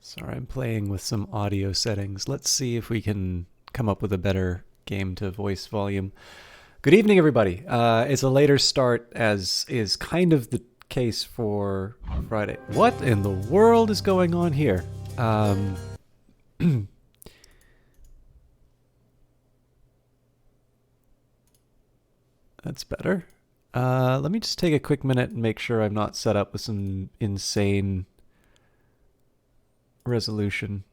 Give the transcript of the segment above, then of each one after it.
Sorry, I'm playing with some audio settings. Let's see if we can come up with a better game to voice volume. Good evening, everybody. It's a later start, as is kind of the case for Friday. What in the world is going on here? That's better. Let me just take a quick minute and make sure I'm not set up with some insane resolution.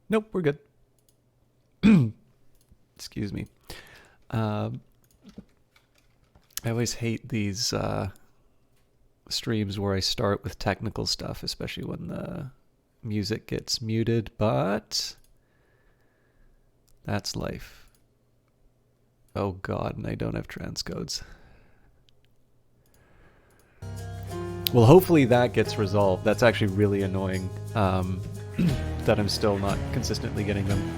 Nope, we're good. Excuse me. I always hate these streams where I start with technical stuff, especially when the music gets muted, but that's life. Oh god, and I don't have transcodes. Well, hopefully that gets resolved. That's actually really annoying that I'm still not consistently getting them.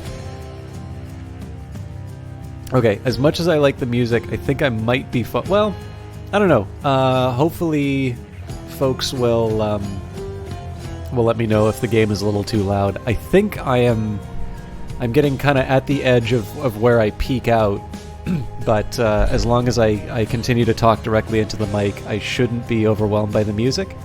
Okay, as much as I like the music, I think I might be well, I don't know. Hopefully folks will let me know if the game is a little too loud. I think I'm getting kind of at the edge of where I peak out. But as long as I continue to talk directly into the mic, I shouldn't be overwhelmed by the music.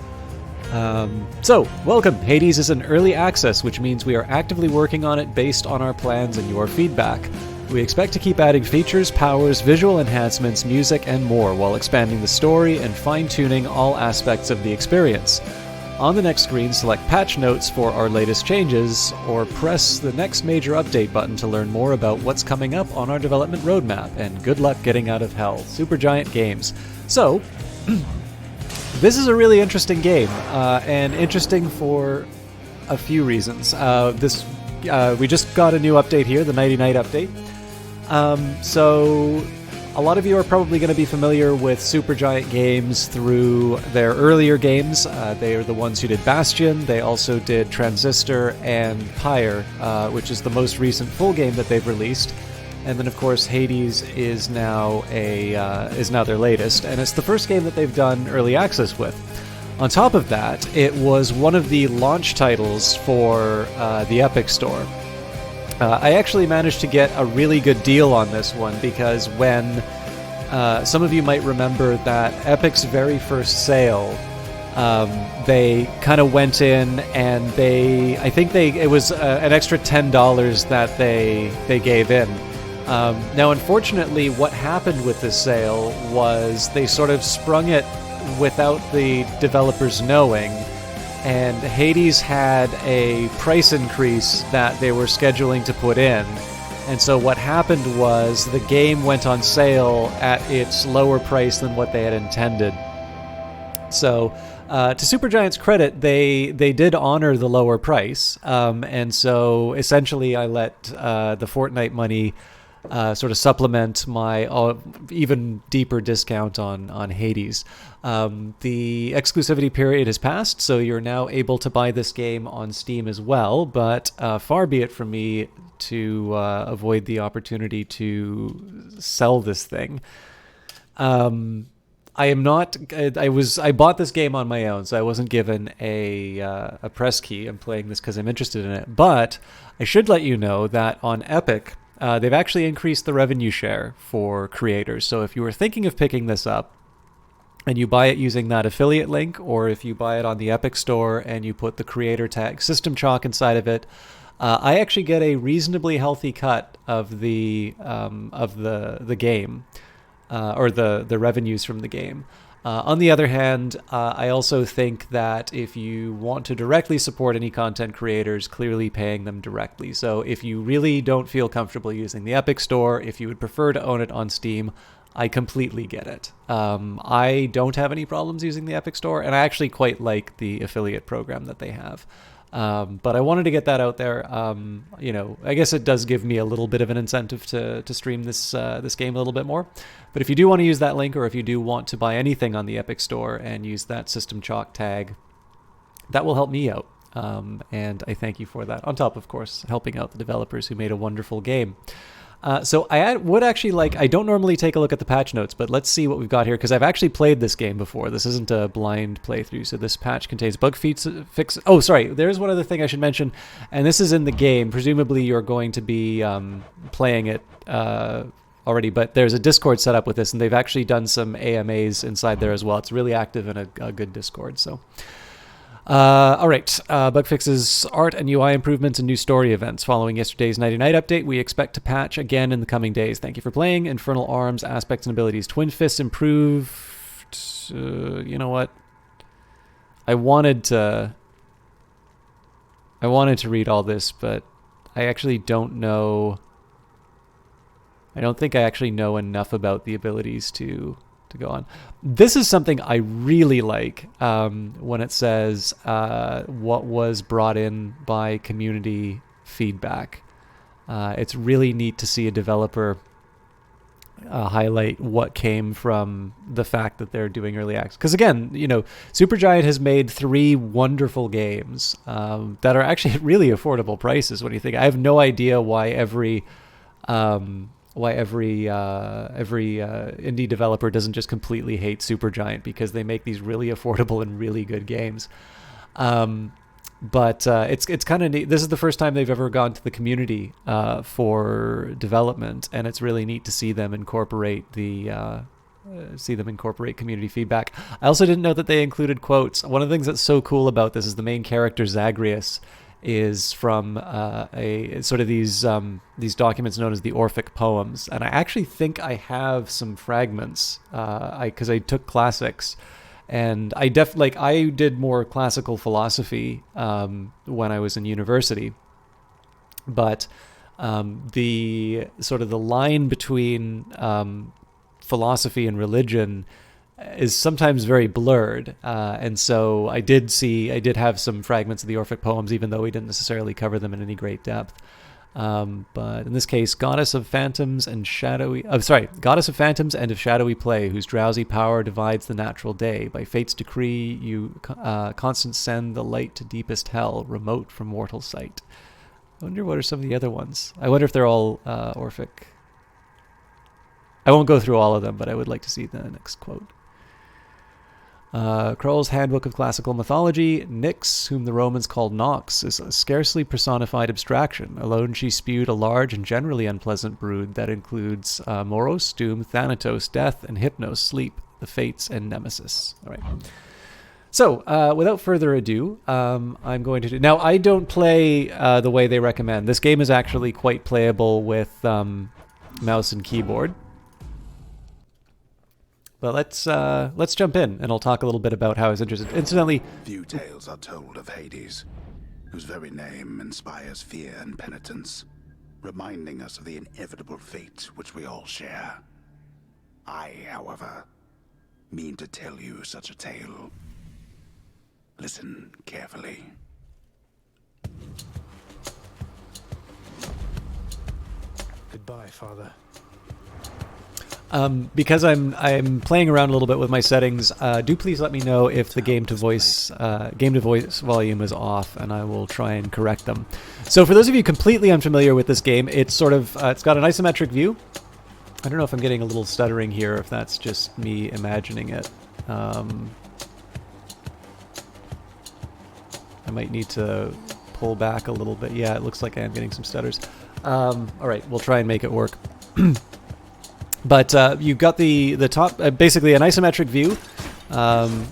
So, welcome! Hades is in early access, which means we are actively working on it based on our plans and your feedback. We expect to keep adding features, powers, visual enhancements, music, and more, while expanding the story and fine-tuning all aspects of the experience. On the next screen, select Patch Notes for our latest changes, or press the next major update button to learn more about what's coming up on our development roadmap, and good luck getting out of hell. Supergiant Games. So, this is a really interesting game, and interesting for a few reasons. We just got a new update here, the Nighty Night update. So a lot of you are probably going to be familiar with Supergiant Games through their earlier games. They are the ones who did Bastion. They also did Transistor and Pyre, which is the most recent full game that they've released. And then, of course, Hades is now their latest, and it's the first game that they've done early access with. On top of that, it was one of the launch titles for the Epic Store. I actually managed to get a really good deal on this one because when some of you might remember that Epic's very first sale, they kind of went in and it was an extra $10 that they gave in. Now, unfortunately, what happened with this sale was they sort of sprung it without the developers knowing. And Hades had a price increase that they were scheduling to put in. And so what happened was the game went on sale at its lower price than what they had intended. So to Supergiant's credit, they did honor the lower price. And so essentially I let the Fortnite money sort of supplement my even deeper discount on Hades. The exclusivity period has passed, so you're now able to buy this game on Steam as well, but far be it from me to avoid the opportunity to sell this thing. I bought this game on my own, so I wasn't given a press key. I'm playing this because I'm interested in it, but I should let you know that on Epic, they've actually increased the revenue share for creators. So if you were thinking of picking this up and you buy it using that affiliate link, or if you buy it on the Epic Store and you put the creator tag System Chalk inside of it, I actually get a reasonably healthy cut of the game, or the revenues from the game. On the other hand, I also think that if you want to directly support any content creators, clearly paying them directly. So if you really don't feel comfortable using the Epic Store, if you would prefer to own it on Steam, I completely get it. I don't have any problems using the Epic Store, and I actually quite like the affiliate program that they have. But I wanted to get that out there. I guess it does give me a little bit of an incentive to stream this game a little bit more. But if you do want to use that link, or if you do want to buy anything on the Epic Store and use that System Chalk tag, that will help me out. And I thank you for that. On top, of course, helping out the developers who made a wonderful game. So would actually like, I don't normally take a look at the patch notes, but let's see what we've got here, because I've actually played this game before. This isn't a blind playthrough, so this patch contains bug fix. Oh, sorry, there's one other thing I should mention, and this is in the game. Presumably you're going to be playing it already, but there's a Discord set up with this, and they've actually done some AMAs inside there as well. It's really active and a good Discord, so... all right, bug fixes, art and UI improvements, and new story events. Following yesterday's Nighty Night update, we expect to patch again in the coming days. Thank you for playing. Infernal Arms, aspects and abilities. Twin Fists improved. You know what? I wanted to read all this, but I actually don't know. I don't think I actually know enough about the abilities to go on. This is something I really like when it says what was brought in by community feedback. It's really neat to see a developer highlight what came from the fact that they're doing early access. Because again, you know, Supergiant has made 3 wonderful games that are actually at really affordable prices. When you think, I have no idea why every indie developer doesn't just completely hate Supergiant, because they make these really affordable and really good games. But it's kind of neat. This is the first time they've ever gone to the community for development, and it's really neat to see them incorporate community feedback. I also didn't know that they included quotes. One of the things that's so cool about this is the main character Zagreus is from a sort of these documents known as the Orphic poems, and I actually think I have some fragments because I took classics, and I did more classical philosophy when I was in university, but the sort of the line between philosophy and religion is sometimes very blurred, and so I did have some fragments of the Orphic poems, even though we didn't necessarily cover them in any great depth. But in this case, goddess of phantoms and of shadowy play, whose drowsy power divides the natural day. By fate's decree, you constant send the light to deepest hell, remote from mortal sight. I wonder what are some of the other ones. I wonder if they're all Orphic. I won't go through all of them, but I would like to see the next quote. Crowell's Handbook of Classical Mythology. Nyx, whom the Romans called Nox, is a scarcely personified abstraction. Alone she spewed a large and generally unpleasant brood that includes Moros, Doom, Thanatos, Death, and Hypnos, Sleep, the Fates, and Nemesis. All right. So, without further ado, I'm going to do... Now, I don't play the way they recommend. This game is actually quite playable with mouse and keyboard. But let's jump in, and I'll talk a little bit about how I was interested. Incidentally, few tales are told of Hades, whose very name inspires fear and penitence, reminding us of the inevitable fate which we all share. I, however, mean to tell you such a tale. Listen carefully. Goodbye, Father. Because I'm playing around a little bit with my settings, do please let me know if the game to voice volume is off, and I will try and correct them. So for those of you completely unfamiliar with this game, it's sort of it's got an isometric view. I don't know if I'm getting a little stuttering here, if that's just me imagining it. I might need to pull back a little bit. Yeah, it looks like I am getting some stutters. All right, we'll try and make it work. But you've got the top, basically an isometric view.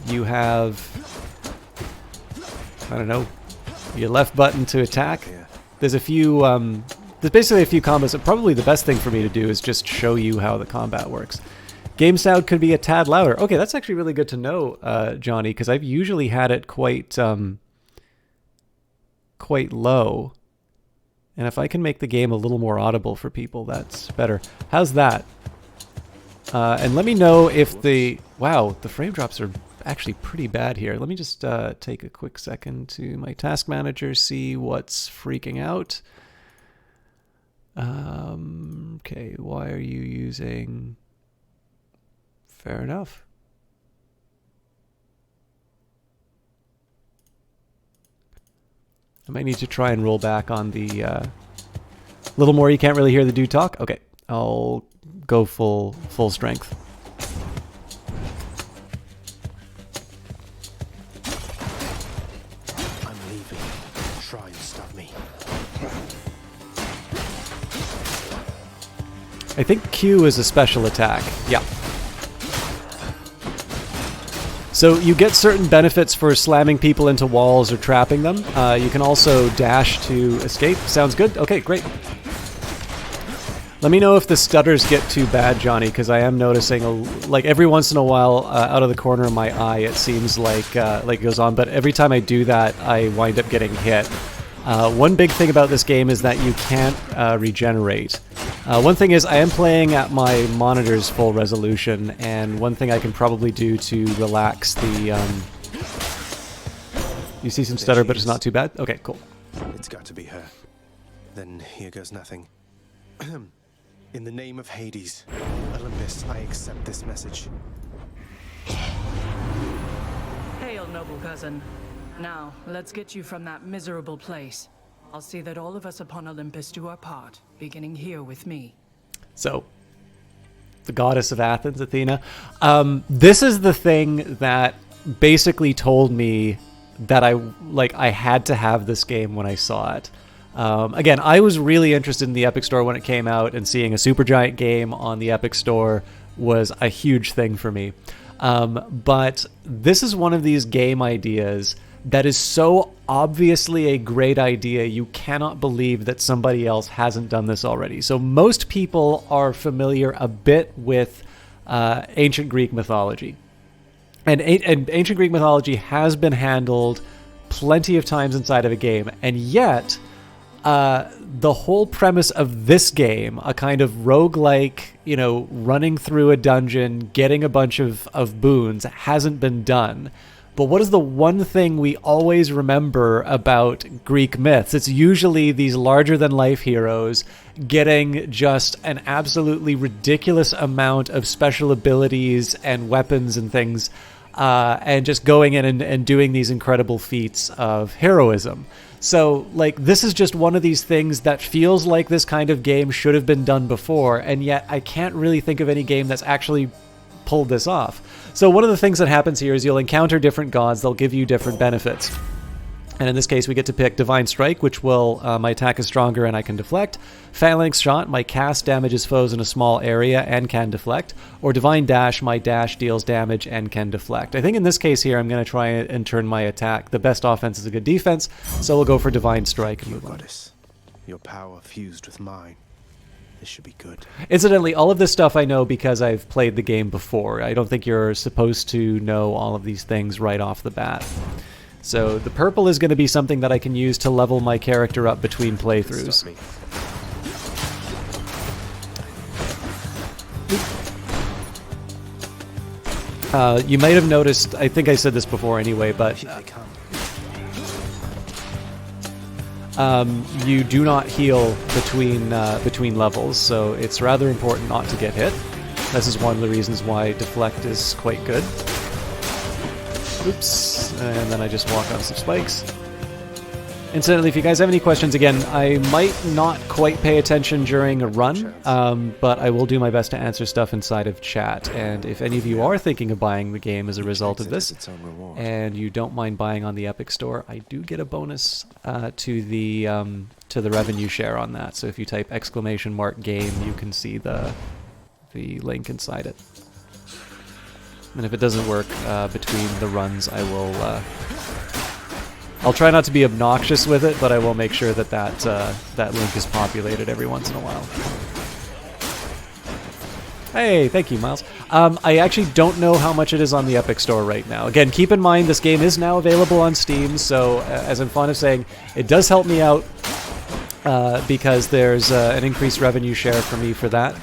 You have, I don't know, your left button to attack. There's a few, there's basically a few combos. Probably the best thing for me to do is just show you how the combat works. Game sound could be a tad louder. Okay, that's actually really good to know, Johnny, because I've usually had it quite low. And if I can make the game a little more audible for people, that's better. How's that? And let me know if the frame drops are actually pretty bad here. Let me just take a quick second to my task manager, see what's freaking out. Okay, why are you using... Fair enough. I might need to try and roll back on the A little more, you can't really hear the dude talk? Okay, I'll go full strength. I'm leaving. Try and stop me. I think Q is a special attack. Yeah. So you get certain benefits for slamming people into walls or trapping them. You can also dash to escape. Sounds good? Okay, great. Let me know if the stutters get too bad, Johnny, because I am noticing, like every once in a while, out of the corner of my eye, it seems like it goes on. But every time I do that, I wind up getting hit. One big thing about this game is that you can't regenerate. One thing is, I am playing at my monitor's full resolution, and one thing I can probably do to relax the... You see some stutter, but it's not too bad? Okay, cool. It's got to be her. Then here goes nothing. In the name of Hades, Olympus, I accept this message. Hail, noble cousin. Now, let's get you from that miserable place. I'll see that all of us upon Olympus do our part, beginning here with me. So, the goddess of Athens, Athena. This is the thing that basically told me that I had to have this game when I saw it. Again, I was really interested in the Epic Store when it came out, and seeing a Supergiant game on the Epic Store was a huge thing for me. But this is one of these game ideas that is so obviously a great idea, you cannot believe that somebody else hasn't done this already. So most people are familiar a bit with ancient Greek mythology. And ancient Greek mythology has been handled plenty of times inside of a game, and yet the whole premise of this game, a kind of roguelike, running through a dungeon, getting a bunch of boons, hasn't been done. But what is the one thing we always remember about Greek myths? It's usually these larger-than-life heroes getting just an absolutely ridiculous amount of special abilities and weapons and things, and just going in and doing these incredible feats of heroism. So, this is just one of these things that feels like this kind of game should have been done before, and yet I can't really think of any game that's actually pulled this off. So one of the things that happens here is you'll encounter different gods. They'll give you different benefits. And in this case, we get to pick Divine Strike, which will, my attack is stronger and I can deflect. Phalanx Shot, my cast damages foes in a small area and can deflect. Or Divine Dash, my dash deals damage and can deflect. I think in this case here, I'm going to try and turn my attack. The best offense is a good defense, so we'll go for Divine Strike and move on. Goddess, your power fused with mine. This should be good. Incidentally, all of this stuff I know because I've played the game before. I don't think you're supposed to know all of these things right off the bat. So the purple is going to be something that I can use to level my character up between playthroughs. You might have noticed, I think I said this before anyway, but you do not heal between levels, so it's rather important not to get hit. This is one of the reasons why Deflect is quite good. Oops, and then I just walk on some spikes. Incidentally, if you guys have any questions, again, I might not quite pay attention during a run, but I will do my best to answer stuff inside of chat. And if any of you are thinking of buying the game as a result of this, and you don't mind buying on the Epic Store, I do get a bonus to the revenue share on that. So if you type !game, you can see the link inside it. And if it doesn't work between the runs, I will... I'll try not to be obnoxious with it, but I will make sure that that link is populated every once in a while. Hey, thank you, Miles. I actually don't know how much it is on the Epic Store right now. Again, keep in mind this game is now available on Steam, so as I'm fond of saying, it does help me out because there's an increased revenue share for me for that.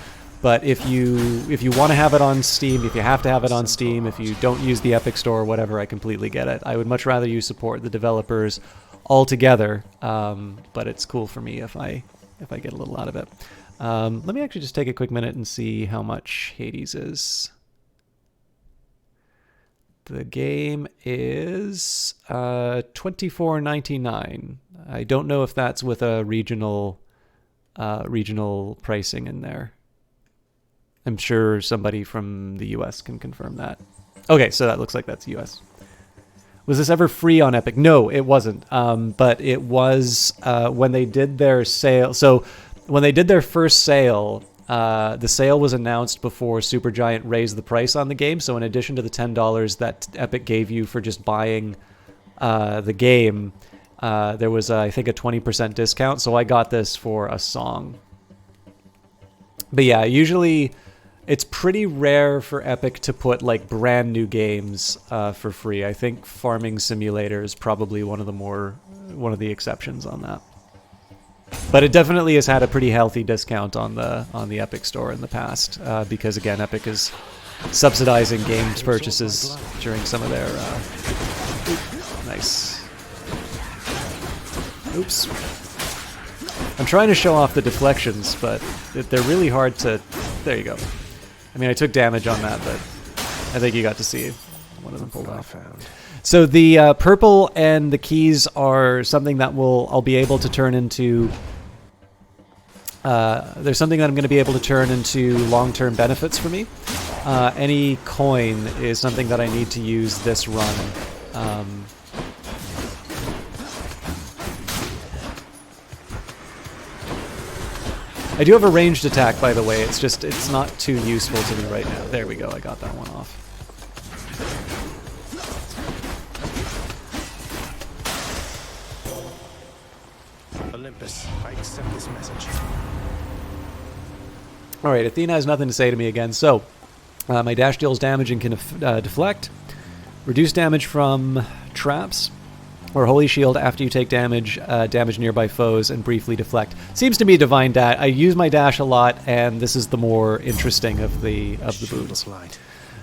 But if you want to have it on Steam, if you have to have it on Steam, if you don't use the Epic Store or whatever, I completely get it. I would much rather you support the developers altogether, but it's cool for me if I get a little out of it. Let me actually just take a quick minute and see how much Hades is. The game is $24.99. I don't know if that's with a regional regional pricing in there. I'm sure somebody from the US can confirm that. Okay, so that looks like that's US. Was this ever free on Epic? No, it wasn't. But it was when they did their sale. So when they did their first sale, the sale was announced before Supergiant raised the price on the game. So in addition to the $10 that Epic gave you for just buying the game, there was, I think, a 20% discount. So I got this for a song. But yeah, usually it's pretty rare for Epic to put like brand new games for free. I think Farming Simulator is probably one of the exceptions on that. But it definitely has had a pretty healthy discount on the Epic Store in the past because again, Epic is subsidizing games purchases during some of their nice. Oops. I'm trying to show off the deflections, but they're really hard to. There you go. I mean, I took damage on that, but I think you got to see one of them pulled off. So the purple and the keys are something that I'll be able to turn into. There's something that I'm going to be able to turn into long-term benefits for me. Any coin is something that I need to use this run. I do have a ranged attack, by the way. It's not too useful to me right now. There we go. I got that one off. Olympus, I accept this message. All right, Athena has nothing to say to me again. So, my dash deals damage and can deflect. Reduce damage from traps. Or Holy Shield after you take damage, damage nearby foes, and briefly deflect. Seems to me Divine Dash. I use my dash a lot, and this is the more interesting of the boots.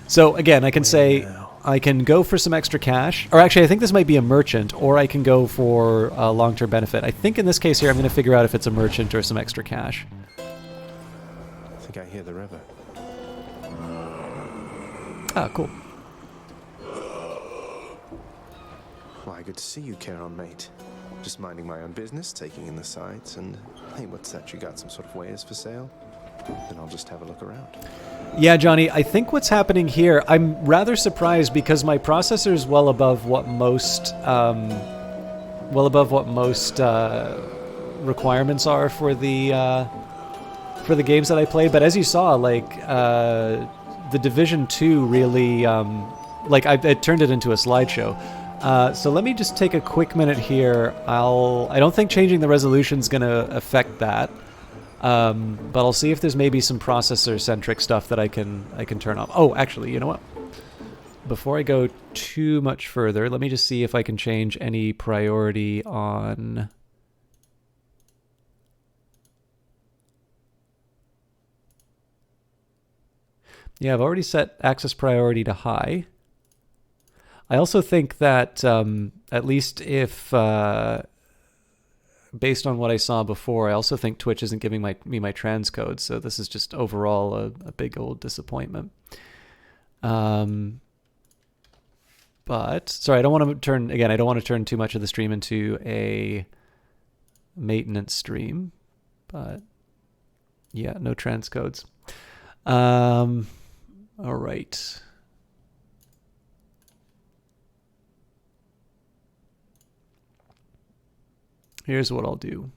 So again, I can say I can go for some extra cash, or actually I think this might be a merchant, or I can go for a long-term benefit. I think in this case here I'm going to figure out if it's a merchant or some extra cash. I think I hear the river. Ah, cool. Why, good to see you, Charon, mate. Just minding my own business, taking in the sights, and hey, what's that? You got some sort of wares for sale? Then I'll just have a look around. Yeah, Johnny, I think what's happening here, I'm rather surprised because my processor is well above what most requirements are for the games that I play. But as you saw, like the Division 2 really, I turned it into a slideshow. So let me just take a quick minute here. I don't think changing the resolution is going to affect that, but I'll see if there's maybe some processor-centric stuff that I can turn off. Oh, actually, you know what? Before I go too much further, let me just see if I can change any priority on. Yeah, I've already set access priority to high. I also think that at least if, based on what I saw before, I also think Twitch isn't giving me my transcode, so this is just overall a big old disappointment. But, sorry, I don't want to turn too much of the stream into a maintenance stream, but yeah, no transcodes. All right. Here's what I'll do.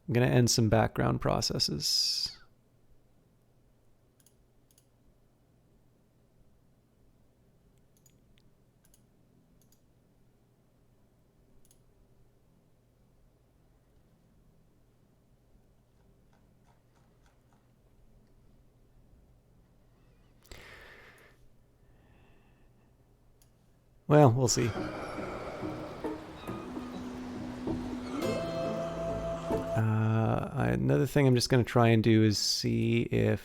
I'm going to end some background processes. Well, we'll see. Another thing I'm just going to try and do is see if...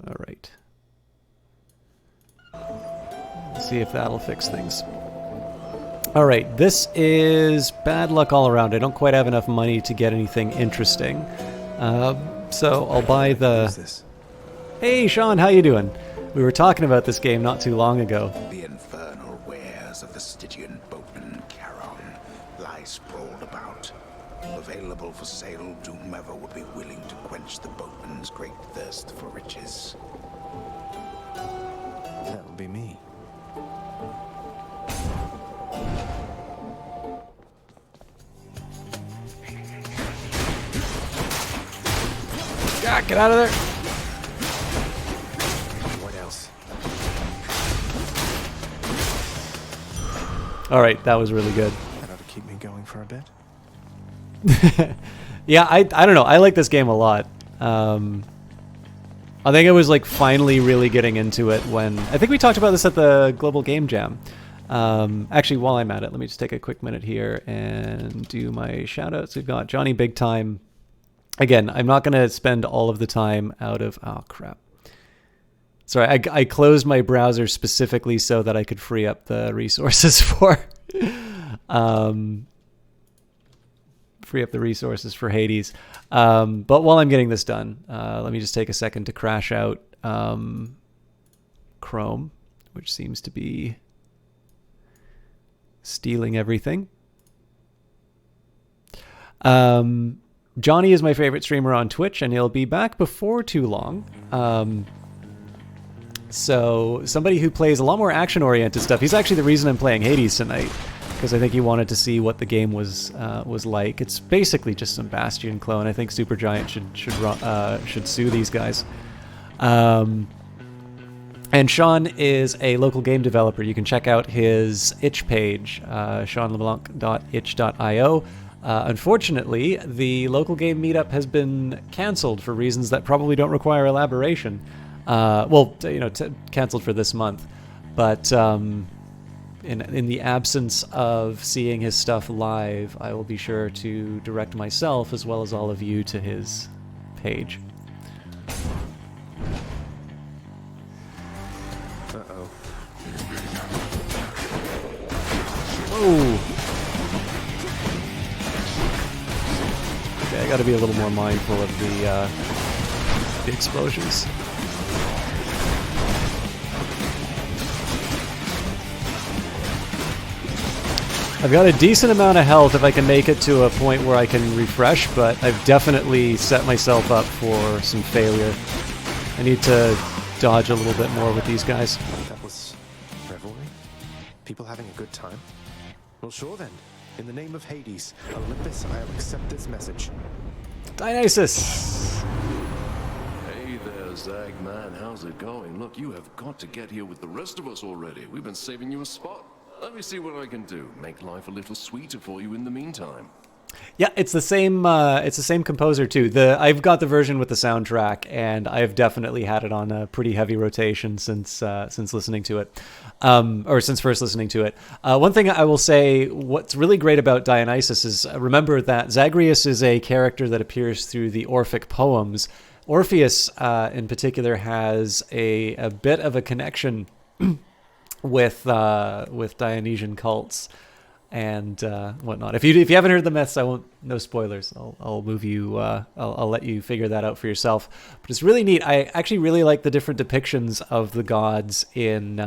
All right. See if that'll fix things. All right, this is bad luck all around. I don't quite have enough money to get anything interesting. So I'll buy the... Who's this? Hey, Sean, how you doing? We were talking about this game not too long ago. The infernal wares of the Stygian boat sprawled about, available for sale to whomever would be willing to quench the boatman's great thirst for riches. That would be me. Ah, get out of there! What else? All right, that was really good. That ought to keep me going for a bit. Yeah, I don't know. I like this game a lot. I think I was like finally really getting into it when I think we talked about this at the Global Game Jam. Actually, while I'm at it, let me just take a quick minute here and do my shout outs. We've got Johnny Big Time. Again, I'm not going to spend all of the time out of... Oh, crap. Sorry, I closed my browser specifically so that I could free up the resources for... free up the resources for Hades. But while I'm getting this done, let me just take a second to crash out Chrome, which seems to be stealing everything. Johnny is my favorite streamer on Twitch, and he'll be back before too long. So somebody who plays a lot more action-oriented stuff. He's actually the reason I'm playing Hades tonight, because I think he wanted to see what the game was like. It's basically just some Bastion clone. I think Supergiant should sue these guys. And Sean is a local game developer. You can check out his itch page, seanleblanc.itch.io. Unfortunately, the local game meetup has been canceled for reasons that probably don't require elaboration. Well, canceled for this month. But in the absence of seeing his stuff live, I will be sure to direct myself, as well as all of you, to his page. Uh-oh. Whoa! Okay, I gotta be a little more mindful of the explosions. I've got a decent amount of health if I can make it to a point where I can refresh, but I've definitely set myself up for some failure. I need to dodge a little bit more with these guys. That was revelry? People having a good time? Well, sure then. In the name of Hades, Olympus, I'll accept this message. Dionysus! Hey there, Zagman. How's it going? Look, you have got to get here with the rest of us already. We've been saving you a spot. Let me see what I can do. Make life a little sweeter for you in the meantime. Yeah, it's the same. It's the same composer too. I've got the version with the soundtrack, and I've definitely had it on a pretty heavy rotation since listening to it, or since first listening to it. One thing I will say, what's really great about Dionysus is remember that Zagreus is a character that appears through the Orphic poems. Orpheus, in particular, has a bit of a connection with Dionysian cults and whatnot. If you haven't heard the myths, I won't. No spoilers. I'll move you. I'll let you figure that out for yourself. But it's really neat. I actually really like the different depictions of the gods in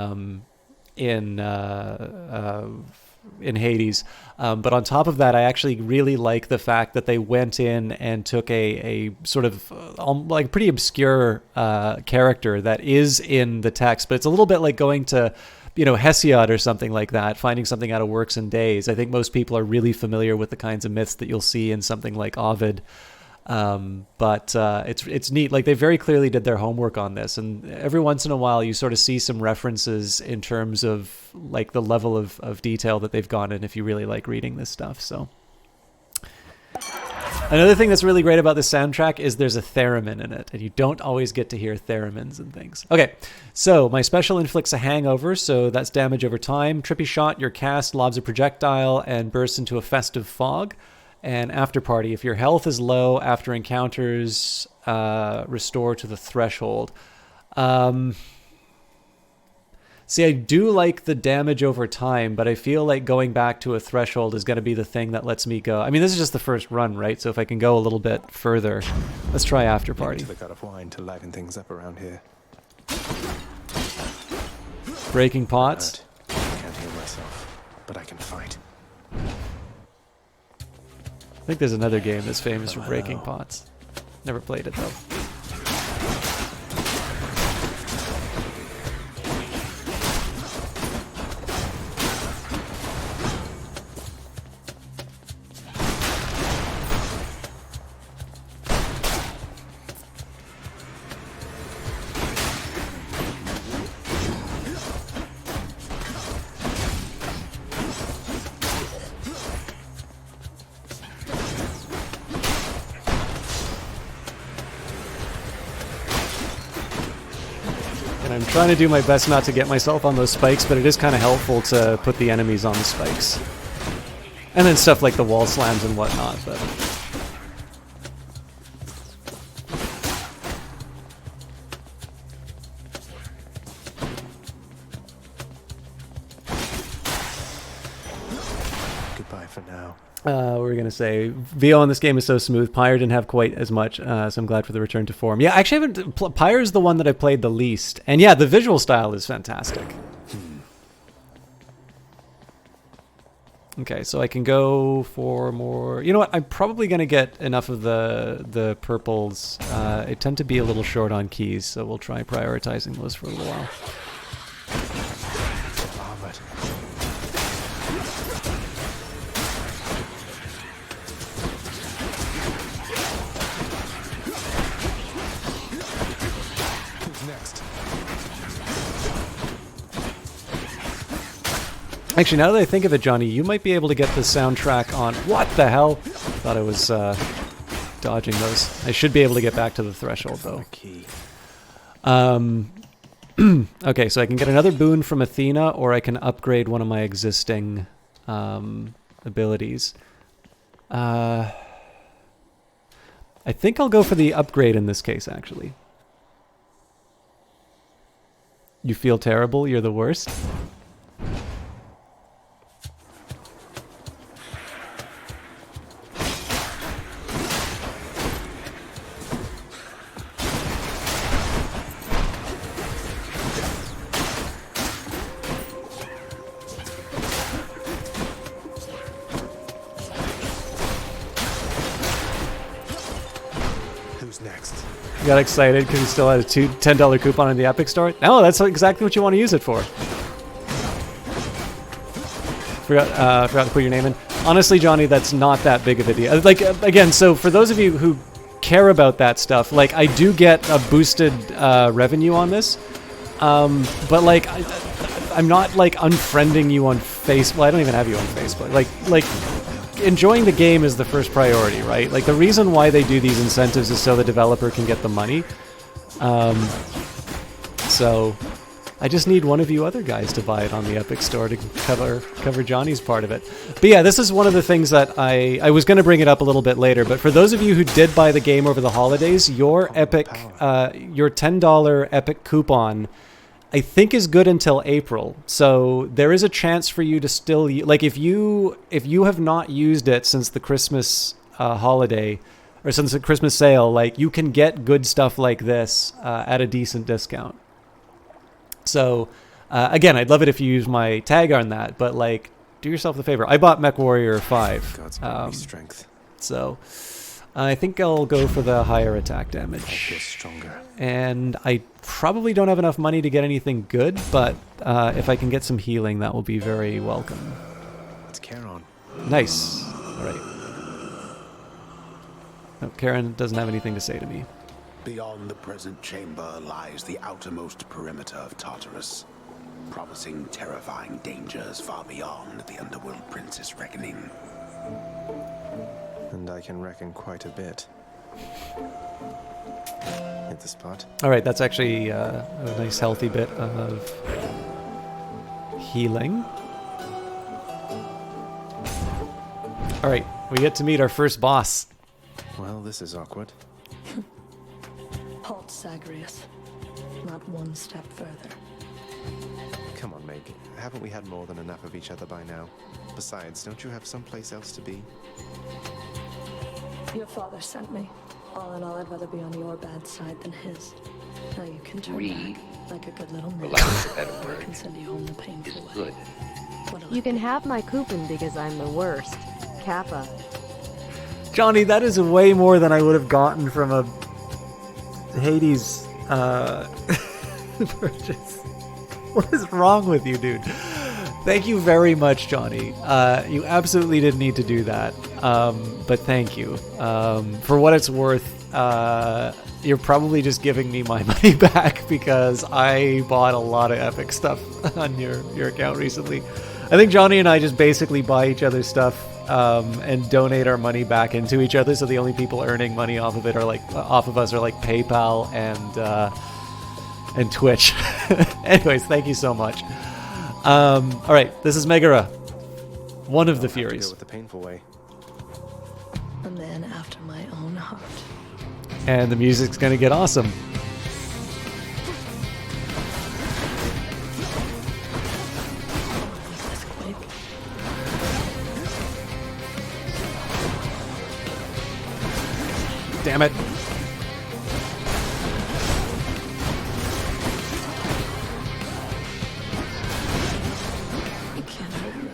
Hades. But on top of that, I actually really like the fact that they went in and took a sort of like pretty obscure character that is in the text, but it's a little bit like going to Hesiod or something like that, finding something out of Works and Days. I think most people are really familiar with the kinds of myths that you'll see in something like Ovid. But it's neat. Like, they very clearly did their homework on this, and every once in a while you sort of see some references in terms of like the level of detail that they've gone in if you really like reading this stuff. So another thing that's really great about this soundtrack is there's a theremin in it, and you don't always get to hear theremins and things. Okay, so my special inflicts a hangover, so that's damage over time. Trippy shot, your cast lobs a projectile and bursts into a festive fog. And after party, if your health is low after encounters, restore to the threshold. See, I do like the damage over time, but I feel like going back to a threshold is going to be the thing that lets me go. I mean, this is just the first run, right? So if I can go a little bit further, let's try after party. The gut of wine to liven things up around here. Breaking pots. I can't heal myself, but I can fight. think there's another game that's famous for breaking pots. Never played it though. And I'm trying to do my best not to get myself on those spikes, but it is kind of helpful to put the enemies on the spikes. And then stuff like the wall slams and whatnot, but... Goodbye for now. What were we gonna say? VO on this game is so smooth. Pyre didn't have quite as much, so I'm glad for the return to form. Yeah, actually, I haven't. Pyre's the one that I played the least, and yeah, the visual style is fantastic. Okay, so I can go for more. You know what? I'm probably gonna get enough of the purples. I tend to be a little short on keys, so we'll try prioritizing those for a little while. Armored. Next. Actually, now that I think of it, Johnny, you might be able to get the soundtrack on... What the hell? Thought I was dodging those. I should be able to get back to the threshold, though. Key. Okay, so I can get another boon from Athena, or I can upgrade one of my existing abilities. I think I'll go for the upgrade in this case, actually. You feel terrible? You're the worst? Who's next? Got excited because he still had a $10 coupon in the Epic Store? No, that's exactly what you want to use it for. Forgot to put your name in. Honestly, Johnny, that's not that big of a deal. Like, again, so for those of you who care about that stuff, like, I do get a boosted revenue on this, but, like, I'm not, like, unfriending you on Facebook. Well, I don't even have you on Facebook. Like, enjoying the game is the first priority, right? Like, the reason why they do these incentives is so the developer can get the money. So I just need one of you other guys to buy it on the Epic Store to cover Johnny's part of it. But yeah, this is one of the things that I was going to bring it up a little bit later, but for those of you who did buy the game over the holidays, your Epic, your $10 Epic coupon, I think is good until April. So there is a chance for you to still, like, if you have not used it since the Christmas holiday, or since the Christmas sale, like, you can get good stuff like this at a decent discount. So again, I'd love it if you use my tag on that, but, like, do yourself the favor. I bought MechWarrior 5. God's given me strength. So I think I'll go for the higher attack I damage. feel stronger. And I probably don't have enough money to get anything good, but if I can get some healing, that will be very welcome. It's Charon. Nice. All right. No, Karen doesn't have anything to say to me. Beyond the present chamber lies the outermost perimeter of Tartarus, promising terrifying dangers far beyond the Underworld Prince's reckoning. And I can reckon quite a bit. Hit the spot. All right, that's actually a nice healthy bit of healing. All right, we get to meet our first boss. Well, this is awkward. Halt, Zagreus. Not one step further. Come on, Meg. Haven't we had more than enough of each other by now? Besides, don't you have someplace else to be? Your father sent me. All in all, I'd rather be on your bad side than his. Now you can turn back, like a good little man. Lack of a better Or I word, can send you home the painful way. good. What'll You it can be? have my coupon because I'm the worst. Kappa. Johnny, that is way more than I would have gotten from a Hades purchase. What is wrong with you, dude? Thank you very much, Johnny. You absolutely didn't need to do that, but thank you. For what it's worth, you're probably just giving me my money back because I bought a lot of epic stuff on your account recently. I think Johnny and I just basically buy each other's stuff and donate our money back into each other. So the only people earning money off of it are off of us are like PayPal and Twitch. Anyways, thank you so much. All right, this is Megara, one of the Furies. Deal with the painful way. A man after my own heart. And the music's gonna get awesome. This quick. Damn it. You can't hurt me.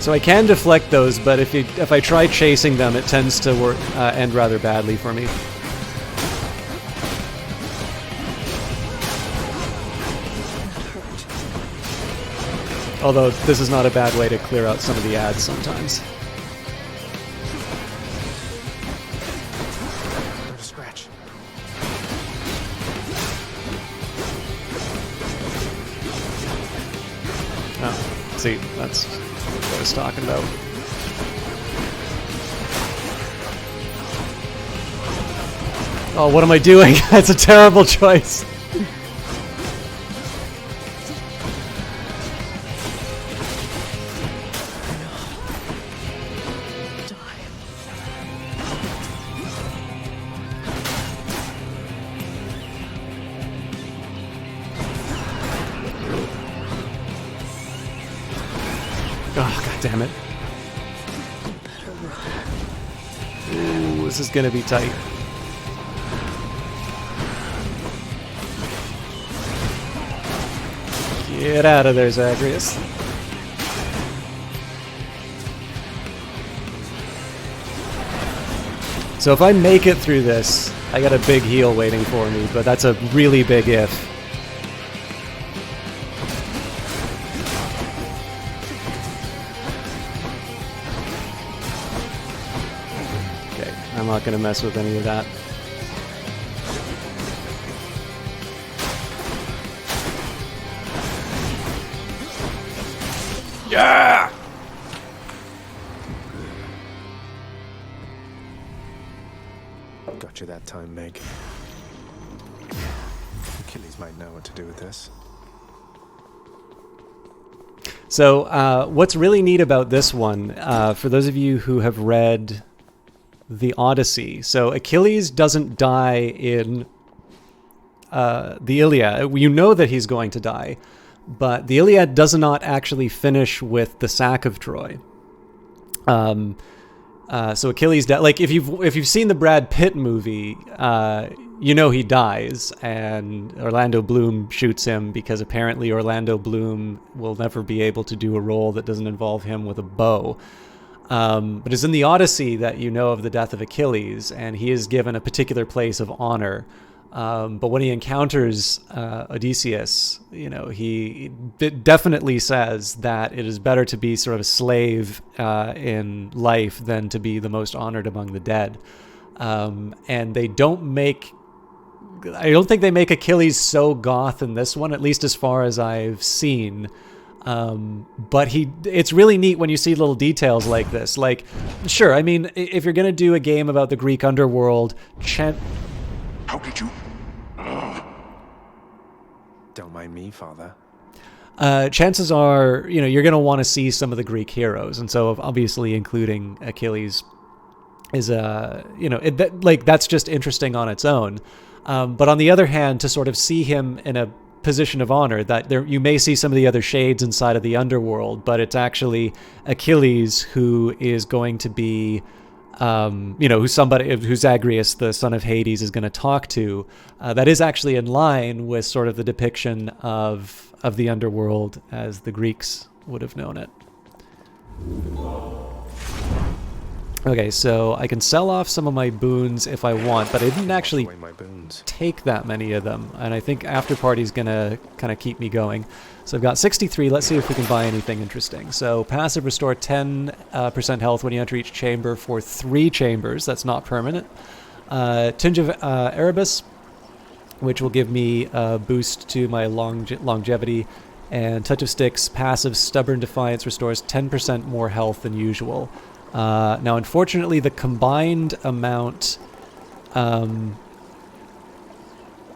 So I can deflect those, but if I try chasing them, it tends to end rather badly for me. Although this is not a bad way to clear out some of the ads sometimes. Not a scratch. Oh, see, that's what I was talking about. Oh, what am I doing? That's a terrible choice. Oh, god damn it. Ooh, this is gonna be tight. Get out of there, Zagreus. So if I make it through this, I got a big heal waiting for me, but that's a really big if. Okay, I'm not gonna mess with any of that. Yeah! Got you that time, Meg. Achilles might know what to do with this. So what's really neat about this one, for those of you who have read the Odyssey, so Achilles doesn't die in the Iliad. You know that he's going to die, but the Iliad does not actually finish with the sack of Troy. So Achilles, like if you've seen the Brad Pitt movie, you know he dies, and Orlando Bloom shoots him because apparently Orlando Bloom will never be able to do a role that doesn't involve him with a bow. But it's in the Odyssey that you know of the death of Achilles, and he is given a particular place of honor. But when he encounters Odysseus, you know, he definitely says that it is better to be sort of a slave in life than to be the most honored among the dead. And they don't make... I don't think they make Achilles so goth in this one, at least as far as I've seen. But it's really neat when you see little details like this. Like, sure, I mean, if you're going to do a game about the Greek underworld, How did you? Don't mind me, Father. chances are, you know, you're going to want to see some of the Greek heroes. And so obviously including Achilles is, you know, that's just interesting on its own. But on the other hand, to sort of see him in a position of honor, that you may see some of the other shades inside of the underworld, but it's actually Achilles who is going to be who Zagreus, the son of Hades, is going to talk to, that is actually in line with sort of the depiction of the underworld as the Greeks would have known it. Okay, so I can sell off some of my boons if I want, but I didn't actually take that many of them, and I think After Party's gonna kind of keep me going. So I've got 63. Let's see if we can buy anything interesting. So passive restore 10% health when you enter each chamber for 3 chambers. That's not permanent. Tinge of Erebus, which will give me a boost to my longevity. And Touch of Sticks, passive Stubborn Defiance restores 10% more health than usual. Now, unfortunately, the combined amount...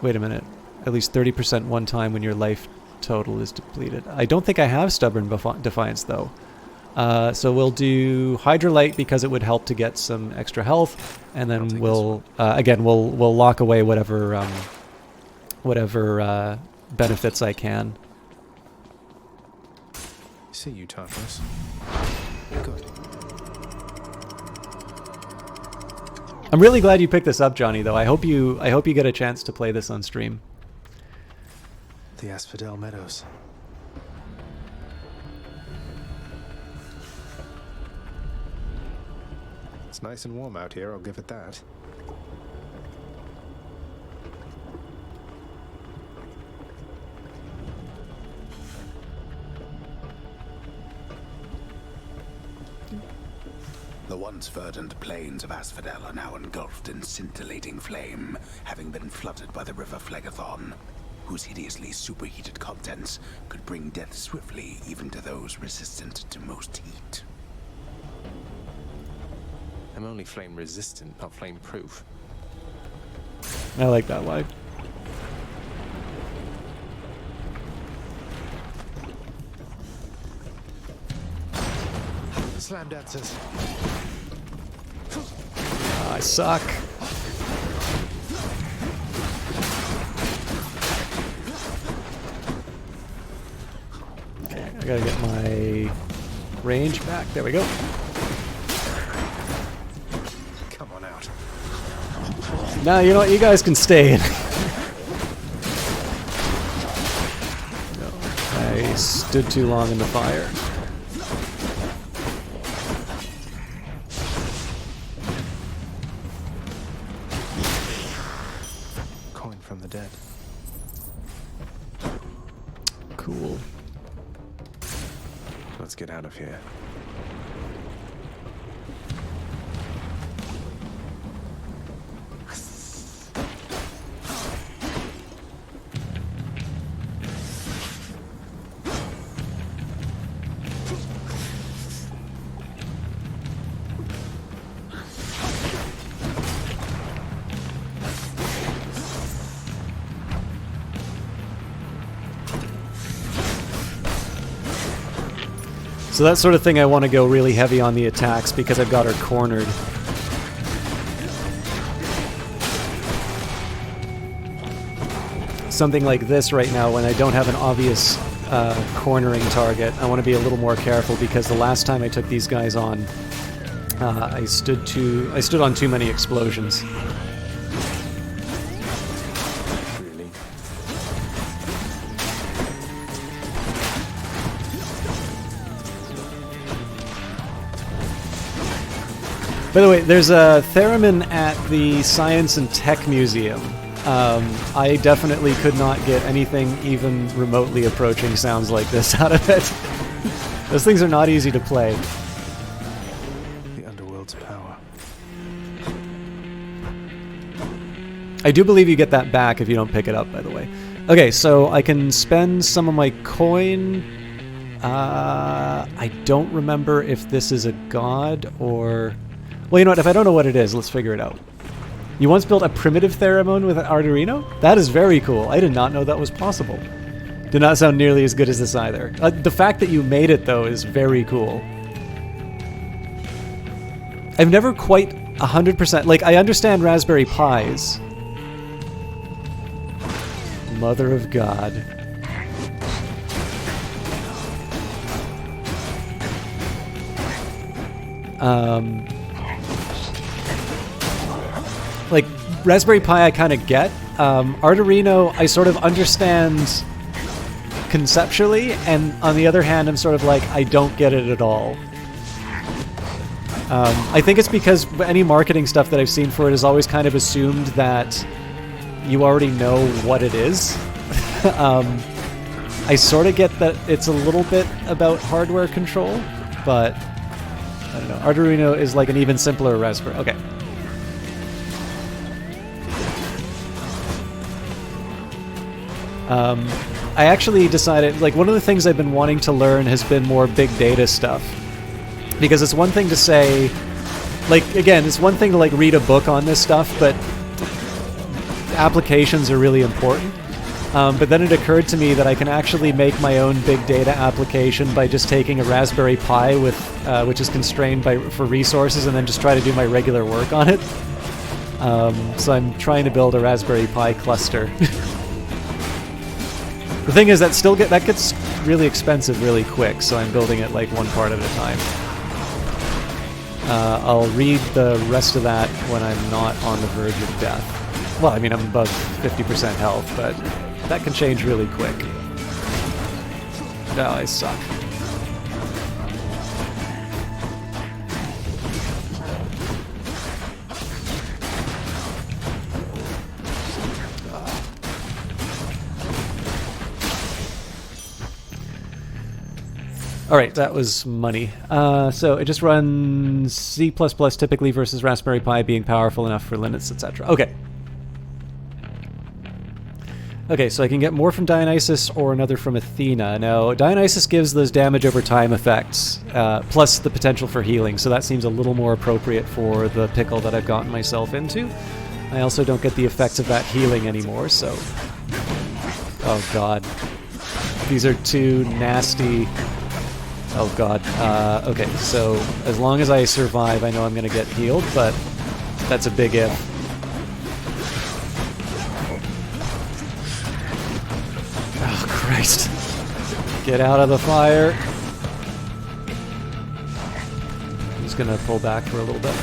wait a minute. At least 30% one time when your life total is depleted. I don't think I have Stubborn Defiance, though. So we'll do Hydrolite because it would help to get some extra health. And then we'll lock away whatever benefits I can. See you, Tartarus. Good. I'm really glad you picked this up, Johnny, though. I hope you get a chance to play this on stream. The Asphodel Meadows. It's nice and warm out here, I'll give it that. The once verdant plains of Asphodel are now engulfed in scintillating flame, having been flooded by the river Phlegethon, whose hideously superheated contents could bring death swiftly even to those resistant to most heat. I'm only flame resistant, not flame proof. I like that line. Slam dancers. I suck. Okay, I gotta get my range back. There we go. Come on out. Now, you know what? You guys can stay. No, I stood too long in the fire. From the dead. Cool. Let's get out of here. So that sort of thing I want to go really heavy on the attacks because I've got her cornered. Something like this right now when I don't have an obvious cornering target, I want to be a little more careful because the last time I took these guys on, I stood on too many explosions. By the way, there's a theremin at the Science and Tech Museum. I definitely could not get anything even remotely approaching sounds like this out of it. Those things are not easy to play. The underworld's power. I do believe you get that back if you don't pick it up, by the way. Okay, so I can spend some of my coin. I don't remember if this is a god or... Well, you know what? If I don't know what it is, let's figure it out. You once built a primitive theramone with an Arduino? That is very cool. I did not know that was possible. Did not sound nearly as good as this either. The fact that you made it, though, is very cool. I've never quite 100%... Like, I understand Raspberry Pis. Mother of God. like, Raspberry Pi I kind of get. Arduino, I sort of understand conceptually, and on the other hand, I'm sort of like, I don't get it at all. I think it's because any marketing stuff that I've seen for it is always kind of assumed that you already know what it is. I sort of get that it's a little bit about hardware control, but I don't know. Arduino is like an even simpler Raspberry. Okay. I actually decided, like, one of the things I've been wanting to learn has been more big data stuff. Because it's one thing to say, like, again, it's one thing to, like, read a book on this stuff, but applications are really important. But then it occurred to me that I can actually make my own big data application by just taking a Raspberry Pi with, which is constrained for resources, and then just try to do my regular work on it. So I'm trying to build a Raspberry Pi cluster. The thing is that that gets really expensive really quick, so I'm building it like one part at a time. I'll read the rest of that when I'm not on the verge of death. Well, I mean, I'm above 50% health, but that can change really quick. Oh, I suck. Alright, that was money. So it just runs C++ typically versus Raspberry Pi being powerful enough for Linux, etc. Okay. Okay, so I can get more from Dionysus or another from Athena. Now, Dionysus gives those damage over time effects, plus the potential for healing, so that seems a little more appropriate for the pickle that I've gotten myself into. I also don't get the effects of that healing anymore, so... Oh god. These are two nasty... Oh god. Okay, so as long as I survive, I know I'm gonna get healed, but that's a big if. Oh Christ. Get out of the fire. I'm just gonna pull back for a little bit.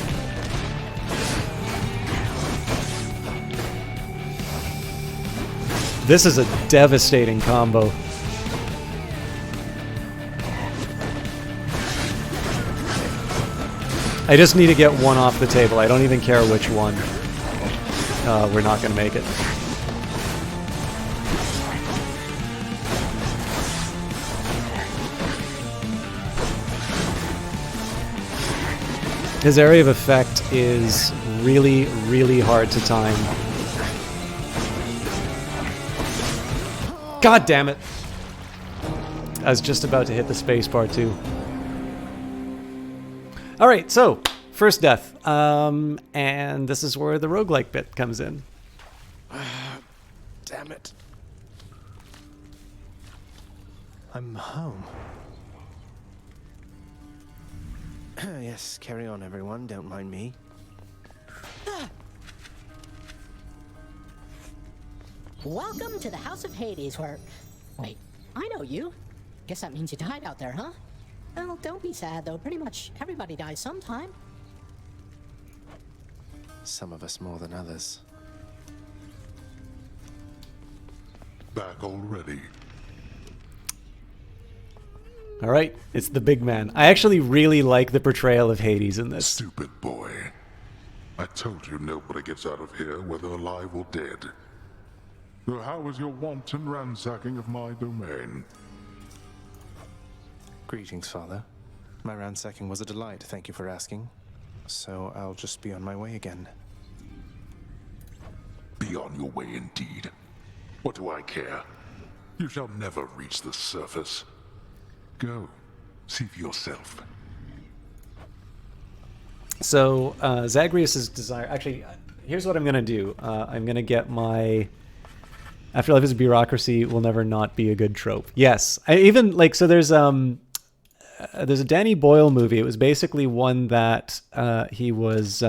This is a devastating combo. I just need to get one off the table. I don't even care which one. We're not going to make it. His area of effect is really, really hard to time. God damn it! I was just about to hit the spacebar too. Alright, so, first death. And this is where the roguelike bit comes in. Damn it. I'm home. Yes, carry on everyone, don't mind me. Welcome to the House of Hades, where... Wait, I know you. Guess that means you died out there, huh? Well, don't be sad, though. Pretty much everybody dies sometime. Some of us more than others. Back already. Alright, it's the big man. I actually really like the portrayal of Hades in this. Stupid boy. I told you nobody gets out of here, whether alive or dead. So how was your wanton ransacking of my domain? Greetings, Father. My ransacking was a delight, thank you for asking. So I'll just be on my way again. Be on your way indeed. What do I care? You shall never reach the surface. Go, see for yourself. So, Zagreus' desire... Actually, here's what I'm going to do. I'm going to get my... Afterlife is a bureaucracy will never not be a good trope. Yes. So there's a Danny Boyle movie. It was basically one that he was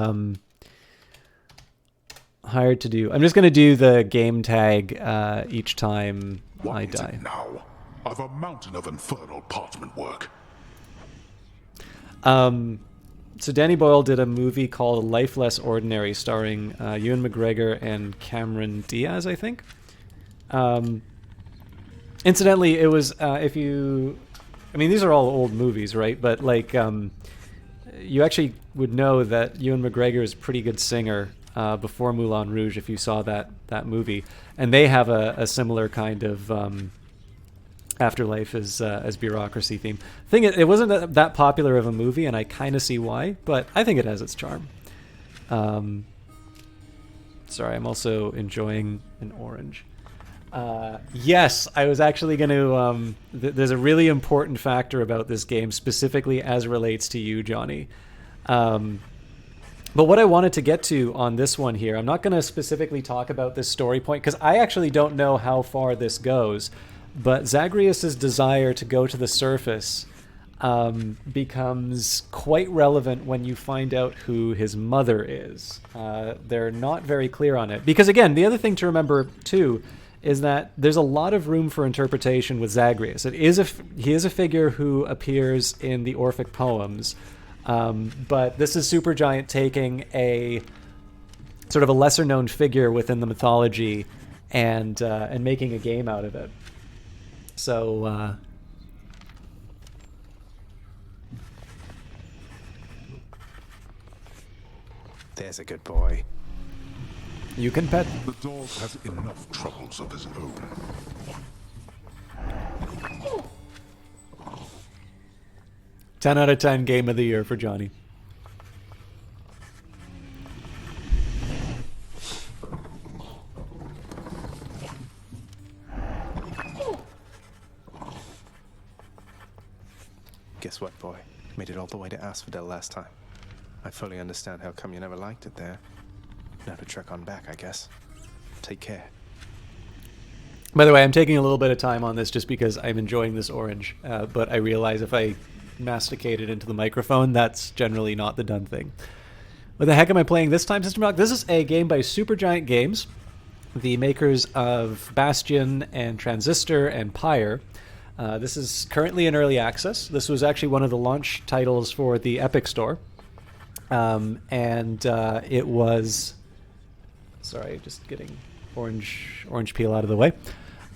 hired to do. I'm just going to do the game tag each time I die. What is it now? I've a mountain of infernal parchment work. So Danny Boyle did a movie called Life Less Ordinary, starring Ewan McGregor and Cameron Diaz, I think. Incidentally, it was if you, I mean, these are all old movies, right? But like, you actually would know that Ewan McGregor is a pretty good singer before Moulin Rouge, if you saw that movie, and they have a similar kind of afterlife as bureaucracy theme. Thing it wasn't that popular of a movie, and I kind of see why, but I think it has its charm. Sorry, I'm also enjoying an orange. Yes, I was actually going to... there's a really important factor about this game, specifically as relates to you, Johnny. But what I wanted to get to on this one here, I'm not going to specifically talk about this story point, because I actually don't know how far this goes, but Zagreus's desire to go to the surface becomes quite relevant when you find out who his mother is. They're not very clear on it. Because again, the other thing to remember, too, is that there's a lot of room for interpretation with Zagreus. He is a figure who appears in the Orphic poems, but this is Supergiant taking a sort of a lesser-known figure within the mythology and making a game out of it. So, there's a good boy. You can pet. The dog has enough troubles of his own. Ten out of 10 game of the year for Johnny. Guess what, boy? Made it all the way to Asphodel last time. I fully understand how come you never liked it there. Now to trek on back, I guess. Take care. By the way, I'm taking a little bit of time on this just because I'm enjoying this orange, but I realize if I masticate it into the microphone, that's generally not the done thing. What the heck am I playing this time, System Rock? This is a game by Supergiant Games, the makers of Bastion and Transistor and Pyre. This is currently in early access. This was actually one of the launch titles for the Epic Store. It was... Sorry, just getting orange peel out of the way.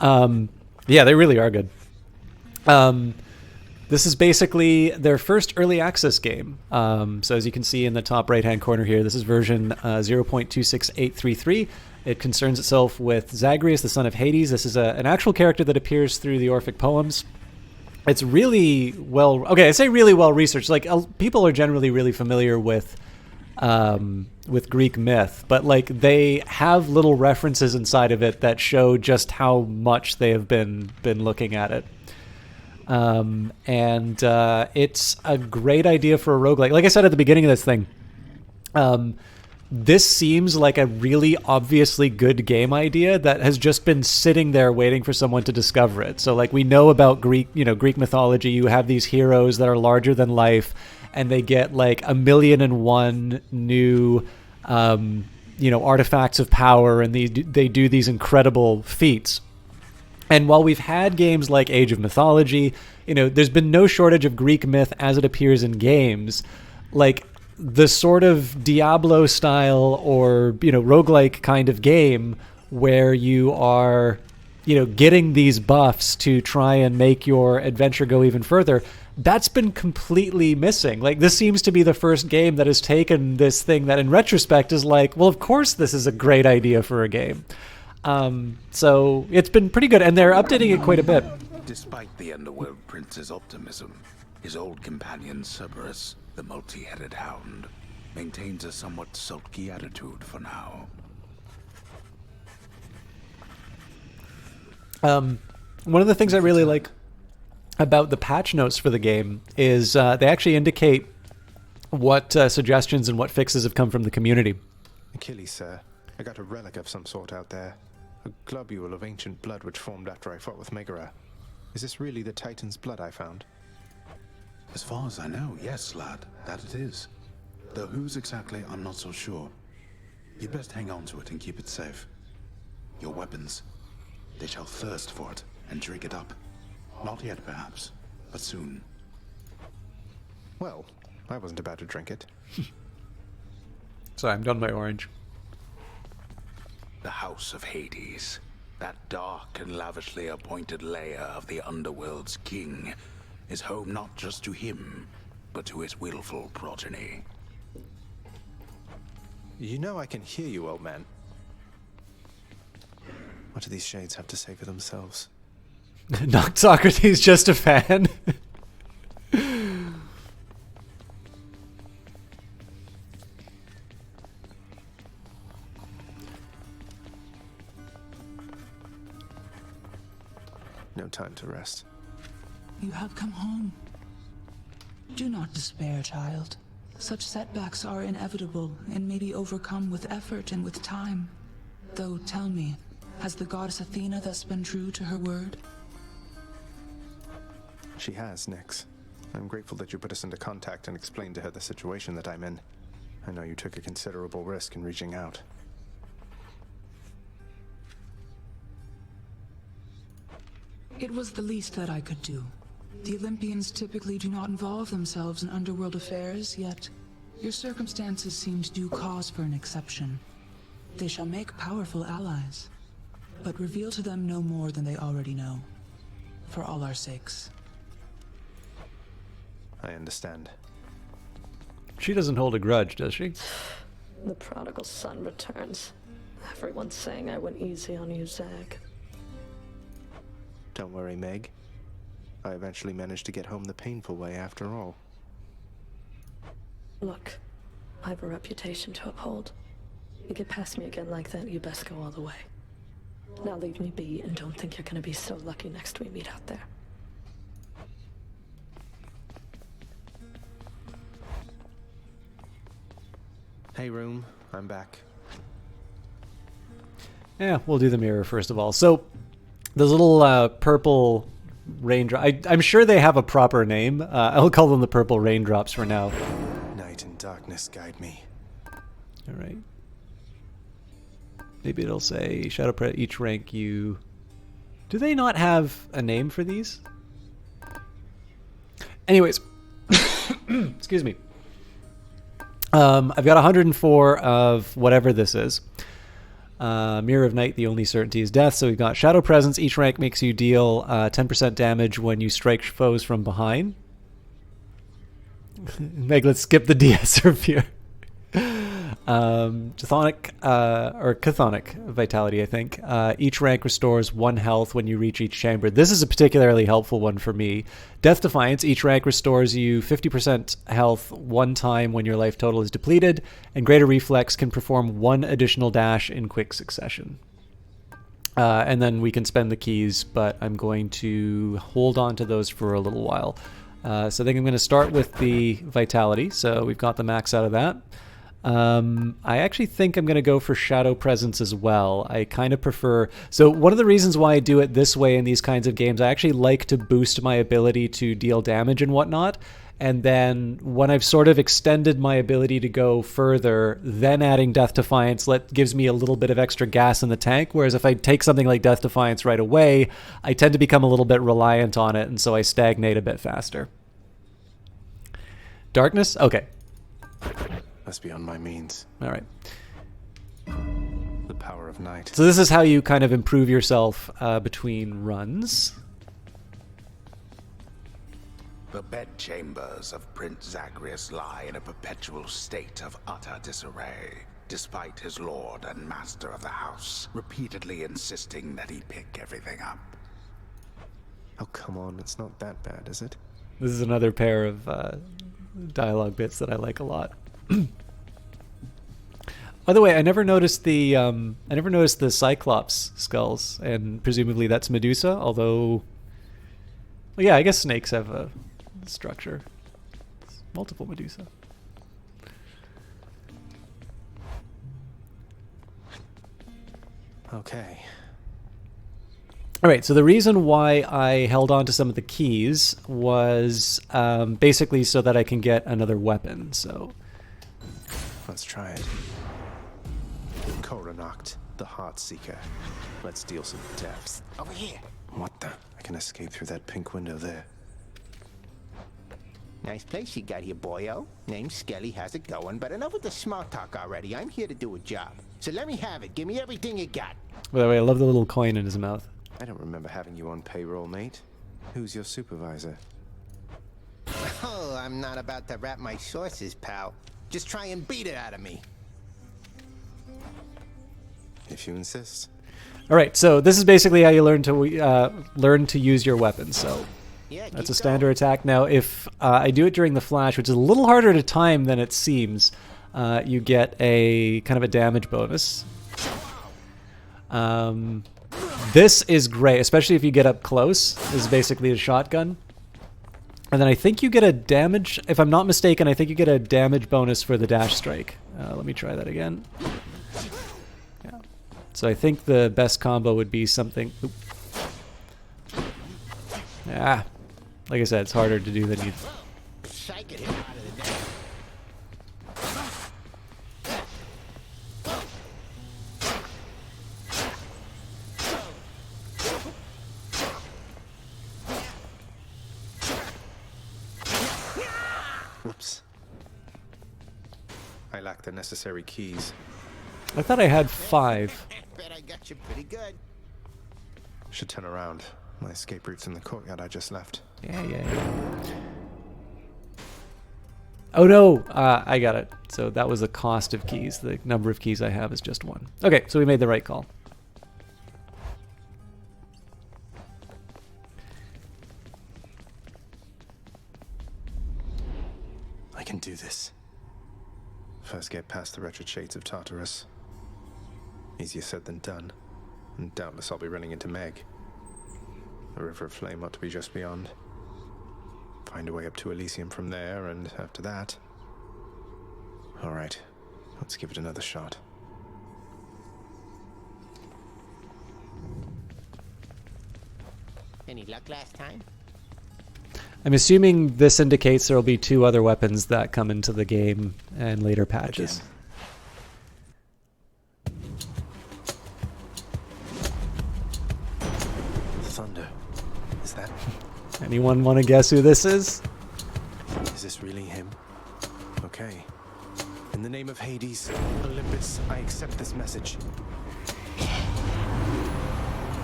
Yeah, they really are good. This is basically their first early access game. So as you can see in the top right-hand corner here, this is version 0.26833. It concerns itself with Zagreus, the son of Hades. This is an actual character that appears through the Orphic poems. It's really well... Okay, I say really well researched. Like, people are generally really familiar with Greek myth, but like they have little references inside of it that show just how much they have been looking at it. It's a great idea for a roguelike. Like I said at the beginning of this thing, this seems like a really obviously good game idea that has just been sitting there waiting for someone to discover it. So like we know about Greek mythology, you have these heroes that are larger than life, and they get like 1,000,001 new, artifacts of power, and they do these incredible feats. And while we've had games like Age of Mythology, there's been no shortage of Greek myth as it appears in games. Like the sort of Diablo style or, roguelike kind of game where you are, getting these buffs to try and make your adventure go even further, that's been completely missing. Like, this seems to be the first game that has taken this thing that in retrospect is like, well, of course this is a great idea for a game. So it's been pretty good, and they're updating it quite a bit. Despite the Underworld Prince's optimism, his old companion Cerberus, the multi-headed hound, maintains a somewhat sulky attitude for now. One of the things I really like about the patch notes for the game is they actually indicate what suggestions and what fixes have come from the community. Achilles, sir. I got a relic of some sort out there. A globule of ancient blood which formed after I fought with Megara. Is this really the Titan's blood I found? As far as I know, yes, lad, that it is. Though whose exactly, I'm not so sure. You'd best hang on to it and keep it safe. Your weapons, they shall thirst for it and drink it up. Not yet, perhaps, but soon. Well, I wasn't about to drink it. Sorry, I'm done my orange. The House of Hades, that dark and lavishly appointed lair of the Underworld's king, is home not just to him, but to his willful progeny. You know I can hear you, old man. What do these shades have to say for themselves? Not Socrates, just a fan. No time to rest. You have come home. Do not despair, child. Such setbacks are inevitable and may be overcome with effort and with time. Though, tell me, has the goddess Athena thus been true to her word? She has, Nyx. I'm grateful that you put us into contact and explained to her the situation that I'm in. I know you took a considerable risk in reaching out. It was the least that I could do. The Olympians typically do not involve themselves in underworld affairs, yet your circumstances seemed due cause for an exception. They shall make powerful allies, but reveal to them no more than they already know, for all our sakes. I understand. She doesn't hold a grudge, does she? The prodigal son returns. Everyone's saying I went easy on you, Zag. Don't worry, Meg. I eventually managed to get home the painful way after all. Look, I have a reputation to uphold. You get past me again like that, you best go all the way. Now leave me be and don't think you're gonna be so lucky next we meet out there. Hey, room. I'm back. Yeah, we'll do the mirror first of all. So, those little purple raindrop. I'm sure they have a proper name. I'll call them the purple raindrops for now. Night and darkness guide me. All right. Maybe it'll say Shadow Pre each rank you. Do they not have a name for these? Anyways, excuse me. I've got 104 of whatever this is. Mirror of Night, the only certainty is death. So we've got Shadow Presence. Each rank makes you deal 10% damage when you strike foes from behind. Meg, let's skip the DS review. Chthonic, or Chthonic Vitality, I think. Each rank restores 1 health when you reach each chamber. This is a particularly helpful one for me. Death Defiance. Each rank restores you 50% health 1 time when your life total is depleted. And Greater Reflex can perform 1 additional dash in quick succession. And then we can spend the keys, but I'm going to hold on to those for a little while. So I think I'm going to start with the Vitality. So we've got the max out of that. I actually think I'm going to go for Shadow Presence as well. I kind of prefer... So one of the reasons why I do it this way in these kinds of games, I actually like to boost my ability to deal damage and whatnot. And then when I've sort of extended my ability to go further, then adding Death Defiance gives me a little bit of extra gas in the tank. Whereas if I take something like Death Defiance right away, I tend to become a little bit reliant on it, and so I stagnate a bit faster. Darkness? Okay. That's beyond my means. All right. The power of night. So this is how you kind of improve yourself between runs. The bedchambers of Prince Zagreus lie in a perpetual state of utter disarray, despite his lord and master of the house repeatedly insisting that he pick everything up. Oh, come on. It's not that bad, is it? This is another pair of dialogue bits that I like a lot. By the way, I never noticed the Cyclops skulls, and presumably that's Medusa. Although, well, yeah, I guess snakes have a structure. It's multiple Medusa. Okay. All right, so the reason why I held on to some of the keys was basically so that I can get another weapon. So Let's try it. Coronacht, the Heart Seeker. Let's deal some depth. Over here. What the? I can escape through that pink window there. Nice place you got here, boyo. Name's Skelly, how's it going? But enough with the small talk already. I'm here to do a job. So let me have it. Give me everything you got. By the way, I love the little coin in his mouth. I don't remember having you on payroll, mate. Who's your supervisor? Oh, I'm not about to wrap my sources, pal. Just try and beat it out of me. If you insist. All right, so this is basically how you learn to use your weapons. So Yeah, that's keep a standard going. attack. Now, if I do it during the flash, which is a little harder to time than it seems, you get a kind of a damage bonus. This is great, especially if you get up close. This is basically a shotgun. And then I think you get a damage, if I'm not mistaken, I think you get a damage bonus for the dash strike. Let me try that again. Yeah. So I think the best combo would be something... Oop. Ah, like I said, it's harder to do than you... Psych it him out of the day. Whoops. I lack the necessary keys. I thought I had 5. Bet I got you pretty good. Should turn around. My escape route's in the courtyard I just left. Yeah. Oh no, I got it. So that was the cost of keys. The number of keys I have is just 1. Okay, so we made the right call. I can do this. First get past the wretched shades of Tartarus. Easier said than done. And doubtless I'll be running into Meg. The River of Flame ought to be just beyond. Find a way up to Elysium from there, and after that... Alright, let's give it another shot. Any luck last time? I'm assuming this indicates there will be 2 other weapons that come into the game and later patches. Thunder. Is that... Anyone want to guess who this is? Is this really him? Okay. In the name of Hades, Olympus, I accept this message.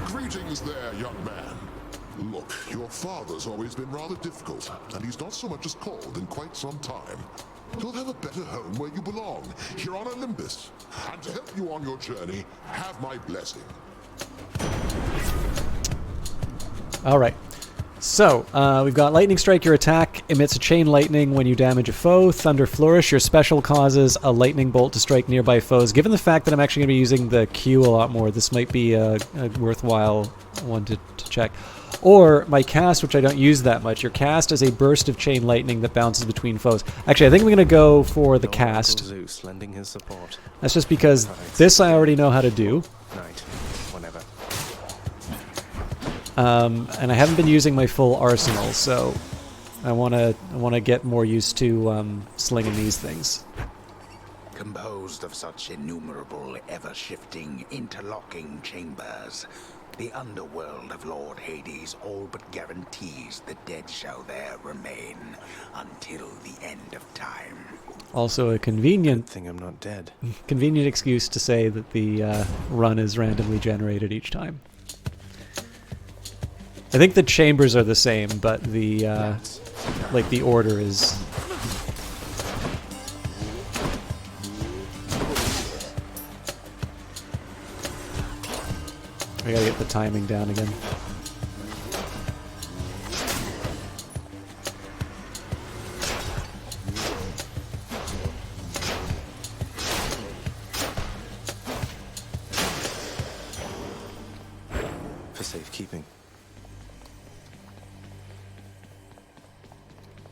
Greetings there, young man. Look, your father's always been rather difficult, and he's not so much as called in quite some time. You'll have a better home where you belong, here on Olympus. And to help you on your journey, have my blessing. All right. So, we've got Lightning Strike. Your attack emits a chain lightning when you damage a foe. Thunder Flourish. Your special causes a lightning bolt to strike nearby foes. Given the fact that I'm actually going to be using the Q a lot more, this might be a worthwhile one to check. Or my cast, which I don't use that much. Your cast is a burst of chain lightning that bounces between foes. Actually, I think I'm going to go for the cast. Zeus lending his support. That's just because this I already know how to do. Night. Whenever. And I haven't been using my full arsenal, so I want to get more used to slinging these things. Composed of such innumerable, ever-shifting, interlocking chambers, the underworld of Lord Hades all but guarantees the dead shall there remain until the end of time. Also a convenient thing I'm not dead. Convenient excuse to say that the run is randomly generated each time. I think the chambers are the same, but the like the order is. I gotta get the timing down again. For safekeeping.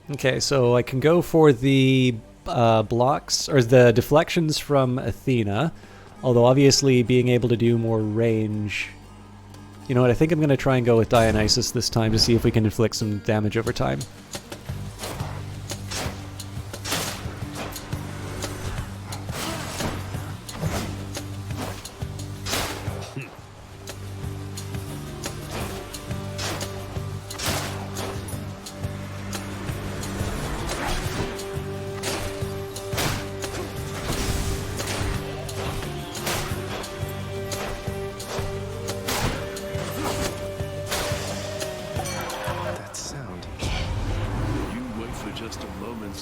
Okay, so I can go for the blocks, or the deflections from Athena, although obviously being able to do more range... You know what, I think I'm going to try and go with Dionysus this time to see if we can inflict some damage over time.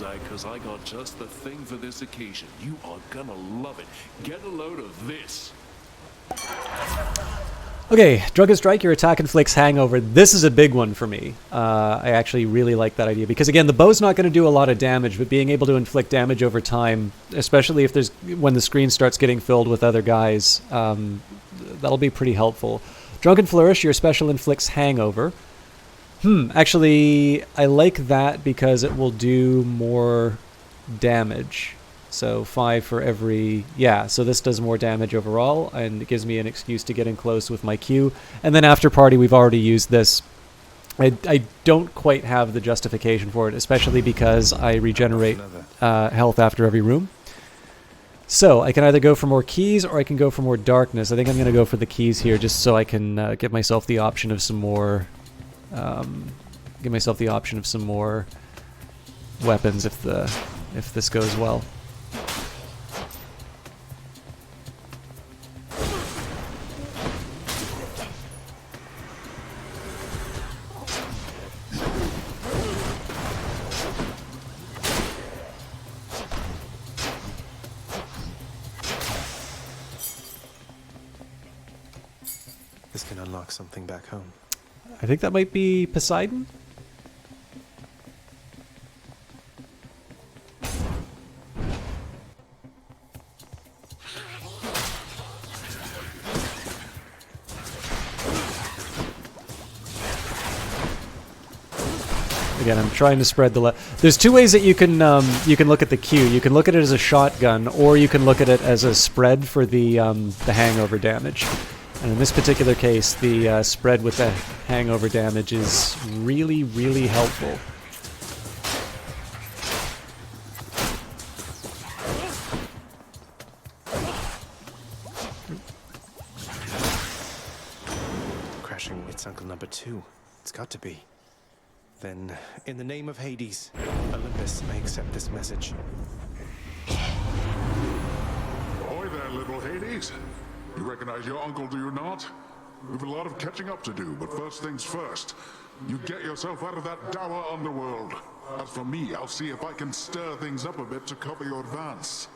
Zag, because I got just the thing for this occasion. You are gonna love it. Get a load of this. Okay, Drunken Strike, your attack inflicts hangover. This is a big one for me. I actually really like that idea because, again, the bow's not going to do a lot of damage, but being able to inflict damage over time, especially if when the screen starts getting filled with other guys, that'll be pretty helpful. Drunken Flourish, your special inflicts hangover. Actually, I like that because it will do more damage. So 5 for every... Yeah, so this does more damage overall, and it gives me an excuse to get in close with my Q. And then after party, we've already used this. I don't quite have the justification for it, especially because I regenerate health after every room. So I can either go for more keys or I can go for more darkness. I think I'm going to go for the keys here just so I can give myself the option of some more... give myself the option of some more weapons if this goes well. This can unlock something back home. I think that might be Poseidon? Again, I'm trying to spread the... There's two ways that you can look at the Q. You can look at it as a shotgun, or you can look at it as a spread for the hangover damage. And in this particular case, the spread with the hangover damage is really, really helpful. Crashing, it's Uncle Number 2. It's got to be. Then, in the name of Hades, Olympus may accept this message. Ahoy there, little Hades. You recognize your uncle, do you not? We've a lot of catching up to do, but first things first. You get yourself out of that dour underworld. As for me, I'll see if I can stir things up a bit to cover your advance.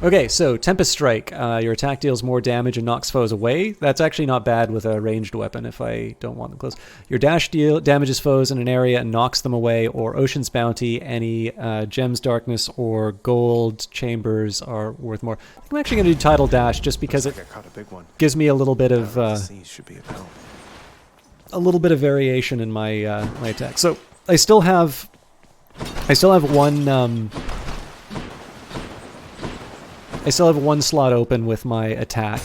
Okay, so Tempest Strike. Your attack deals more damage and knocks foes away. That's actually not bad with a ranged weapon if I don't want them close. Your dash damages foes in an area and knocks them away, or Ocean's Bounty, any gems, darkness, or gold chambers are worth more. I think I'm actually going to do Tidal Dash just because it gives me a little bit of variation in my my attack. So I still have one. I still have one slot open with my attack.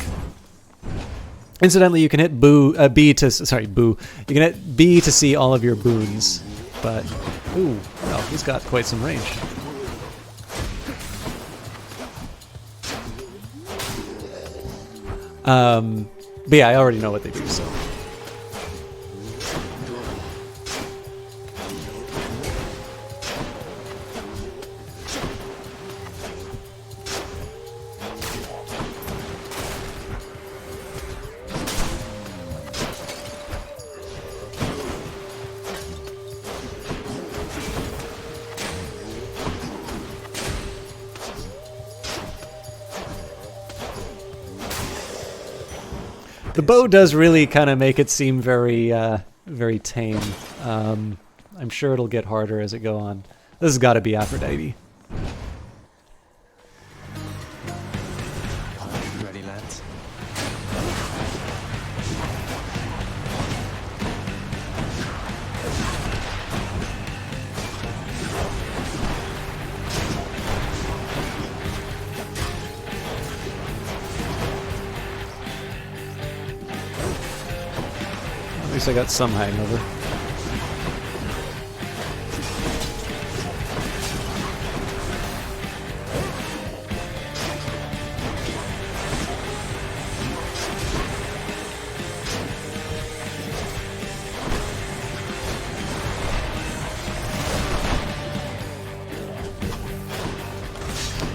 Incidentally, you can hit B to hit B to see all of your boons, but ooh, well, he's got quite some range. But yeah, I already know what they do, so. The bow does really kind of make it seem very, very tame. I'm sure it'll get harder as it go on. This has got to be Aphrodite. Ready, lads? At least I got some hangover.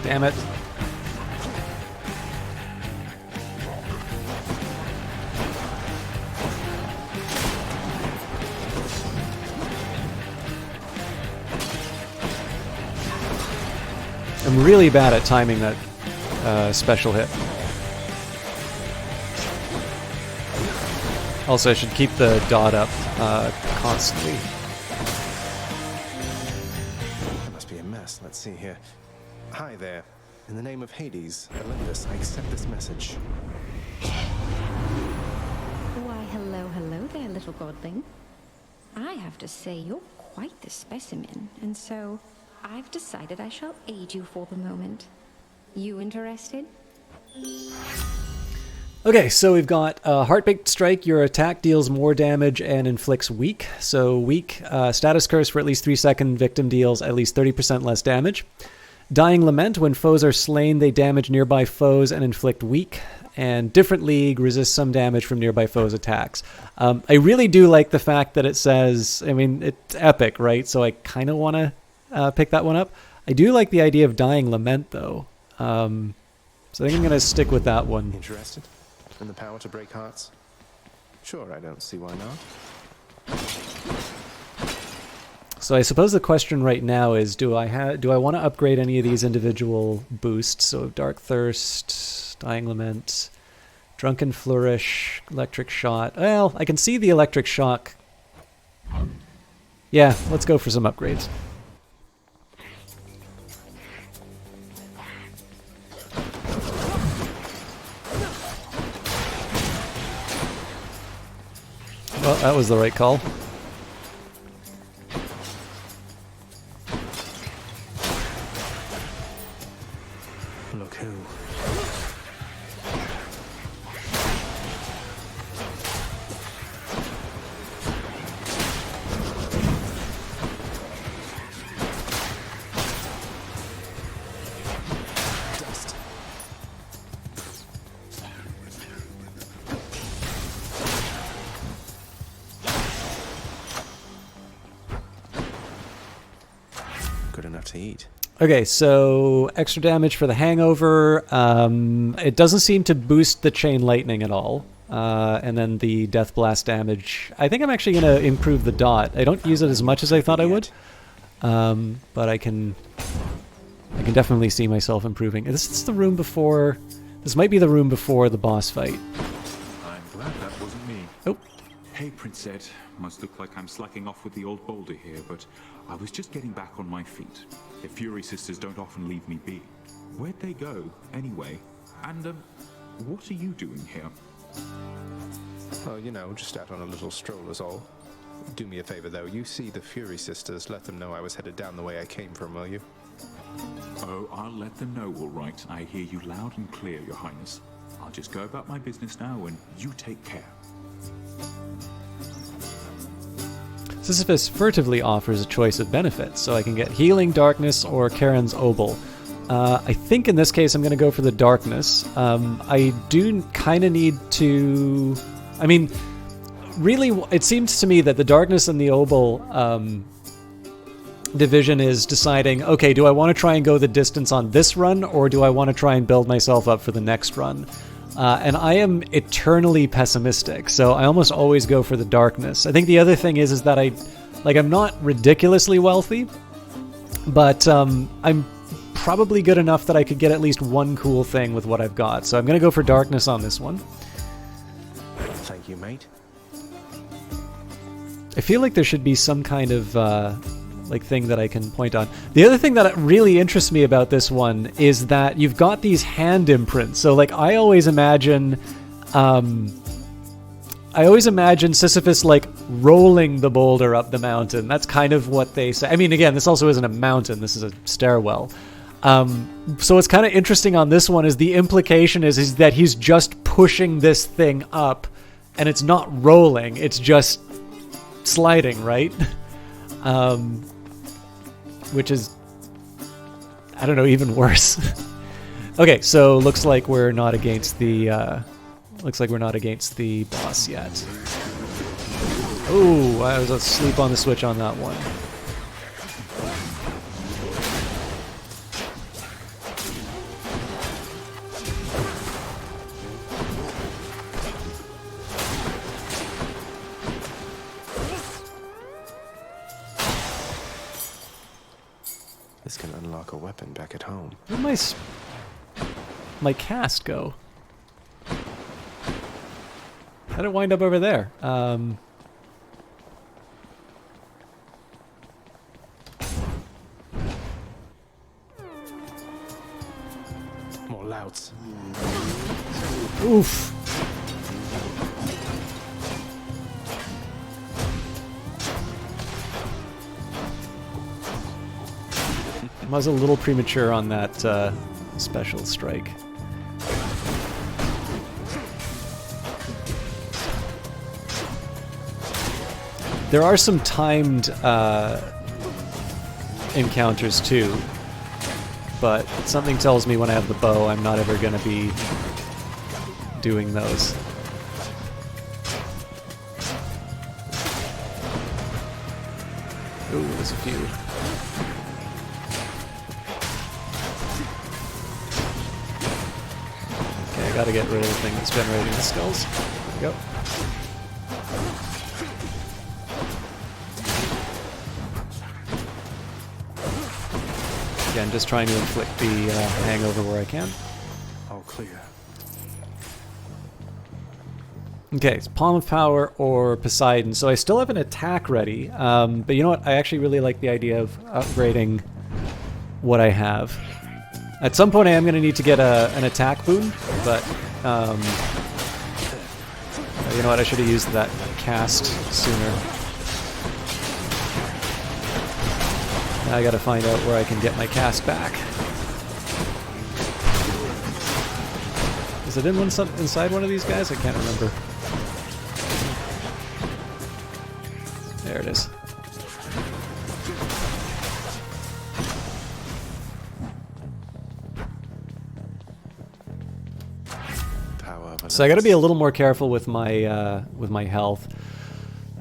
Damn it. I'm really bad at timing that special hit. Also, I should keep the dot up constantly. That must be a mess. Let's see here. Hi there. In the name of Hades, Olympus, I accept this message. Why, hello there, little godling. I have to say you're quite the specimen, and so I've decided I shall aid you for the moment. You interested? Okay, so we've got Heartbreak Strike. Your attack deals more damage and inflicts weak. So weak, status curse for at least 3 seconds. Victim deals at least 30% less damage. Dying Lament. When foes are slain, they damage nearby foes and inflict weak. And Different League resists some damage from nearby foes' attacks. I really do like the fact that it says, I mean, it's epic, right? So I kind of want to pick that one up. I do like the idea of Dying Lament, though. So I think I'm going to stick with that one. Interested in the power to break hearts? Sure, I don't see why not. So I suppose the question right now is, do I want to upgrade any of these individual boosts? So Dark Thirst, Dying Lament, Drunken Flourish, Electric Shot. Well, I can see the Electric Shock. Yeah, let's go for some upgrades. Well, that was the right call. Look who. Dust. Good enough to eat. Okay, so extra damage for the hangover. It doesn't seem to boost the chain lightning at all. And then the death blast damage. I think I'm actually going to improve the dot. I don't use it as much as I thought I would. But I can definitely see myself improving. This is the room before... This might be the room before the boss fight. I'm glad that wasn't me. Oh. Hey, Prince Ed. Must look like I'm slacking off with the old boulder here, but I was just getting back on my feet. The Fury Sisters don't often leave me be. Where'd they go, anyway? And, what are you doing here? Oh, you know, just out on a little stroll is all. Do me a favor, though. You see the Fury Sisters, let them know I was headed down the way I came from, will you? Oh, I'll let them know, all right. I hear you loud and clear, Your Highness. I'll just go about my business now, and you take care. Sisyphus furtively offers a choice of benefits, so I can get Healing, Darkness, or Charon's Obol. I think in this case I'm going to go for the Darkness. I do kind of need to... I mean, really, it seems to me that the Darkness and the Obol division is deciding, okay, do I want to try and go the distance on this run, or do I want to try and build myself up for the next run? And I am eternally pessimistic, so I almost always go for the Darkness. I think the other thing is that I'm not ridiculously wealthy, but I'm probably good enough that I could get at least one cool thing with what I've got. So I'm going to go for Darkness on this one. Thank you, mate. I feel like there should be some kind of thing that I can point on. The other thing that really interests me about this one is that you've got these hand imprints. So like I always imagine Sisyphus like rolling the boulder up the mountain. That's kind of what they say. I mean, again, this also isn't a mountain. This is a stairwell. So what's kind of interesting on this one is the implication is that he's just pushing this thing up, and it's not rolling. It's just sliding, right? Which is, I don't know, even worse. Okay, so looks like we're not against the boss yet. Oh, I was asleep on the switch on that one. This can unlock a weapon back at home. Where'd my cast go? How did it wind up over there? More louds. Oof. I was a little premature on that special strike. There are some timed encounters too, but something tells me when I have the bow I'm not ever going to be doing those. Ooh, there's a few. Okay, I gotta get rid of the thing that's generating the skulls. There we go. Again, just trying to inflict the hangover where I can. All clear. Okay, it's Palm of Power or Poseidon. So I still have an attack ready, but you know what? I actually really like the idea of upgrading what I have. At some point I am going to need to get an attack boon, but you know what? I should have used that cast sooner. Now I got to find out where I can get my cast back. Is it in inside one of these guys? I can't remember. There it is. So I got to be a little more careful with my health.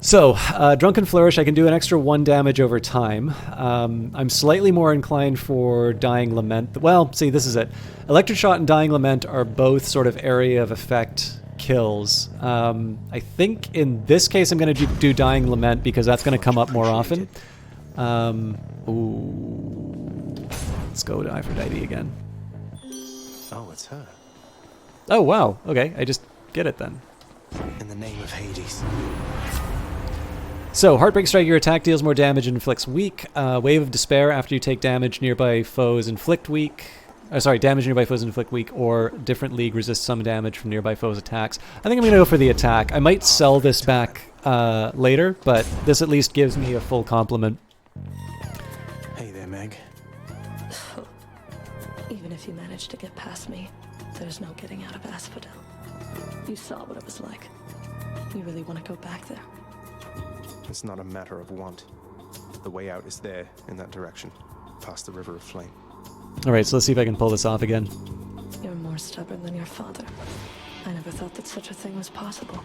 So, Drunken Flourish, I can do an extra 1 damage over time. I'm slightly more inclined for Dying Lament. Well, see, this is it. Electric Shot and Dying Lament are both sort of area of effect kills. I think in this case I'm going to do Dying Lament because that's going to come up more often. Ooh. Let's go to Aphrodite again. Oh, it's her. Oh, wow. Okay, I just get it then. In the name of Hades. So, Heartbreak Strike, your attack deals more damage and inflicts weak. Wave of Despair, after you take damage, nearby foes inflict weak. Damage nearby foes inflict weak, or different league resists some damage from nearby foes' attacks. I think I'm going to go for the attack. I might sell this back later, but this at least gives me a full complement. Hey there, Meg. Even if you manage to get past me, there's no getting out of Asphodel. You saw what it was like. You really want to go back there? It's not a matter of want. The way out is there, in that direction, past the River of Flame. Alright, so let's see if I can pull this off again. You're more stubborn than your father. I never thought that such a thing was possible.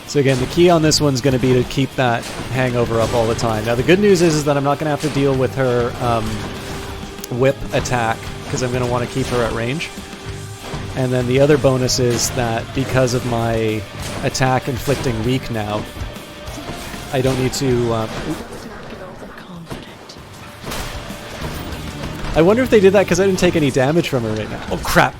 So again, the key on this one's going to be to keep that hangover up all the time. Now the good news is that I'm not going to have to deal with her whip attack, because I'm going to want to keep her at range. And then the other bonus is that because of my attack inflicting weak now, I don't need to... I wonder if they did that because I didn't take any damage from her right now. Oh, crap.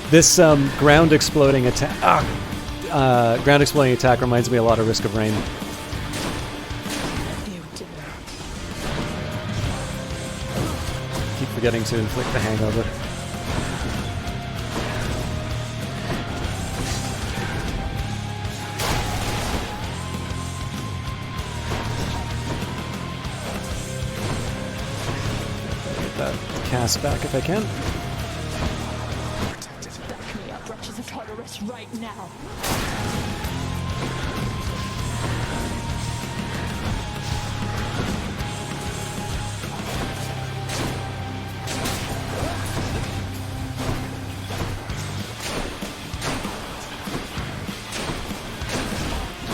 This ground exploding attack reminds me a lot of Risk of Rain. Keep forgetting to inflict the hangover. Get that cast back if I can. Right now.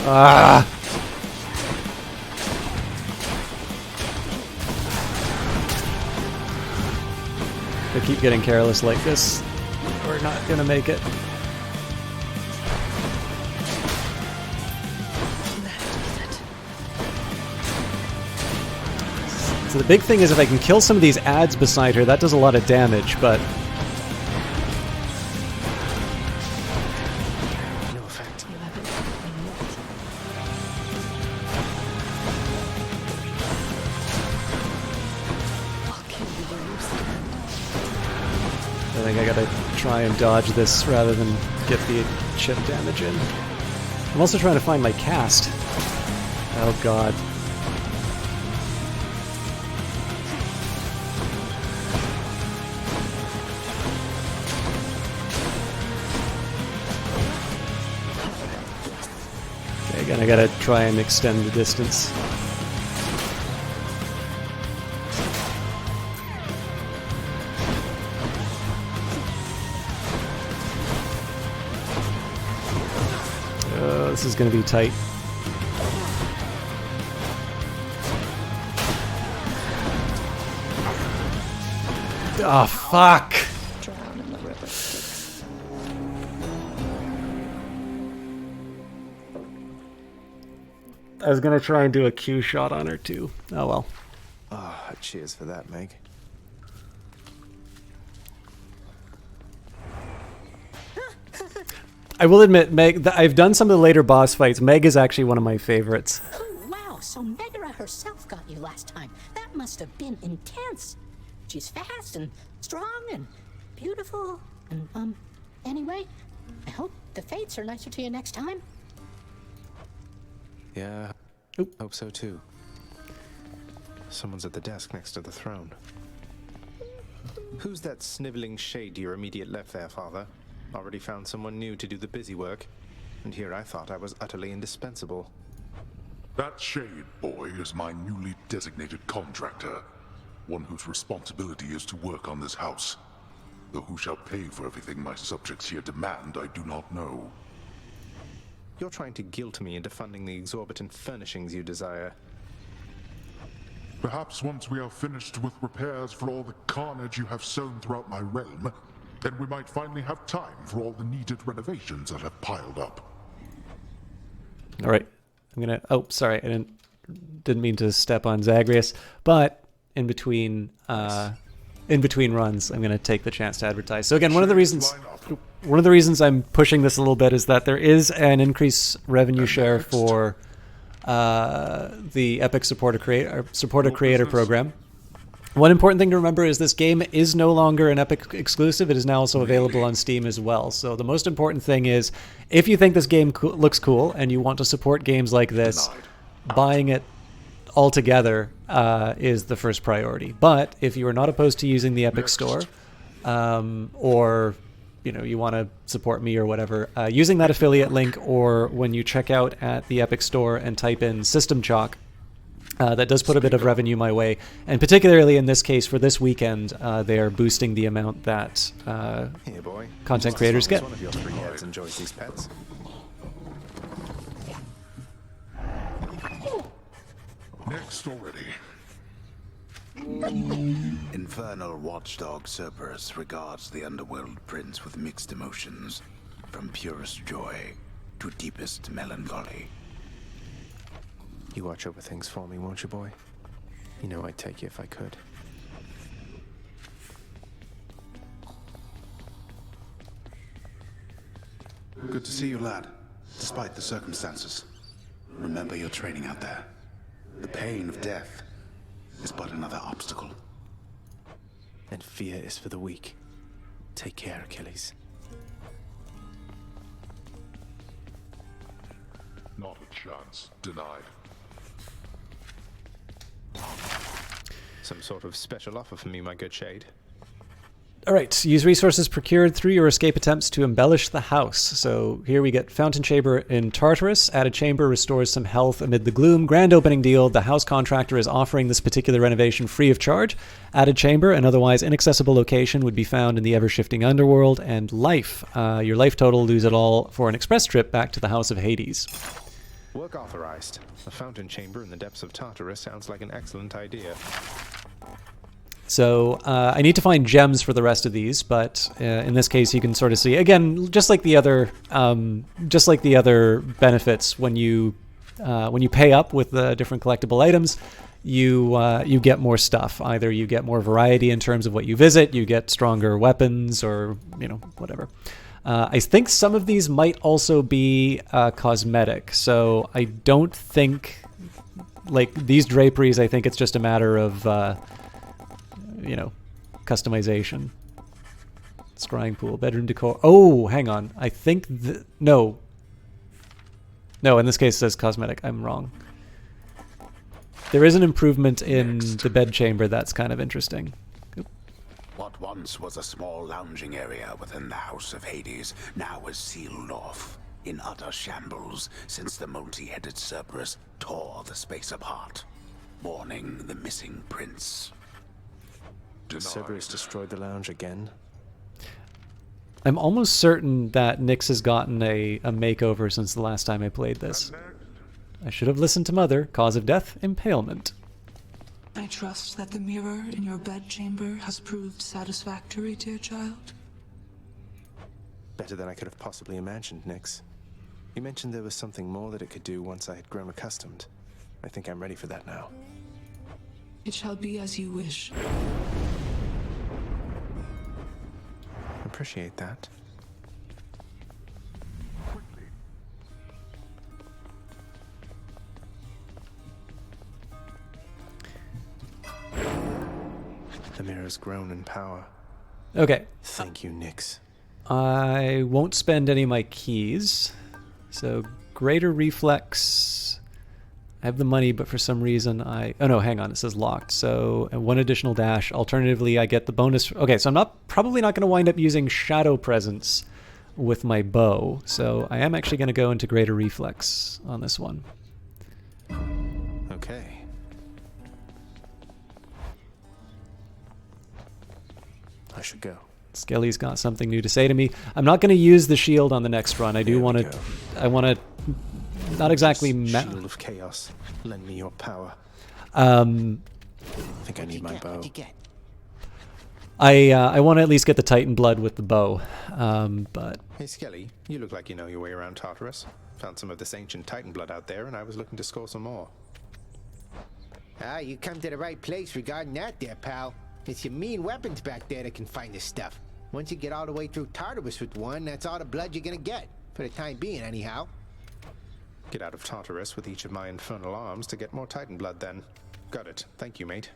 Ah! If I keep getting careless like this, we're not gonna make it. So the big thing is if I can kill some of these ads beside her, that does a lot of damage, but... No effect. I think I gotta try and dodge this rather than get the chip damage in. I'm also trying to find my cast. Oh god. Okay, again, I gotta try and extend the distance. This is going to be tight. Oh, fuck! Drown in the river. I was going to try and do a Q shot on her, too. Oh, well. Ah, cheers for that, Meg. I will admit, Meg, I've done some of the later boss fights. Meg is actually one of my favorites. Oh, wow, so Megara herself got you last time. That must have been intense. She's fast and strong and beautiful. And, anyway, I hope the fates are nicer to you next time. Yeah, Oop. hope so too. Someone's at the desk next to the throne. Who's that sniveling shade to your immediate left there, Father? Already found someone new to do the busy work, and here I thought I was utterly indispensable. That shade boy is my newly designated contractor, one whose responsibility is to work on this house. Though who shall pay for everything my subjects here demand, I do not know. You're trying to guilt me into funding the exorbitant furnishings you desire. Perhaps once we are finished with repairs for all the carnage you have sown throughout my realm, then we might finally have time for all the needed renovations that have piled up. All right. I'm going to... Oh, sorry. I didn't mean to step on Zagreus, but in between runs, I'm going to take the chance to advertise. So again, one of the reasons I'm pushing this a little bit is that there is an increased revenue share for the Epic Supporter Creator program. One important thing to remember is this game is no longer an Epic exclusive. It is now also available on Steam as well. So the most important thing is, if you think this game looks cool and you want to support games like this, buying it altogether is the first priority. But if you are not opposed to using the Epic Store, or you want to support me or whatever, using that affiliate link, or when you check out at the Epic Store and type in System Chalk, that does put a bit of revenue my way, and particularly in this case for this weekend, they are boosting the amount that Here, boy. content creators get. One of your three heads enjoys these pets. Next already. Infernal watchdog Cerberus regards the underworld prince with mixed emotions, from purest joy to deepest melancholy. You watch over things for me, won't you, boy? You know I'd take you if I could. Good to see you, lad, despite the circumstances. Remember your training out there. The pain of death is but another obstacle. And fear is for the weak. Take care, Achilles. Not a chance. Denied. Some sort of special offer for me, my good shade. All right, use resources procured through your escape attempts to embellish the house. So here we get Fountain Chamber in Tartarus. Added chamber restores some health amid the gloom. Grand opening deal. The house contractor is offering this particular renovation free of charge. Added chamber, an otherwise inaccessible location, would be found in the ever-shifting underworld. And life. Your life total, lose it all for an express trip back to the House of Hades. Work authorized. A fountain chamber in the depths of Tartarus sounds like an excellent idea. So I need to find gems for the rest of these, but in this case, you can sort of see again, just like the other benefits. When you pay up with the different collectible items, you get more stuff. Either you get more variety in terms of what you visit, you get stronger weapons, or whatever. I think some of these might also be cosmetic. So I don't think like these draperies. I think it's just a matter of customization. Scrying pool, bedroom decor. Oh, hang on. I think no. In this case it says cosmetic. I'm wrong. There is an improvement in the bed chamber that's kind of interesting. Oop. What once was a small lounging area within the House of Hades now is sealed off, in utter shambles, since the multi-headed Cerberus tore the space apart, mourning the missing prince. Did Cerberus destroy the lounge again? I'm almost certain that Nyx has gotten a makeover since the last time I played this. I should have listened to Mother. Cause of death, impalement. I trust that the mirror in your bedchamber has proved satisfactory, dear child. Better than I could have possibly imagined, Nyx. You mentioned there was something more that it could do once I had grown accustomed. I think I'm ready for that now. It shall be as you wish. Appreciate that. The mirror's grown in power. Okay. Thank you, Nyx. I won't spend any of my keys. So, greater reflex. I have the money, but for some reason oh no, hang on, it says locked. So, one additional dash. Alternatively, I get the bonus. Okay, so I'm probably not going to wind up using shadow presence with my bow. So, I am actually going to go into greater reflex on this one. Okay. I should go. Skelly's got something new to say to me. I'm not going to use the shield on the next run. I do want to. I want to. Not exactly. Shield of chaos. Lend me your power. I think I need my bow. I want to at least get the Titan blood with the bow. But hey, Skelly, you look like you know your way around Tartarus. Found some of this ancient Titan blood out there, and I was looking to score some more. Ah, you come to the right place regarding that, there, pal. It's your mean weapons back there that can find this stuff. Once you get all the way through Tartarus with one, that's all the blood you're gonna get. For the time being, anyhow. Get out of Tartarus with each of my infernal arms to get more Titan blood, then. Got it. Thank you, mate.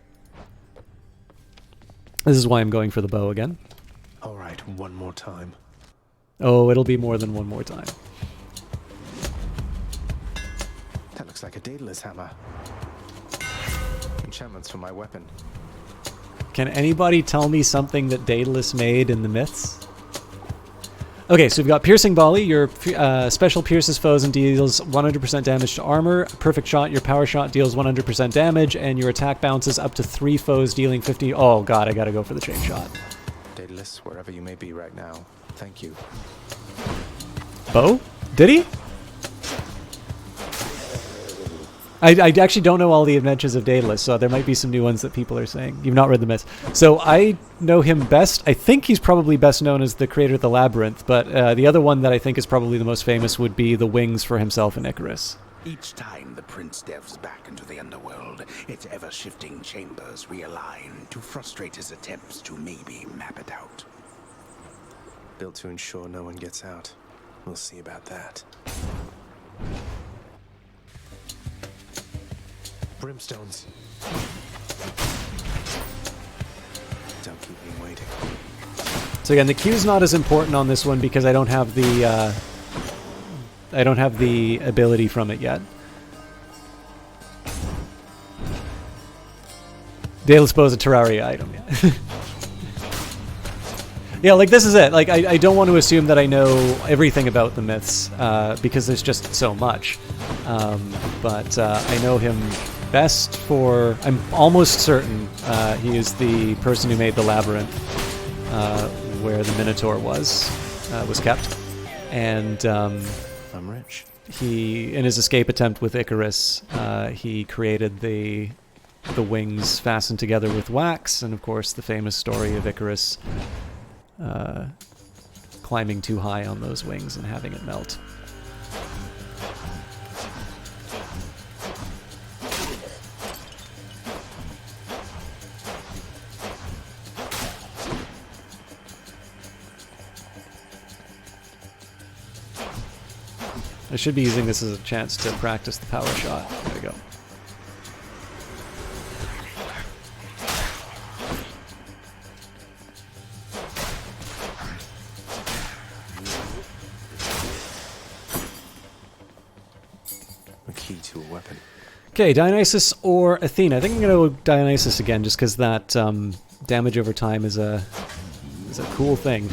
This is why I'm going for the bow again. All right, one more time. Oh, it'll be more than one more time. That looks like a Daedalus hammer. Enchantments for my weapon. Can anybody tell me something that Daedalus made in the myths? Okay, so we've got Piercing Volley. Your special pierces foes and deals 100% damage to armor. Perfect Shot. Your power shot deals 100% damage, and your attack bounces up to 3 foes, dealing 50. Oh god, I gotta go for the chain shot. Daedalus, wherever you may be right now, thank you. Bow? Did he? I actually don't know all the adventures of Daedalus, so there might be some new ones that people are saying. You've not read the myths. So I know him best. I think he's probably best known as the creator of the Labyrinth, but the other one that I think is probably the most famous would be the wings for himself and Icarus. Each time the prince delves back into the underworld, its ever-shifting chambers realign to frustrate his attempts to maybe map it out. Built to ensure no one gets out. We'll see about that. Brimstones. Don't keep me waiting. So again, the Q's not as important on this one because I don't have the ability from it yet. Daedalus bow is a Terraria item. Yeah. Yeah, like this is it. Like I don't want to assume that I know everything about the myths because there's just so much. But I know him best for. I'm almost certain he is the person who made the labyrinth where the Minotaur was kept, and I'm rich. He, in his escape attempt with Icarus, he created the the wings fastened together with wax, and of course the famous story of Icarus climbing too high on those wings and having it melt. I should be using this as a chance to practice the power shot. There we go. A key to a weapon. Okay, Dionysus or Athena. I think I'm going to go Dionysus again, just because that damage over time is a cool thing.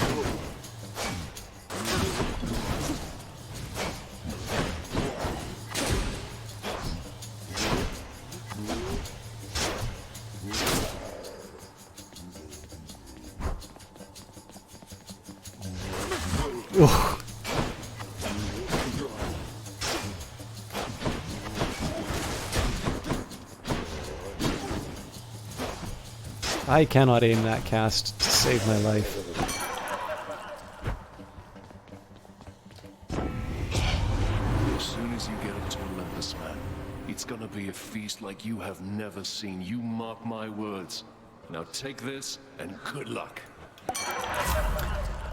Ooh. I cannot aim that cast to save my life. As soon as you get up to Olympus, man, it's gonna be a feast like you have never seen. You mark my words. Now take this, and good luck.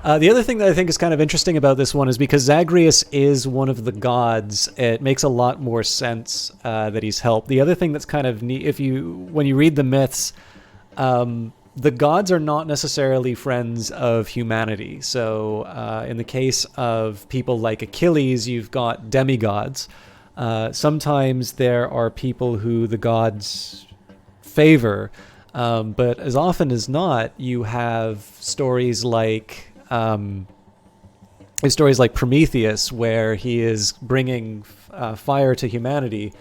The other thing that I think is kind of interesting about this one is because Zagreus is one of the gods, it makes a lot more sense that he's helped. The other thing that's kind of neat, when you read the myths, the gods are not necessarily friends of humanity. So in the case of people like Achilles, you've got demigods. Sometimes there are people who the gods favor, but as often as not, you have stories like Prometheus, where he is bringing fire to humanity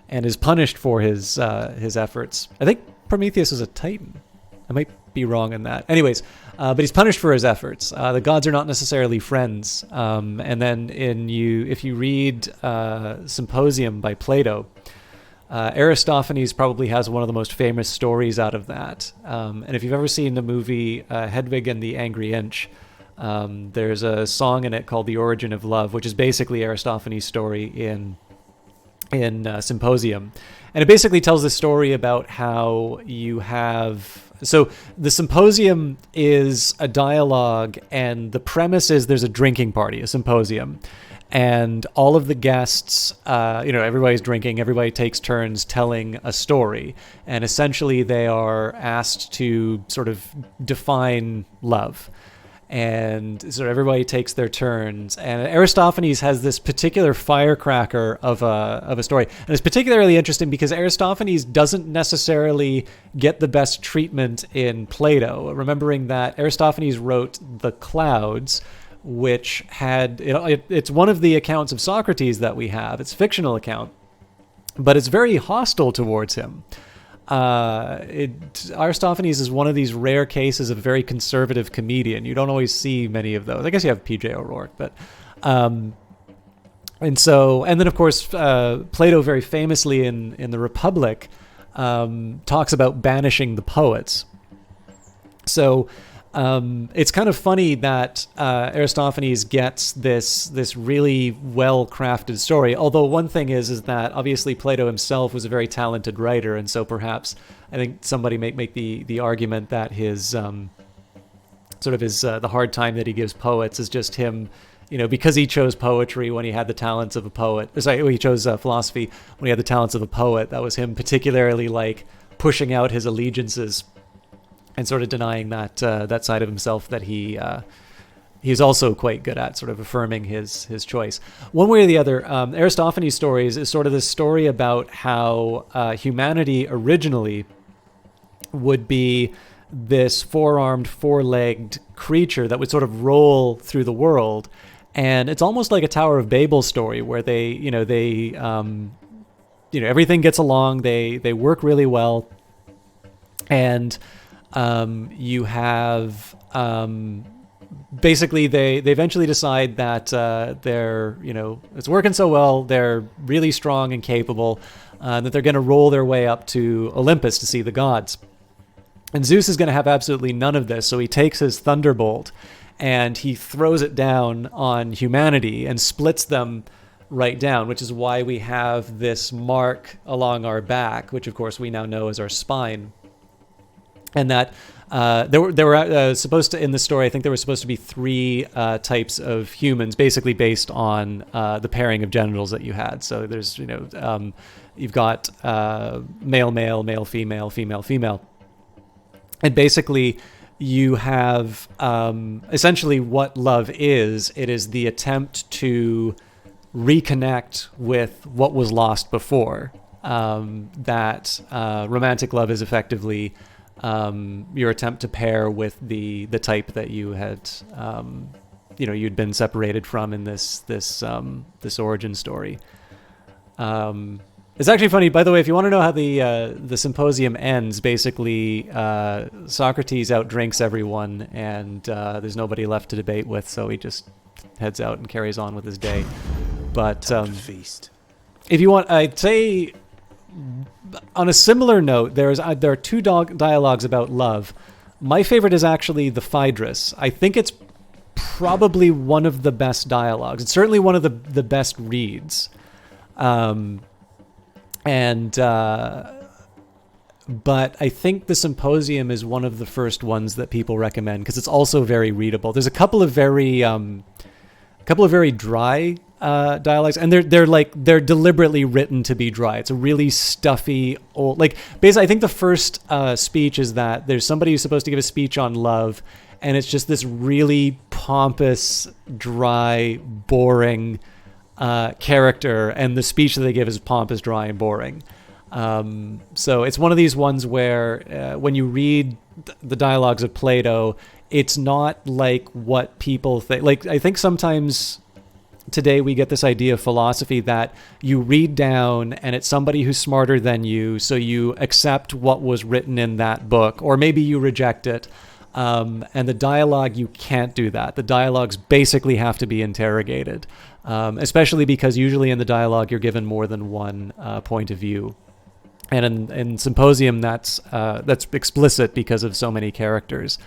and is punished for his efforts. I think Prometheus is a Titan. I might be wrong in that. Anyways, but he's punished for his efforts. The gods are not necessarily friends. And then if you read Symposium by Plato, Aristophanes probably has one of the most famous stories out of that. And if you've ever seen the movie Hedwig and the Angry Inch, there's a song in it called "The Origin of Love," which is basically Aristophanes' story in Symposium. And it basically tells the story about how you have... So the Symposium is a dialogue, and the premise is there's a drinking party, a symposium. And all of the guests, everybody's drinking, everybody takes turns telling a story. And essentially they are asked to sort of define love. And so everybody takes their turns, and Aristophanes has this particular firecracker of a story, and it's particularly interesting because Aristophanes doesn't necessarily get the best treatment in Plato. Remembering that Aristophanes wrote The Clouds, which had it's one of the accounts of Socrates that we have. It's a fictional account, but it's very hostile towards him. Aristophanes is one of these rare cases of a very conservative comedian. You don't always see many of those. I guess you have P.J. O'Rourke, but and then of course Plato very famously in the Republic talks about banishing the poets. So it's kind of funny that Aristophanes gets this really well-crafted story. Although one thing is that obviously Plato himself was a very talented writer, and so perhaps I think somebody may make the argument that his the hard time that he gives poets is just him, because he chose poetry when he had the talents of a poet. He chose philosophy when he had the talents of a poet. That was him particularly pushing out his allegiances and sort of denying that side of himself that he's also quite good at, sort of affirming his choice. One way or the other, Aristophanes' stories is sort of this story about how humanity originally would be this four-armed, four-legged creature that would sort of roll through the world, and it's almost like a Tower of Babel story where they everything gets along, they work really well, and you have basically they eventually decide that they're it's working so well, they're really strong and capable. that they're going to roll their way up to Olympus to see the gods. And Zeus is going to have absolutely none of this, so he takes his thunderbolt and he throws it down on humanity and splits them right down, which is why we have this mark along our back, which of course we now know as our spine. And that there were supposed to, in the story, I think there were supposed to be 3 types of humans, basically based on the pairing of genitals that you had. So there's, you've got male, male, male, female, female, female. And basically you have essentially what love is. It is the attempt to reconnect with what was lost before. That romantic love is effectively your attempt to pair with the type that you had, you'd been separated from in this origin story. It's actually funny, by the way, if you want to know how the symposium ends, basically Socrates outdrinks everyone, and there's nobody left to debate with, so he just heads out and carries on with his day. But feast. If you want, I'd say, on a similar note, there are 2 dialogues about love. My favorite is actually the Phaedrus. I think it's probably one of the best dialogues. It's certainly one of the best reads. But I think the Symposium is one of the first ones that people recommend because it's also very readable. There's a couple of very dry dialogues, and they're deliberately written to be dry. It's a really stuffy old, basically I think the first speech is that there's somebody who's supposed to give a speech on love, and it's just this really pompous, dry, boring character, and the speech that they give is pompous, dry, and boring. So it's one of these ones where when you read the dialogues of Plato, it's not like what people think. I think sometimes today we get this idea of philosophy that you read down and it's somebody who's smarter than you, so you accept what was written in that book, or maybe you reject it. And the dialogue, you can't do that. The dialogues basically have to be interrogated, especially because usually in the dialogue you're given more than one point of view. And in Symposium, that's explicit because of so many characters.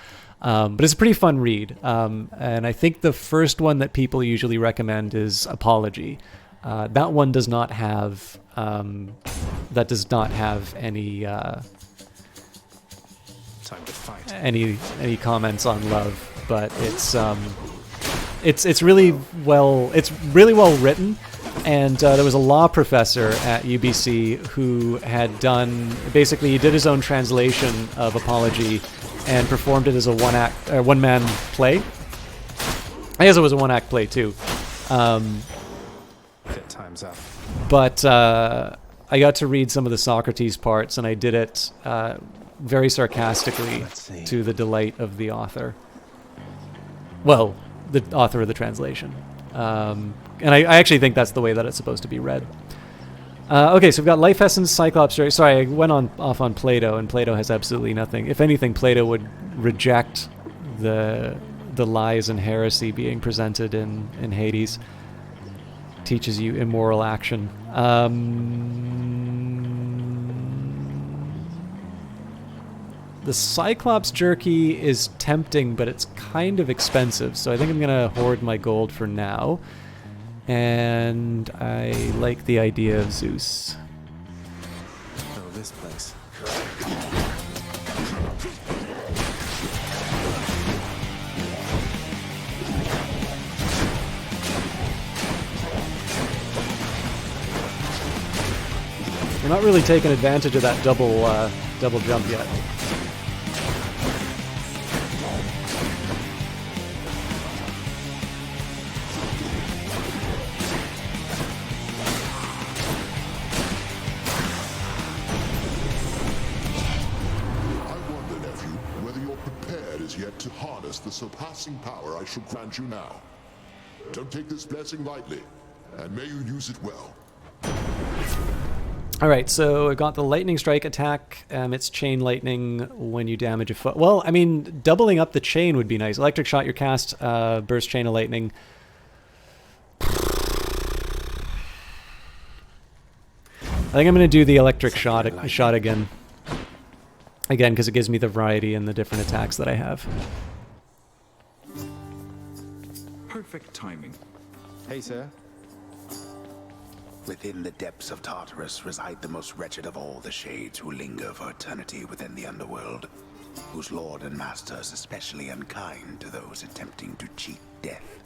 But it's a pretty fun read. And I think the first one that people usually recommend is Apology. That one does not have any time to fight. Any comments on love, but it's really well written. And there was a law professor at UBC who had he did his own translation of Apology and performed it as a one-man play. I guess it was a one-act play too. Time's up. But I got to read some of the Socrates parts, and I did it very sarcastically to the delight of the author. Well, the author of the translation. And I actually think that's the way that it's supposed to be read. Okay, so we've got Life Essence, Cyclops. Sorry, I went off on Plato, and Plato has absolutely nothing. If anything, Plato would reject the lies and heresy being presented in Hades. Teaches you immoral action. The Cyclops jerky is tempting, but it's kind of expensive, so I think I'm going to hoard my gold for now. And I like the idea of Zeus. Oh, this place. We're not really taking advantage of that double jump yet. To harness the surpassing power I shall grant you now. Don't take this blessing lightly, and may you use it well. Alright, so I got the lightning strike attack. It's chain lightning when you damage a foot. Well, I mean, doubling up the chain would be nice. Electric shot, your cast, burst chain of lightning. I think I'm going to do the electric shot again. Again, because it gives me the variety and the different attacks that I have. Perfect timing. Hey, sir. Within the depths of Tartarus reside the most wretched of all the shades who linger for eternity within the underworld, whose lord and master is especially unkind to those attempting to cheat death.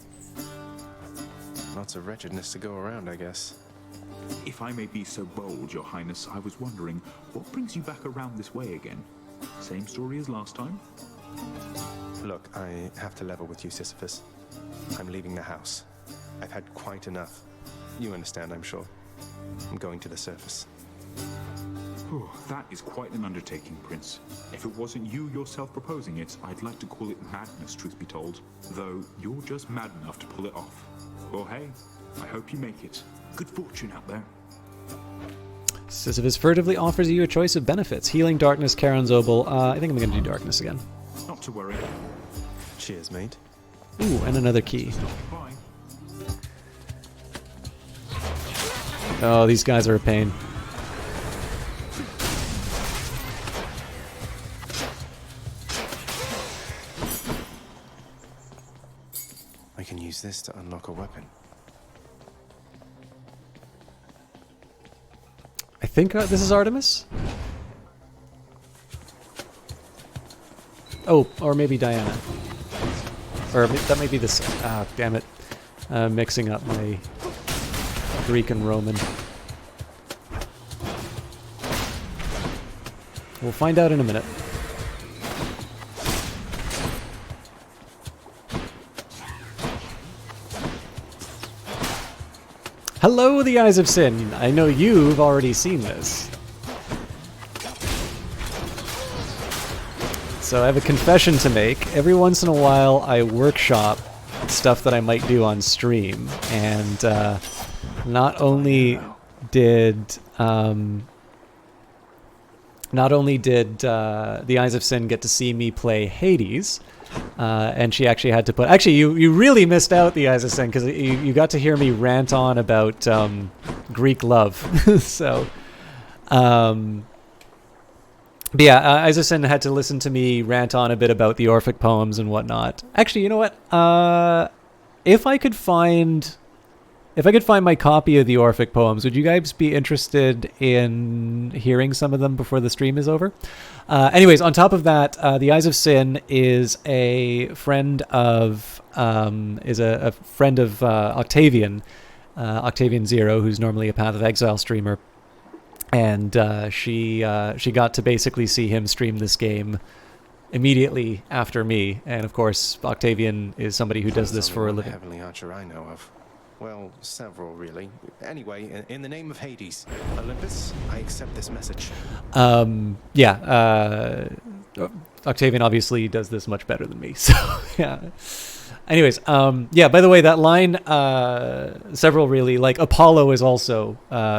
Lots of wretchedness to go around, I guess. If I may be so bold, Your Highness, I was wondering, what brings you back around this way again? Same story as last time? Look, I have to level with you, Sisyphus. I'm leaving the house. I've had quite enough. You understand, I'm sure. I'm going to the surface. Whew, that is quite an undertaking, Prince. If it wasn't you yourself proposing it, I'd like to call it madness, truth be told. Though, you're just mad enough to pull it off. Well, hey, I hope you make it. Good fortune out there. Sisyphus furtively offers you a choice of benefits. Healing, darkness, Charon's Obel. I think I'm going to do darkness again. Not to worry. Cheers, mate. Ooh, and another key. Bye. Oh, these guys are a pain. I can use this to unlock a weapon. I think this is Artemis? Oh, or maybe Diana. Or that may be this. Ah, damn it. Mixing up my Greek and Roman. We'll find out in a minute. Hello, the Eyes of Sin. I know you've already seen this. So I have a confession to make. Every once in a while, I workshop stuff that I might do on stream, and not only did the Eyes of Sin get to see me play Hades, and she actually had to put... Actually, you really missed out, the Eyes of Sin, because you got to hear me rant on about Greek love. So, but yeah, Eyes of Sin had to listen to me rant on a bit about the Orphic poems and whatnot. Actually, you know what? If I could find my copy of the Orphic poems, would you guys be interested in hearing some of them before the stream is over? Anyways, on top of that, the Eyes of Sin is a friend of Octavian, Octavian Zero, who's normally a Path of Exile streamer, and she got to basically see him stream this game immediately after me. And of course, Octavian is somebody who does this for a living. Heavenly Archer I know of. Well, several, really. Anyway, in the name of Hades, Olympus, I accept this message. Octavian obviously does this much better than me, so yeah. Anyways, yeah, by the way, that line, several really, like Apollo is also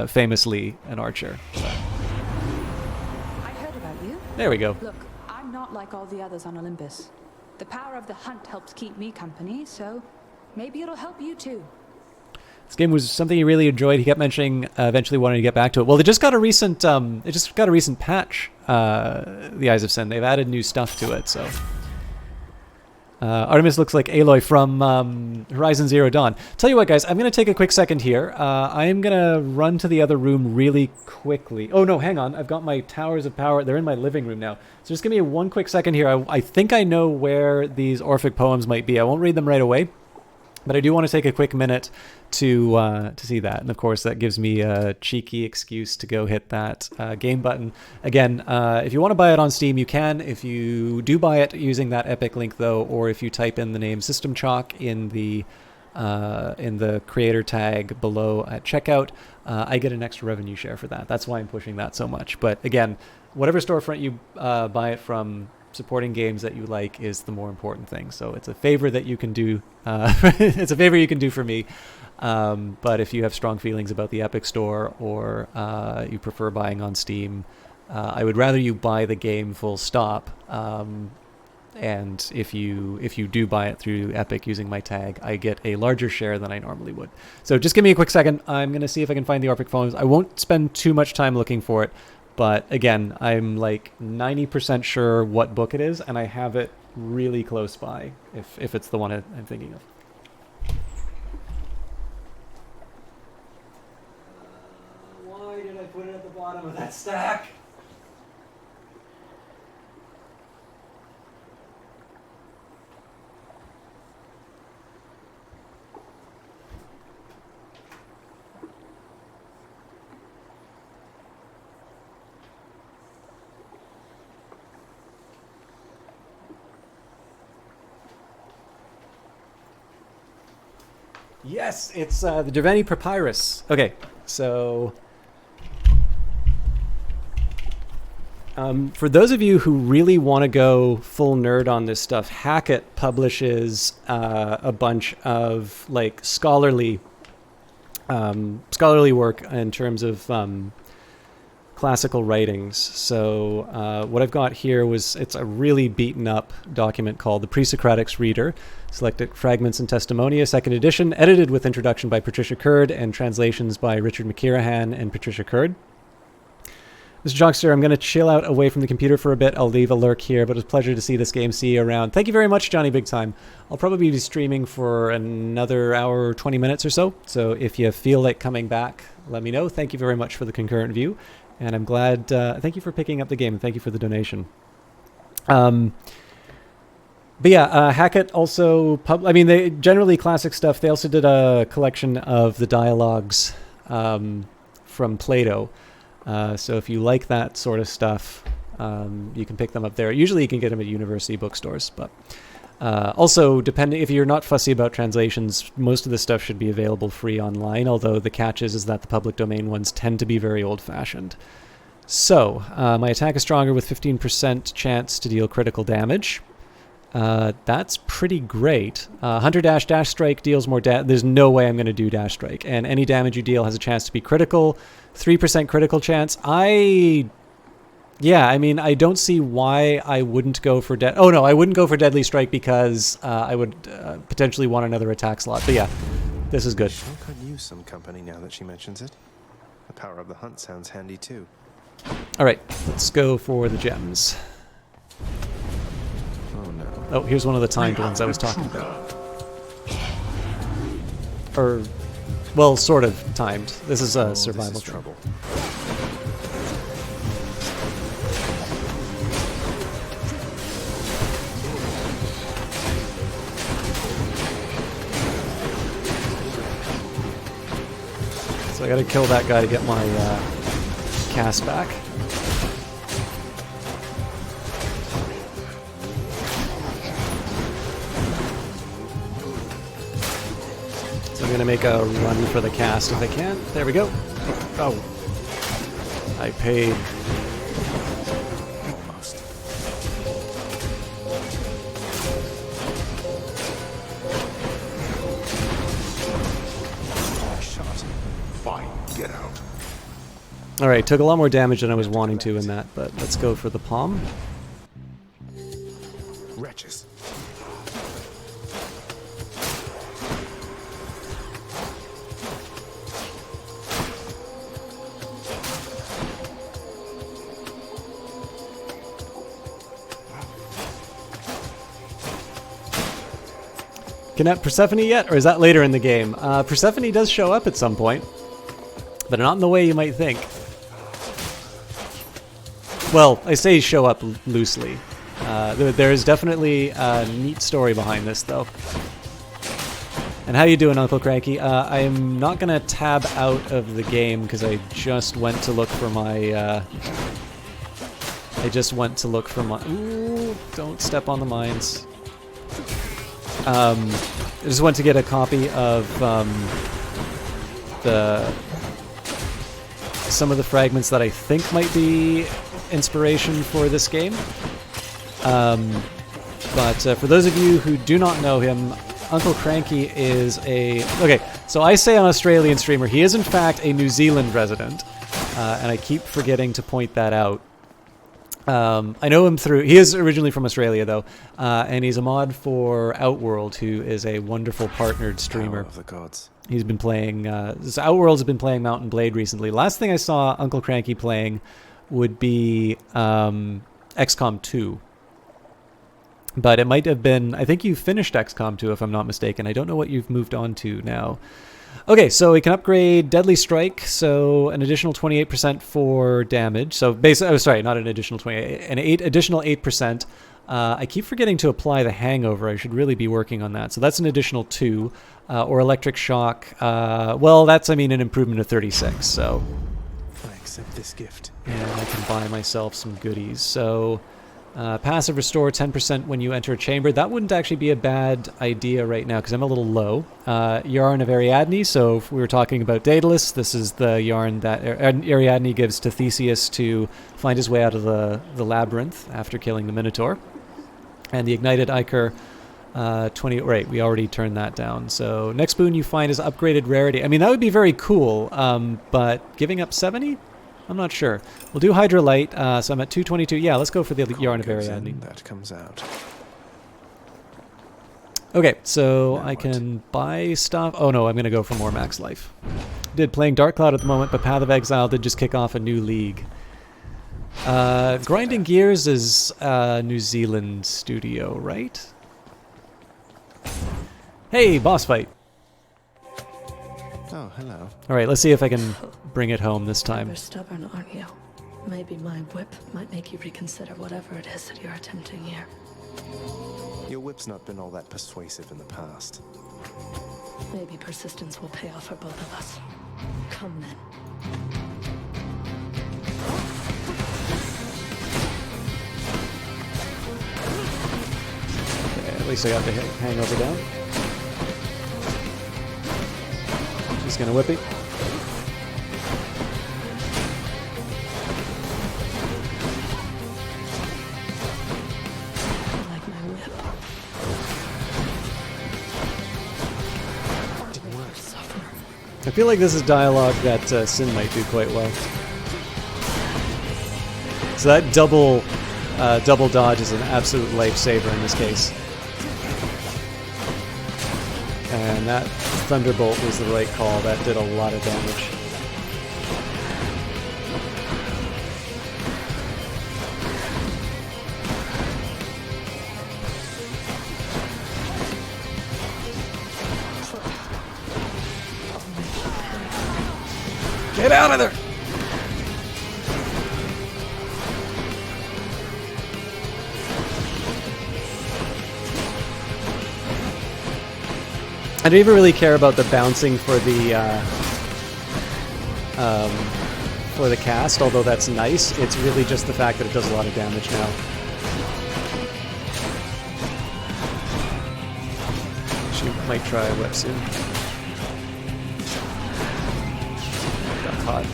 famously an archer. So. I heard about you. There we go. Look, I'm not like all the others on Olympus. The power of the hunt helps keep me company, so maybe it'll help you too. This game was something he really enjoyed. He kept mentioning eventually wanting to get back to it. Well, they just got a recent patch, The Eyes of Sin. They've added new stuff to it, so. Artemis looks like Aloy from Horizon Zero Dawn. Tell you what, guys, I'm going to take a quick second here. I am going to run to the other room really quickly. Oh, no, hang on. I've got my Towers of Power. They're in my living room now. So just give me one quick second here. I think I know where these Orphic poems might be. I won't read them right away, but I do want to take a quick minute to see that. And of course, that gives me a cheeky excuse to go hit that game button. Again, if you want to buy it on Steam, you can. If you do buy it using that Epic link, though, or if you type in the name System Chalk in the creator tag below at checkout, I get an extra revenue share for that. That's why I'm pushing that so much. But again, whatever storefront you buy it from, supporting games that you like is the more important thing. So it's a favor that you can do. It's a favor you can do for me. But if you have strong feelings about the Epic Store, or you prefer buying on Steam, I would rather you buy the game full stop. and if you do buy it through Epic using my tag, I get a larger share than I normally would. So just give me a quick second. I'm going to see if I can find the Orphic Poems. I won't spend too much time looking for it, but again, I'm like 90% sure what book it is, and I have it really close by if it's the one I'm thinking of. Why did I put it at the bottom of that stack? Yes, it's the Derveni Papyrus. Okay, so for those of you who really want to go full nerd on this stuff, Hackett publishes a bunch of like scholarly work in terms of classical writings. So what I've got here it's a really beaten up document called the Pre-Socratics Reader, Selected Fragments and Testimonia, 2nd edition, edited with introduction by Patricia Curd and translations by Richard McKirahan and Patricia Curd. Mr. Jonkster, I'm going to chill out away from the computer for a bit. I'll leave a lurk here, but it's a pleasure to see this game, see you around. Thank you very much, Johnny Big Time. I'll probably be streaming for another hour or 20 minutes or so, so if you feel like coming back, let me know. Thank you very much for the concurrent view. And I'm glad, thank you for picking up the game, and thank you for the donation. But yeah, Hackett also, they generally classic stuff. They also did a collection of the dialogues from Plato. So if you like that sort of stuff, you can pick them up there. Usually you can get them at university bookstores, but also, depending if you're not fussy about translations, most of this stuff should be available free online, although the catch is that the public domain ones tend to be very old-fashioned. So, my attack is stronger with 15% chance to deal critical damage. That's pretty great. Hunter Dash Strike deals more there's no way I'm going to do Dash Strike, and any damage you deal has a chance to be critical. 3% critical chance. I don't see why I wouldn't go for I wouldn't go for Deadly Strike because I would potentially want another attack slot. But yeah, this is good. Sure could use some company now that she mentions it. The power of the hunt sounds handy too. All right, let's go for the gems. Oh no. Oh, here's one of the timed ones I was talking about. Or, well, sort of timed. This is a survival this is trouble. So I gotta kill that guy to get my cast back. So I'm gonna make a run for the cast if I can. There we go. Oh. I paid. Almost. Fine, get out. Alright, took a lot more damage than I was wanting to in that, but let's go for the palm. Wretches. Connect Persephone yet, or is that later in the game? Persephone does show up at some point, but not in the way you might think. Well, I say show up loosely. There is definitely a neat story behind this, though. And how you doing, Uncle Cranky? I am not going to tab out of the game because I just went to look for my... Ooh, don't step on the mines. I just went to get a copy of some of the fragments that I think might be inspiration for this game. But for those of you who do not know him, Uncle Cranky is okay, so I say an Australian streamer. He is in fact a New Zealand resident, and I keep forgetting to point that out. I know him through... He is originally from Australia, though, and he's a mod for Outworld, who is a wonderful partnered streamer. Power of the gods. He's been playing... so Outworld's been playing Mount and Blade recently. Last thing I saw Uncle Cranky playing would be XCOM 2. But it might have been... I think you finished XCOM 2, if I'm not mistaken. I don't know what you've moved on to now. Okay, so we can upgrade Deadly Strike, so an additional 28% for damage. So basically, oh, sorry, not an additional 28, an additional 8%. I keep forgetting to apply the Hangover. I should really be working on that. So that's an additional 2, or Electric Shock. Well, that's, I mean, an improvement of 36. So I accept this gift. and I can buy myself some goodies. So passive restore 10% when you enter a chamber. That wouldn't actually be a bad idea right now because I'm a little low. Yarn of Ariadne. So if we were talking about Daedalus, this is the yarn that Ariadne gives to Theseus to find his way out of the labyrinth after killing the Minotaur. And the Ignited Ichor, 20, right, we already turned that down. So next boon you find is upgraded rarity. I mean, that would be very cool, but giving up 70? I'm not sure. We'll do Hydrolite, so I'm at 222. Yeah, let's go for the Yarn of Ariadne. That comes out. Okay, so I can buy stuff. Oh no, I'm going to go for more max life. Did playing Dark Cloud at the moment, but Path of Exile did just kick off a new league. Grinding Gears is New Zealand studio, right? Hey, boss fight. Oh, hello. All right, let's see if I can bring it home this time. You're stubborn, aren't you? Maybe my whip might make you reconsider whatever it is that you're attempting here. Your whip's not been all that persuasive in the past. Maybe persistence will pay off for both of us. Come then. Okay, at least I got the hangover down. She's gonna whip it. Like my whip. Didn't work. I feel like this is dialogue that Sin might do quite well. So that double dodge is an absolute lifesaver in this case. And that Thunderbolt was the right call. That did a lot of damage. Get out of there! I don't even really care about the bouncing for the cast, although that's nice. It's really just the fact that it does a lot of damage now. She might try a whip soon. Got caught.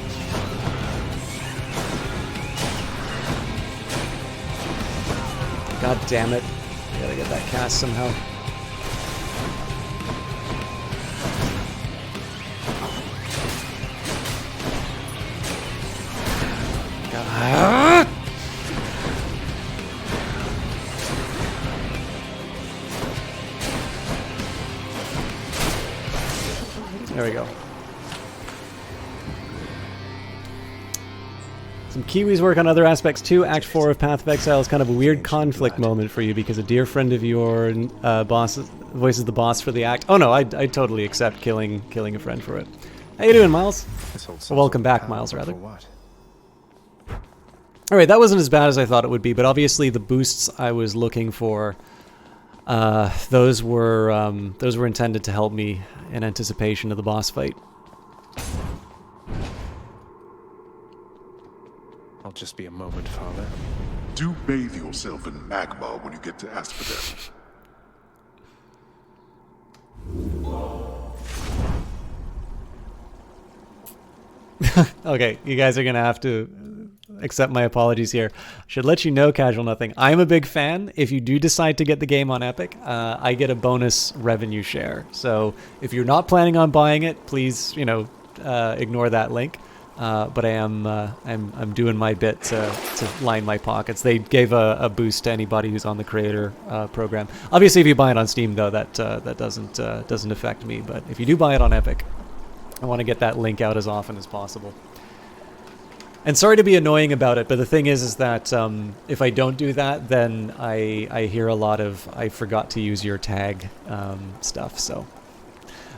God damn it. Gotta get that cast somehow. There we go. Some Kiwis work on other aspects too. Act 4 of Path of Exile is kind of a weird conflict moment for you because a dear friend of your boss voices the boss for the act. Oh no, I totally accept killing a friend for it. How you doing, Miles? Well, welcome back, Miles, rather. Alright, that wasn't as bad as I thought it would be, but obviously the boosts I was looking for, those were intended to help me in anticipation of the boss fight. I'll just be a moment, Father. Do bathe yourself in magma when you get to Asphodel. Okay, you guys are gonna have to accept my apologies here. Should let you know, Casual Nothing, I'm a big fan. If you do decide to get the game on Epic, I get a bonus revenue share. So if you're not planning on buying it, please, ignore that link. but I'm doing my bit to line my pockets. They gave a boost to anybody who's on the creator program. Obviously, if you buy it on Steam, though, that doesn't affect me. But if you do buy it on Epic, I want to get that link out as often as possible. And sorry to be annoying about it, but the thing is that if I don't do that, then I hear a lot of "I forgot to use your tag" stuff. So,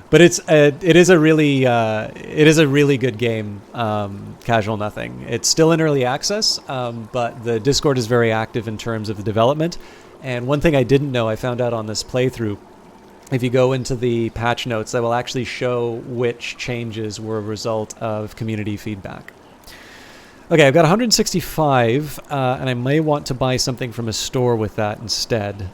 but it is a really good game. Casual Nothing. It's still in early access, but the Discord is very active in terms of the development. And one thing I didn't know, I found out on this playthrough. If you go into the patch notes, that will actually show which changes were a result of community feedback. Okay, I've got 165, and I may want to buy something from a store with that instead.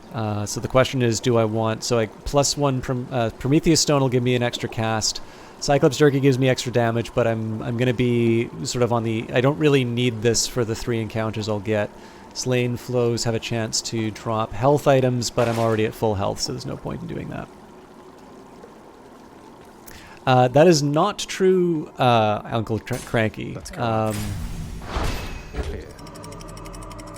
So the question is, do I want... So +1 Prometheus Stone will give me an extra cast. Cyclops Jerky gives me extra damage, but I'm going to be sort of on the... I don't really need this for the 3 encounters I'll get. Slain Flows have a chance to drop health items, but I'm already at full health, so there's no point in doing that. That is not true, Uncle Cranky.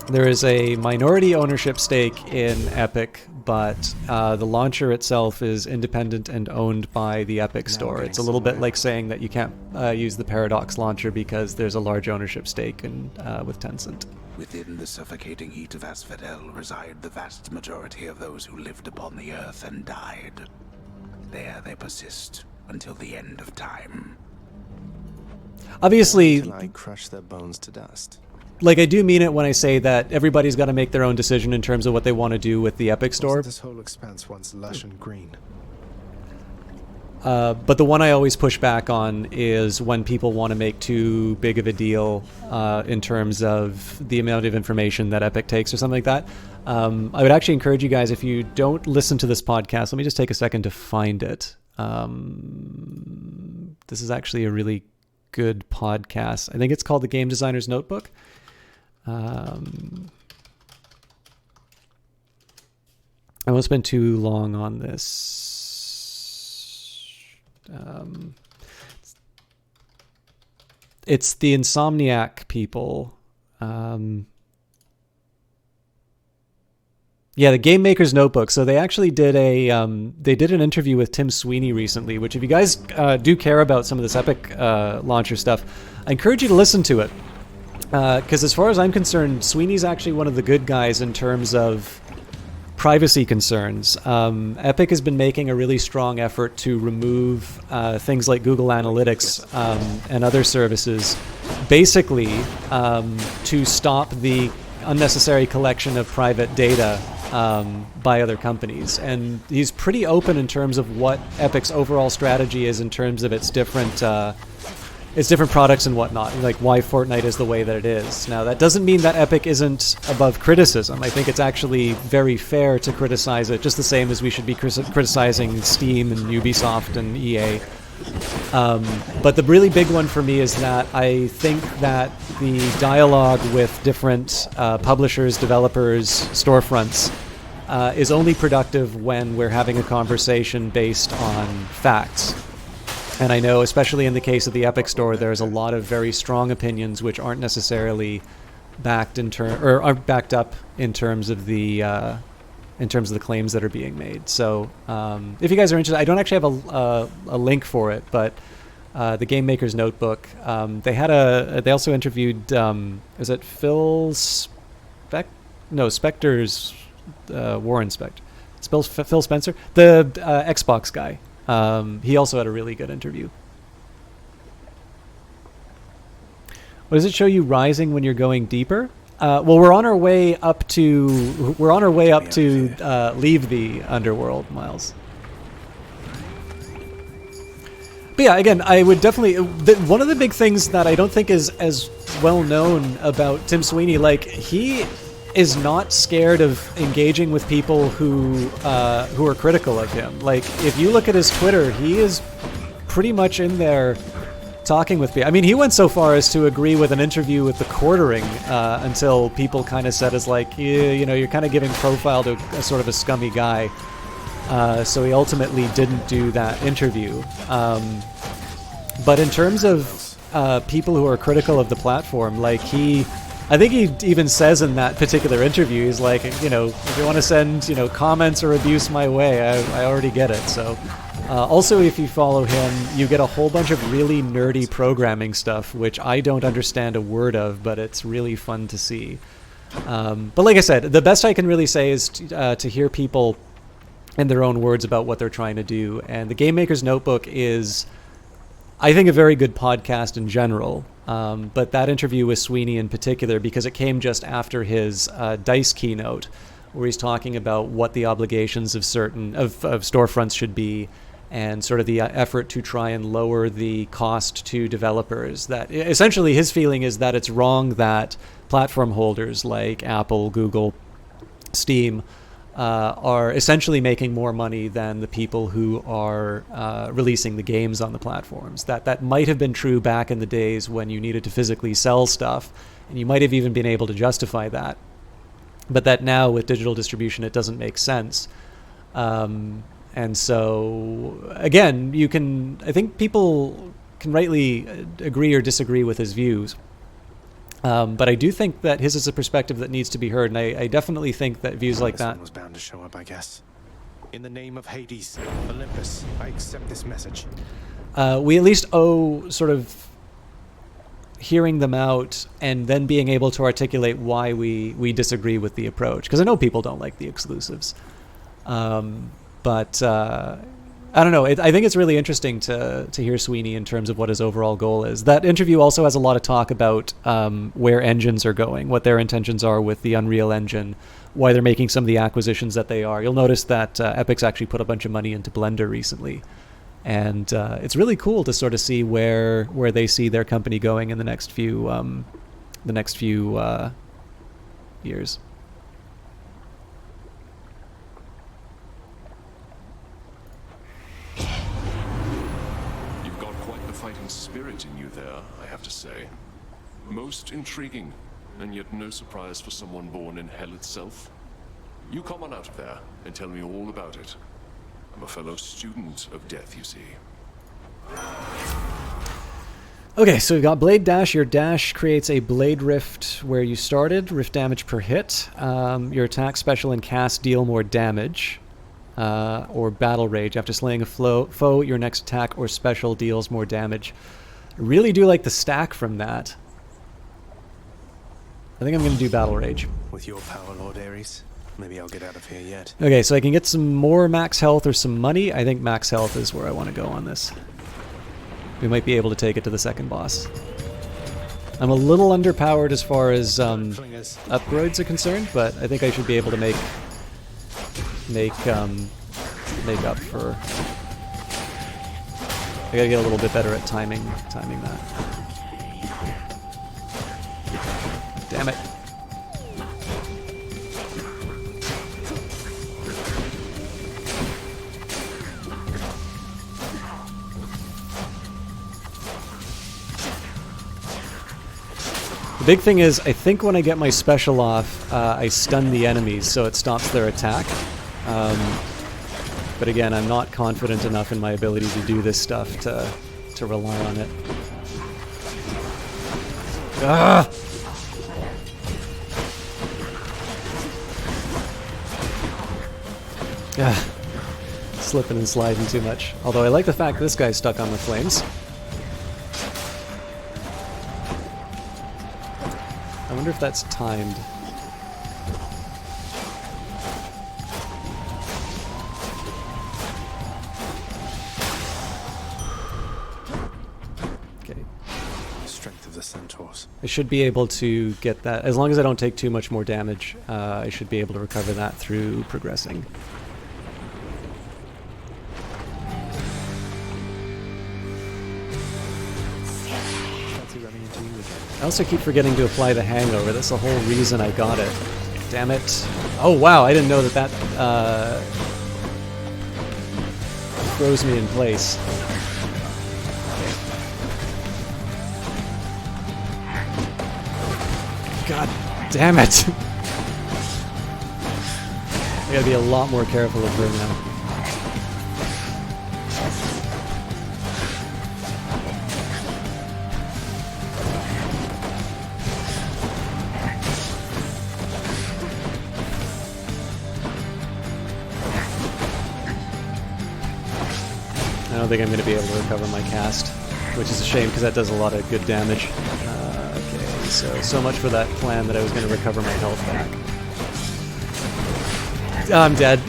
There is a minority ownership stake in Epic, but the launcher itself is independent and owned by the Epic Store. It's a little bit like saying that you can't use the Paradox launcher because there's a large ownership stake with Tencent. Within the suffocating heat of Asphodel reside the vast majority of those who lived upon the earth and died. There they persist until the end of time. Obviously, Until I crush their bones to dust. Like, I do mean it when I say that everybody's got to make their own decision in terms of what they want to do with the Epic Store. Wasn't this whole expanse once lush and green? But the one I always push back on is when people want to make too big of a deal in terms of the amount of information that Epic takes or something like that. I would actually encourage you guys, if you don't listen to this podcast, let me just take a second to find it. This is actually a really good podcast. I think it's called The Game Designer's Notebook. I won't spend too long on this. It's the Insomniac people. Yeah, the Game Maker's Notebook. So they actually did an interview with Tim Sweeney recently, which if you guys do care about some of this Epic launcher stuff, I encourage you to listen to it. Because as far as I'm concerned, Sweeney's actually one of the good guys in terms of privacy concerns. Epic has been making a really strong effort to remove things like Google Analytics and other services, basically to stop the unnecessary collection of private data by other companies. And he's pretty open in terms of what Epic's overall strategy is in terms of its different products and whatnot, like why Fortnite is the way that it is. Now, that doesn't mean that Epic isn't above criticism. I think it's actually very fair to criticize it, just the same as we should be criticizing Steam and Ubisoft and EA. But the really big one for me is that I think that the dialogue with different publishers, developers, storefronts is only productive when we're having a conversation based on facts. And I know, especially in the case of the Epic Store, there's a lot of very strong opinions which aren't necessarily backed aren't backed up in terms of the claims that are being made. So, if you guys are interested, I don't actually have a link for it, but the Game Maker's Notebook. They also interviewed. Is it Phil Spector's Warren Spector? Phil Spencer, the Xbox guy. He also had a really good interview. What does it show you rising when you're going deeper? Well, we're on our way up to leave the underworld, Miles. But yeah, again, I would definitely... one of the big things that I don't think is as well known about Tim Sweeney, like, he is not scared of engaging with people who are critical of him. Like, if you look at his Twitter, he is pretty much in there talking with people. I mean, he went so far as to agree with an interview with The Quartering until people kind of said, you're kind of giving profile to a sort of a scummy guy. So he ultimately didn't do that interview. But in terms of people who are critical of the platform. Like I think he even says in that particular interview, he's like, if you want to send, comments or abuse my way, I already get it. So, also if you follow him, you get a whole bunch of really nerdy programming stuff, which I don't understand a word of, but it's really fun to see. But like I said, the best I can really say is to hear people in their own words about what they're trying to do. And the Game Maker's Notebook is, I think, a very good podcast in general. But that interview with Sweeney in particular, because it came just after his DICE keynote, where he's talking about what the obligations of storefronts should be, and sort of the effort to try and lower the cost to developers. That essentially his feeling is that it's wrong that platform holders like Apple, Google, Steam are essentially making more money than the people who are releasing the games on the platforms. That might have been true back in the days when you needed to physically sell stuff, and you might have even been able to justify that. But that now with digital distribution, it doesn't make sense. And so, again, I think people can rightly agree or disagree with his views. But I do think that his is a perspective that needs to be heard, and I definitely think that views like that was bound to show up, I guess. In the name of Hades, Olympus, I accept this message. We at least owe sort of hearing them out and then being able to articulate why we disagree with the approach, because I know people don't like the exclusives. But I don't know. I think it's really interesting to hear Sweeney in terms of what his overall goal is. That interview also has a lot of talk about where engines are going, what their intentions are with the Unreal Engine, why they're making some of the acquisitions that they are. You'll notice that Epic's actually put a bunch of money into Blender recently. And it's really cool to sort of see where they see their company going in the next few years. Fighting spirit in you there, I have to say. Most intriguing, and yet no surprise for someone born in hell itself. You come on out of there and tell me all about it. I'm a fellow student of death, you see. Okay, so we've got Blade Dash. Your dash creates a blade rift where you started, rift damage per hit. Your attack, special, and cast deal more damage. Or Battle Rage. After slaying a foe, your next attack or special deals more damage. I really do like the stack from that. I think I'm going to do Battle Rage. With your power, Lord Ares, maybe I'll get out of here yet. Okay, so I can get some more max health or some money. I think max health is where I want to go on this. We might be able to take it to the second boss. I'm a little underpowered as far as upgrades are concerned, but I think I should be able to make up for. I gotta get a little bit better at timing that. Damn it. The big thing is, I think when I get my special off, I stun the enemies, so it stops their attack. But again, I'm not confident enough in my ability to do this stuff to rely on it. Ah! Ah. Slipping and sliding too much. Although I like the fact this guy's stuck on the flames. I wonder if that's timed. I should be able to get that, as long as I don't take too much more damage, I should be able to recover that through progressing. I also keep forgetting to apply the hangover. That's the whole reason I got it. Damn it. Oh wow, I didn't know that froze me in place. God damn it! I gotta be a lot more careful of her now. don't think I'm going to be able to recover my cast, which is a shame because that does a lot of good damage. Okay, so much for that plan that I was going to recover my health back. I'm dead.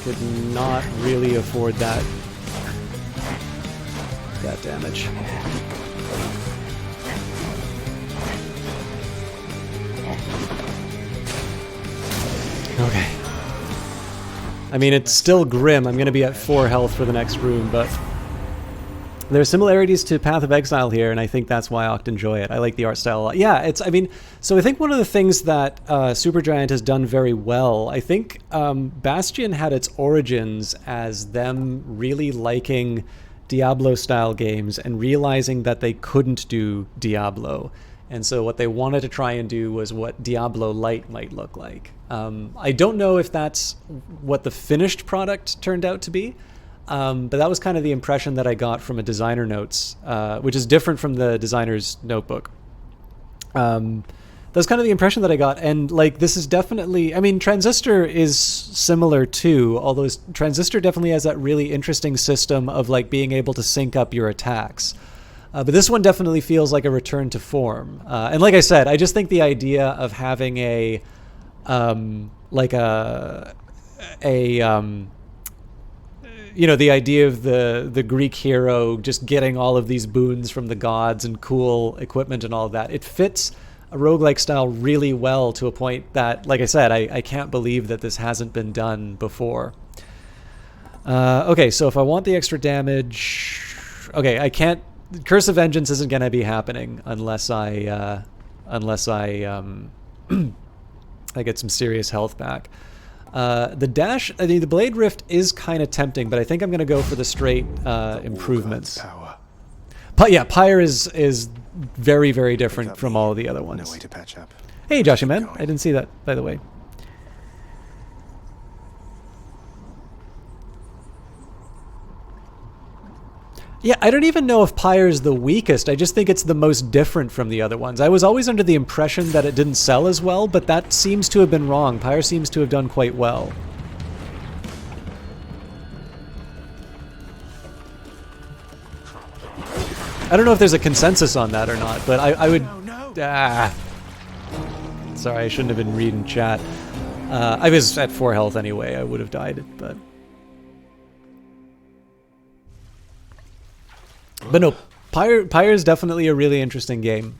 Could not really afford that damage. Okay. I mean, it's still grim. I'm going to be at 4 health for the next room, but there are similarities to Path of Exile here, and I think that's why I enjoy it. I like the art style a lot. Yeah, so I think one of the things that Supergiant has done very well, I think Bastion had its origins as them really liking Diablo-style games and realizing that they couldn't do Diablo. And so what they wanted to try and do was what Diablo Light might look like. I don't know if that's what the finished product turned out to be, but that was kind of the impression that I got from a designer notes, which is different from the designer's notebook. That's kind of the impression that I got. And like, this is definitely, I mean, Transistor is similar too, although Transistor definitely has that really interesting system of like being able to sync up your attacks. But this one definitely feels like a return to form. And like I said, I just think the idea of having the idea of the Greek hero just getting all of these boons from the gods and cool equipment and all of that, it fits a roguelike style really well to a point that, like I said, I can't believe that this hasn't been done before. Okay, so if I want the extra damage... Okay, I can't... Curse of Vengeance isn't going to be happening unless I I get some serious health back. The dash, I mean, the Blade Rift is kind of tempting, but I think I'm going to go for the straight improvements. Yeah, Pyre is very, very different from all the other ones. No way to patch up. Hey, Joshy man, I didn't see that, by the way. Yeah, I don't even know if Pyre's the weakest. I just think it's the most different from the other ones. I was always under the impression that it didn't sell as well, but that seems to have been wrong. Pyre seems to have done quite well. I don't know if there's a consensus on that or not, but I would... Sorry, I shouldn't have been reading chat. I was at 4 health anyway. I would have died, but... But no, Pyre is definitely a really interesting game.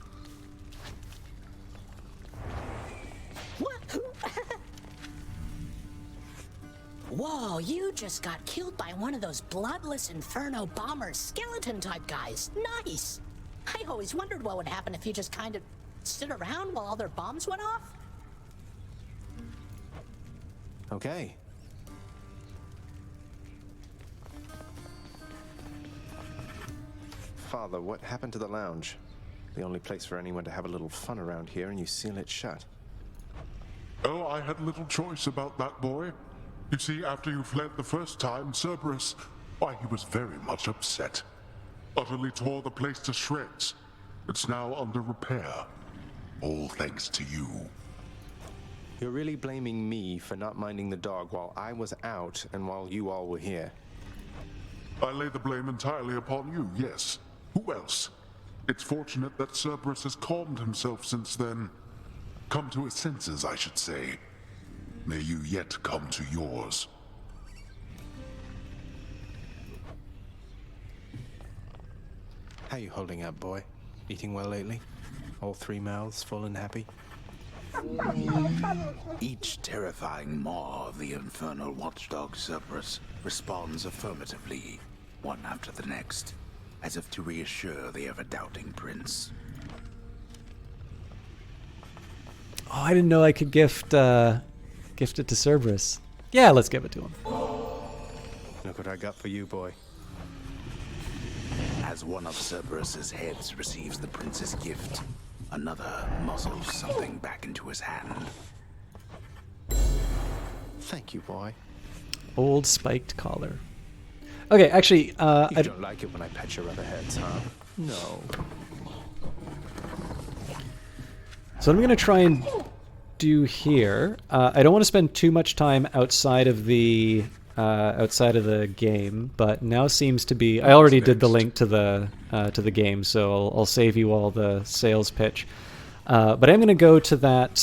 Whoa, you just got killed by one of those bloodless Inferno bomber skeleton type guys. Nice! I always wondered what would happen if you just kind of stood around while all their bombs went off. Okay. Father, what happened to the lounge? The only place for anyone to have a little fun around here, and you seal it shut. Oh, I had little choice about that, boy. You see, after you fled the first time, Cerberus, why, he was very much upset. Utterly tore the place to shreds. It's now under repair. All thanks to you. You're really blaming me for not minding the dog while I was out and while you all were here. I lay the blame entirely upon you, yes. Who else? It's fortunate that Cerberus has calmed himself since then. Come to his senses, I should say. May you yet come to yours. How you holding up, boy? Eating well lately? All 3 mouths full and happy? Each terrifying maw of the infernal watchdog Cerberus responds affirmatively, one after the next, as if to reassure the ever-doubting prince. Oh, I didn't know I could gift it to Cerberus. Yeah, let's give it to him. Look what I got for you, boy. As one of Cerberus's heads receives the prince's gift, another muzzles something back into his hand. Thank you, boy. Old spiked collar. Okay, actually, You don't like it when I pet your other heads, huh? No. So what I'm going to try and do here, I don't want to spend too much time outside of the game, but now seems to be. I already did the link to the game, so I'll save you all the sales pitch. But I'm going to go to that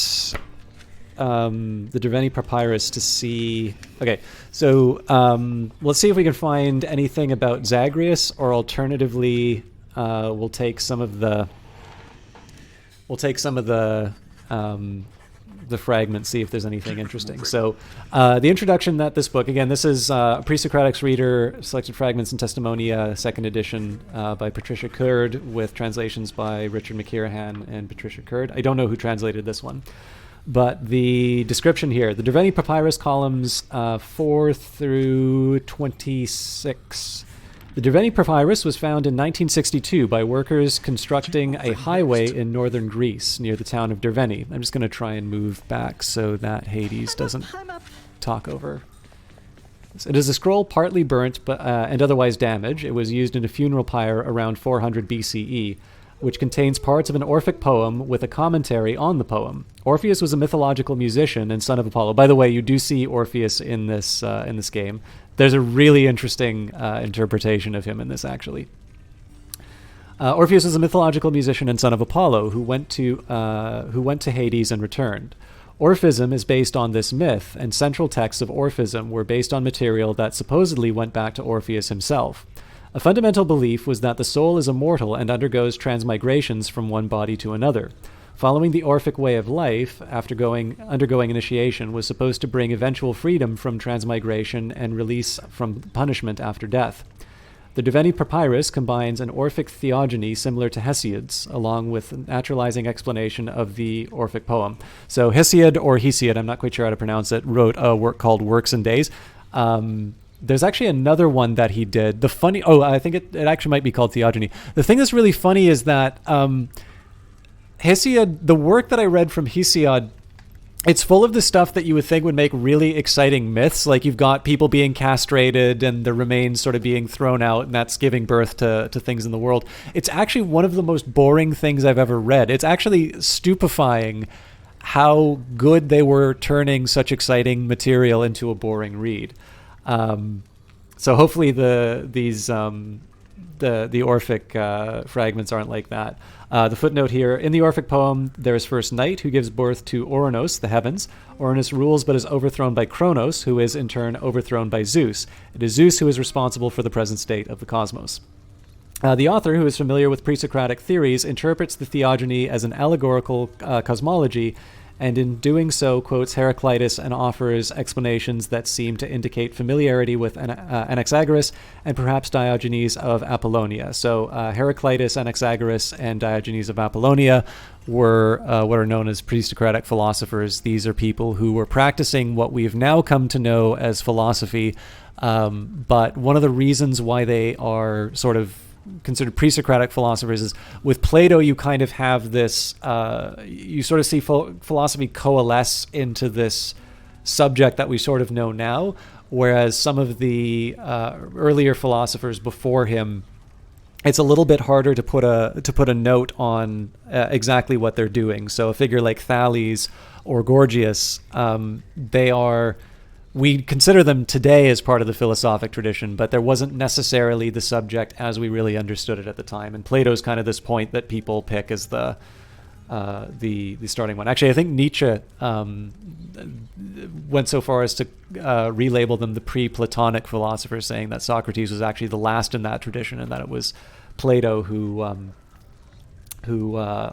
the Derveni Papyrus to see. Okay, so let's see if we can find anything about Zagreus, or alternatively, we'll take some of the fragments, see if there's anything interesting. So the introduction that this book, again, this is Pre-Socratic's Reader, Selected Fragments and Testimonia, 2nd edition by Patricia Curd, with translations by Richard McKirahan and Patricia Curd. I don't know who translated this one. But the description here, the Derveni Papyrus columns 4 through 26. The Derveni Papyrus was found in 1962 by workers constructing a highway in northern Greece near the town of Derveni. I'm just going to try and move back so that Hades doesn't talk over. It is a scroll partly burnt and otherwise damaged. It was used in a funeral pyre around 400 BCE, which contains parts of an Orphic poem with a commentary on the poem. Orpheus was a mythological musician and son of Apollo. By the way, you do see Orpheus in this game. There's a really interesting interpretation of him in this, actually. Orpheus was a mythological musician and son of Apollo who went to Hades and returned. Orphism is based on this myth, and central texts of Orphism were based on material that supposedly went back to Orpheus himself. A fundamental belief was that the soul is immortal and undergoes transmigrations from one body to another. Following the Orphic way of life, after undergoing initiation, was supposed to bring eventual freedom from transmigration and release from punishment after death. The Derveni Papyrus combines an Orphic theogony similar to Hesiod's, along with a naturalizing explanation of the Orphic poem. So Hesiod, or Hesiod, I'm not quite sure how to pronounce it, wrote a work called Works and Days. There's actually another one that he did. I think it actually might be called Theogony. The thing that's really funny is that Hesiod, the work that I read from Hesiod, it's full of the stuff that you would think would make really exciting myths. Like you've got people being castrated and the remains sort of being thrown out, and that's giving birth to things in the world. It's actually one of the most boring things I've ever read. It's actually stupefying how good they were turning such exciting material into a boring read. So hopefully the Orphic fragments aren't like that. The footnote here, in the Orphic poem, there is first Night, who gives birth to Ouranos, the heavens. Ouranos rules but is overthrown by Kronos, who is in turn overthrown by Zeus. It is Zeus who is responsible for the present state of the cosmos. The author, who is familiar with pre-Socratic theories, interprets the theogony as an allegorical cosmology, and in doing so quotes Heraclitus and offers explanations that seem to indicate familiarity with Anaxagoras and perhaps Diogenes of Apollonia. So Heraclitus, Anaxagoras, and Diogenes of Apollonia were what are known as pre-Socratic philosophers. These are people who were practicing what we've now come to know as philosophy, but one of the reasons why they are sort of considered pre-Socratic philosophers is with Plato you kind of have this you sort of see philosophy coalesce into this subject that we sort of know now, whereas some of the earlier philosophers before him, it's a little bit harder to put a note on exactly what they're doing. So a figure like Thales or Gorgias, we consider them today as part of the philosophic tradition, but there wasn't necessarily the subject as we really understood it at the time. And Plato's kind of this point that people pick as the starting one. Actually, I think Nietzsche went so far as to relabel them the pre-Platonic philosophers, saying that Socrates was actually the last in that tradition, and that it was Plato who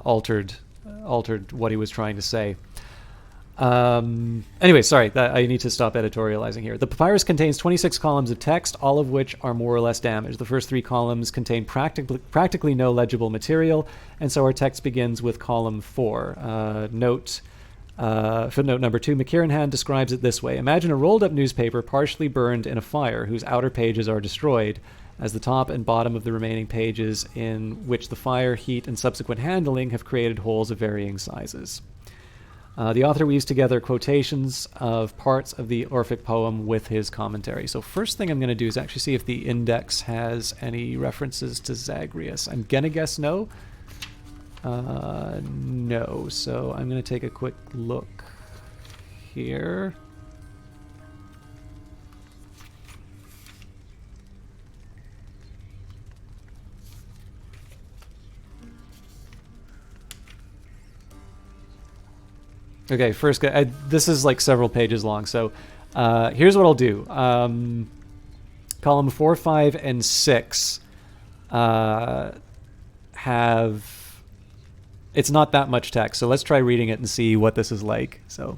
altered what he was trying to say. Anyway, sorry, I need to stop editorializing here. The papyrus contains 26 columns of text, all of which are more or less damaged. The first 3 columns contain practically no legible material, and so our text begins with column 4. Footnote number 2, McKirahan describes it this way. Imagine a rolled up newspaper partially burned in a fire whose outer pages are destroyed, as the top and bottom of the remaining pages in which the fire, heat, and subsequent handling have created holes of varying sizes. The author weaves together quotations of parts of the Orphic poem with his commentary. So first thing I'm going to do is actually see if the index has any references to Zagreus. I'm going to guess no. No. So I'm going to take a quick look here. Okay, first, this is like several pages long, so here's what I'll do. Column 4, 5, and 6 have... It's not that much text, so let's try reading it and see what this is like. So,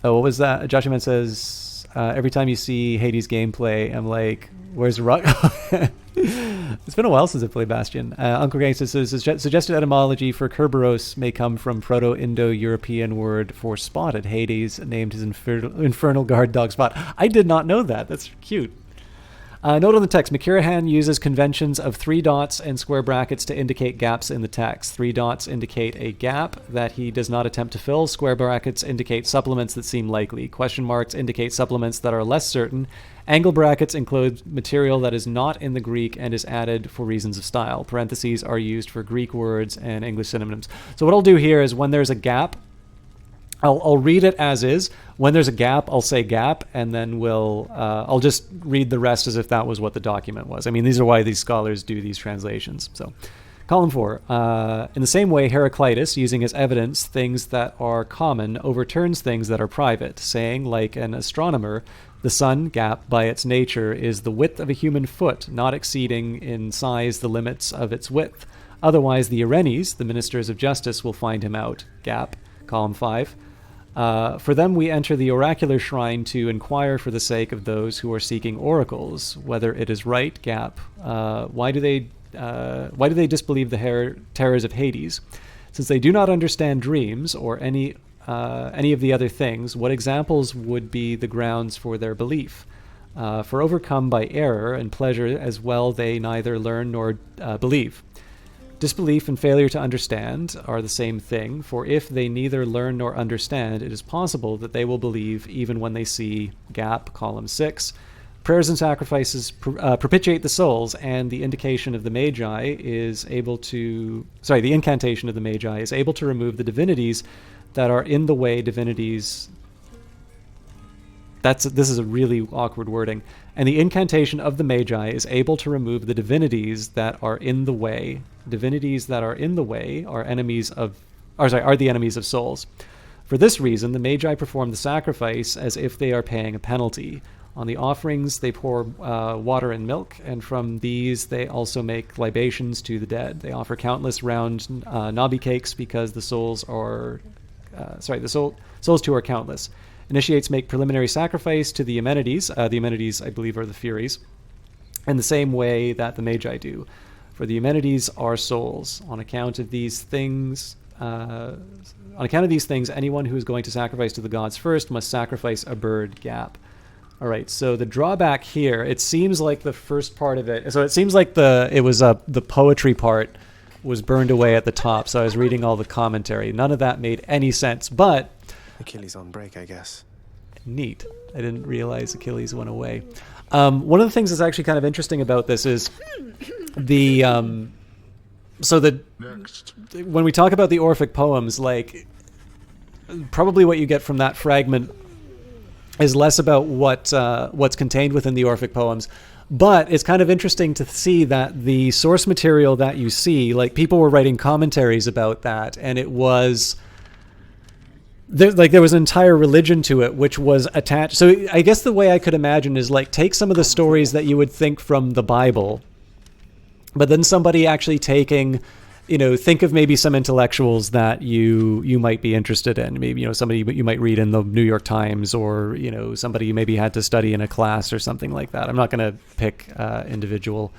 oh, what was that? Joshua Man says, every time you see Hades gameplay, I'm like, where's Rock? It's been a while since I played Bastion. Uncle Gang says, suggested etymology for Kerberos may come from Proto-Indo-European word for spotted. Hades named his infernal guard dog Spot. I did not know that. That's cute. Note on the text, McKirahan uses conventions of 3 dots and square brackets to indicate gaps in the text. 3 dots indicate a gap that he does not attempt to fill. Square brackets indicate supplements that seem likely. Question marks indicate supplements that are less certain. Angle brackets include material that is not in the Greek and is added for reasons of style. Parentheses are used for Greek words and English synonyms. So what I'll do here is when there's a gap, I'll read it as is. When there's a gap, I'll say gap, and then I'll just read the rest as if that was what the document was. I mean, these are why these scholars do these translations. So, column 4. In the same way, Heraclitus, using as evidence things that are common, overturns things that are private, saying, like an astronomer, the sun, gap, by its nature, is the width of a human foot, not exceeding in size the limits of its width. Otherwise, the Erinyes, the ministers of justice, will find him out, gap. Column 5. For them we enter the oracular shrine to inquire for the sake of those who are seeking oracles, whether it is right, gap. Why do they disbelieve the terrors of Hades? Since they do not understand dreams or any of the other things, what examples would be the grounds for their belief? For overcome by error and pleasure as well, they neither learn nor believe. Disbelief and failure to understand are the same thing, for if they neither learn nor understand, it is possible that they will believe even when they see gap, column 6. Prayers and sacrifices propitiate the souls, and the incantation of the Magi is able to remove the divinities that are in the way. This is a really awkward wording. And the incantation of the Magi is able to remove the divinities that are in the way. Divinities that are in the way are the enemies of souls. For this reason, the Magi perform the sacrifice as if they are paying a penalty. On the offerings, they pour water and milk, and from these they also make libations to the dead. They offer countless round knobby cakes because the souls too are countless. Initiates make preliminary sacrifice to the Eumenides. The Eumenides, I believe, are the Furies, in the same way that the Magi do. For the Eumenides are souls. On account of these things, anyone who is going to sacrifice to the gods first must sacrifice a bird, gap. All right, so the drawback here, it seems like the first part of it, so it seems like the poetry part was burned away at the top, so I was reading all the commentary. None of that made any sense, but... Achilles on break, I guess. Neat. I didn't realize Achilles went away. One of the things that's actually kind of interesting about this is when we talk about the Orphic poems, like probably what you get from that fragment is less about what's contained within the Orphic poems, but it's kind of interesting to see that the source material that you see, like people were writing commentaries about that, and it was there was an entire religion to it which was attached. So I guess the way I could imagine is like take some of the stories that you would think from the Bible, but then somebody actually taking, think of maybe some intellectuals that you might be interested in. Maybe, somebody you might read in the New York Times, or, somebody you maybe had to study in a class or something like that. I'm not going to pick individual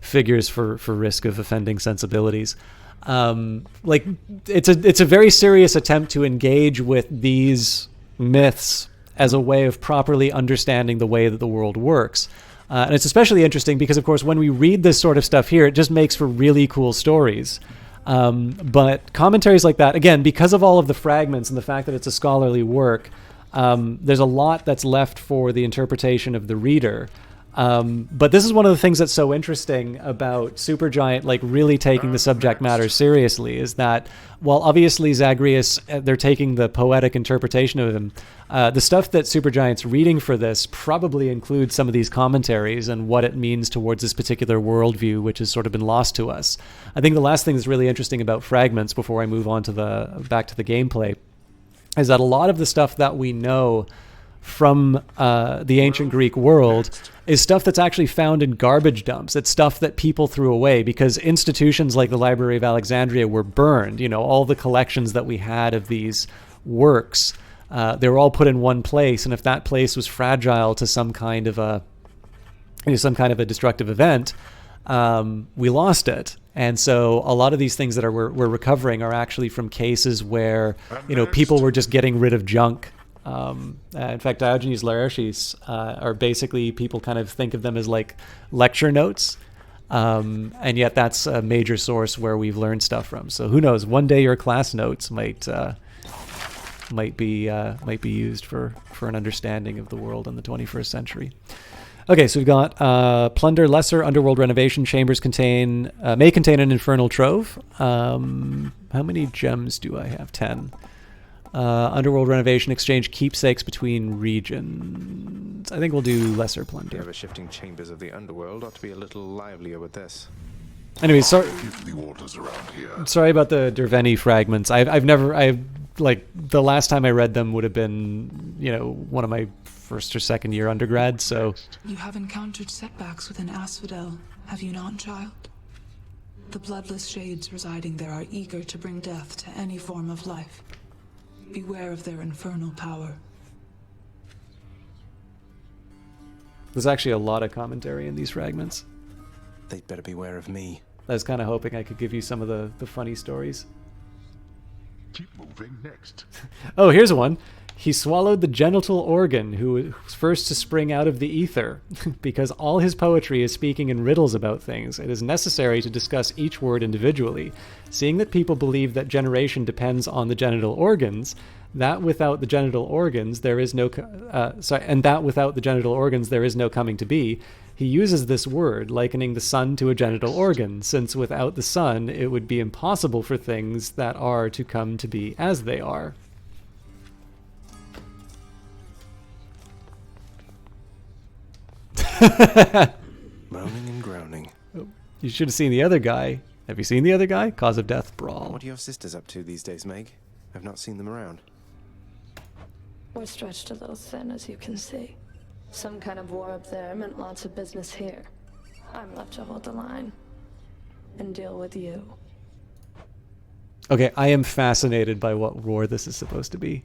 figures for risk of offending sensibilities. It's a very serious attempt to engage with these myths as a way of properly understanding the way that the world works. And it's especially interesting because, of course, when we read this sort of stuff here, it just makes for really cool stories. But commentaries like that, again, because of all of the fragments and the fact that it's a scholarly work, there's a lot that's left for the interpretation of the reader. But this is one of the things that's so interesting about Supergiant, like really taking the subject matter seriously, is that while obviously Zagreus, they're taking the poetic interpretation of him, the stuff that Supergiant's reading for this probably includes some of these commentaries and what it means towards this particular worldview, which has sort of been lost to us. I think the last thing that's really interesting about Fragments, before I move on to back to the gameplay, is that a lot of the stuff that we know from the ancient Greek world is stuff that's actually found in garbage dumps. It's stuff that people threw away because institutions like the Library of Alexandria were burned. You know, all the collections that we had of these works, they were all put in one place, and if that place was fragile to some kind of a destructive event, we lost it. And so a lot of these things that we're recovering are actually from cases where, you know, people were just getting rid of junk. In fact, Diogenes Laertius are basically, people kind of think of them as like lecture notes, and yet that's a major source where we've learned stuff from. So who knows? One day your class notes might be used for an understanding of the world in the 21st century. Okay, so we've got plunder lesser underworld renovation chambers may contain an infernal trove. How many gems do I have? 10. Underworld renovation exchange keepsakes between regions. I think we'll do lesser plunder. The ever-shifting chambers of the underworld ought to be a little livelier with this. Anyway, sorry. The orders around here. Sorry about the Derveni fragments. Like the last time I read them would have been, you know, one of my first or second year undergrad. So you have encountered setbacks within Asphodel, have you not, child? The bloodless shades residing there are eager to bring death to any form of life. Beware of their infernal power. There's actually a lot of commentary in these fragments. They'd better beware of me. I was kind of hoping I could give you some of the funny stories. Keep moving next. Oh, here's one. He swallowed the genital organ who was first to spring out of the ether. Because all his poetry is speaking in riddles about things, it is necessary to discuss each word individually. Seeing that people believe that generation depends on the genital organs, that without the genital organs there is no coming to be, he uses this word, likening the sun to a genital organ, since without the sun it would be impossible for things that are to come to be as they are. Moaning and groaning. You should have seen the other guy. Have you seen the other guy? Cause of death brawl. What are your sisters up to these days, Meg? I've not seen them around. We're stretched a little thin, as you can see. Some kind of war up there meant lots of business here. I'm left to hold the line and deal with you. Okay, I am fascinated by what war this is supposed to be.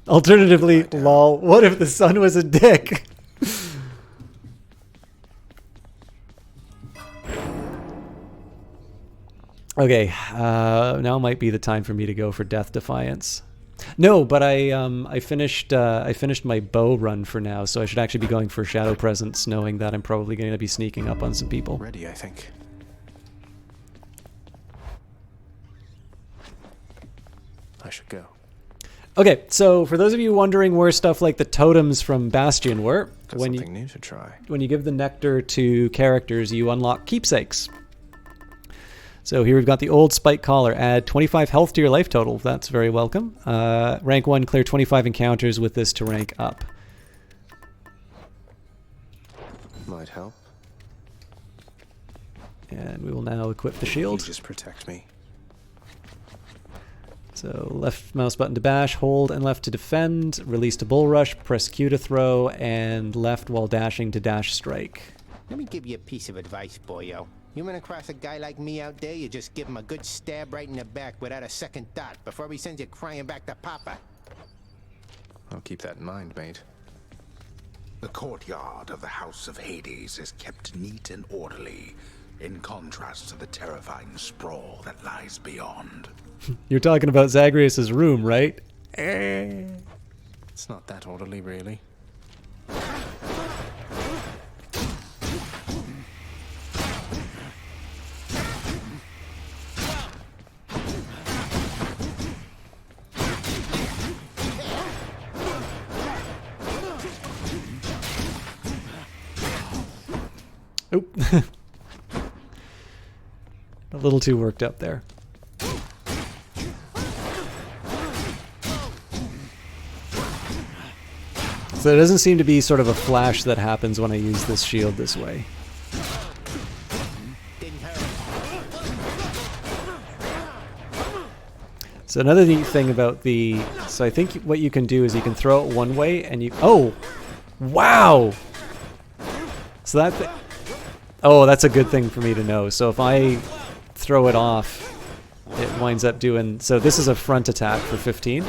Alternatively, lol, what if the sun was a dick? Okay, now might be the time for me to go for Death Defiance. No, but I finished my bow run for now, so I should actually be going for Shadow Presence, knowing that I'm probably going to be sneaking up on some people. Ready, I think. I should go. Okay, so for those of you wondering where stuff like the totems from Bastion were, when new to try. When you give the nectar to characters, you unlock keepsakes. So here we've got the old spike collar. Add 25 health to your life total. That's very welcome. Rank 1, clear 25 encounters with this to rank up. Might help. And we will now equip the shield. You just protect me. So left mouse button to bash, hold and left to defend, release to bull rush, press Q to throw, and left while dashing to dash strike. Let me give you a piece of advice, boyo. You run across a guy like me out there, you just give him a good stab right in the back without a second thought before he sends you crying back to Papa. I'll keep that in mind, mate. The courtyard of the House of Hades is kept neat and orderly, in contrast to the terrifying sprawl that lies beyond. You're talking about Zagreus' room, right? It's not that orderly, really. Oop. A little too worked up there. So there doesn't seem to be sort of a flash that happens when I use this shield this way. So another neat thing about the... So I think what you can do is you can throw it one way and you... Oh! Wow! So that... Oh, that's a good thing for me to know. So if I throw it off, it winds up doing... So this is a front attack for 15,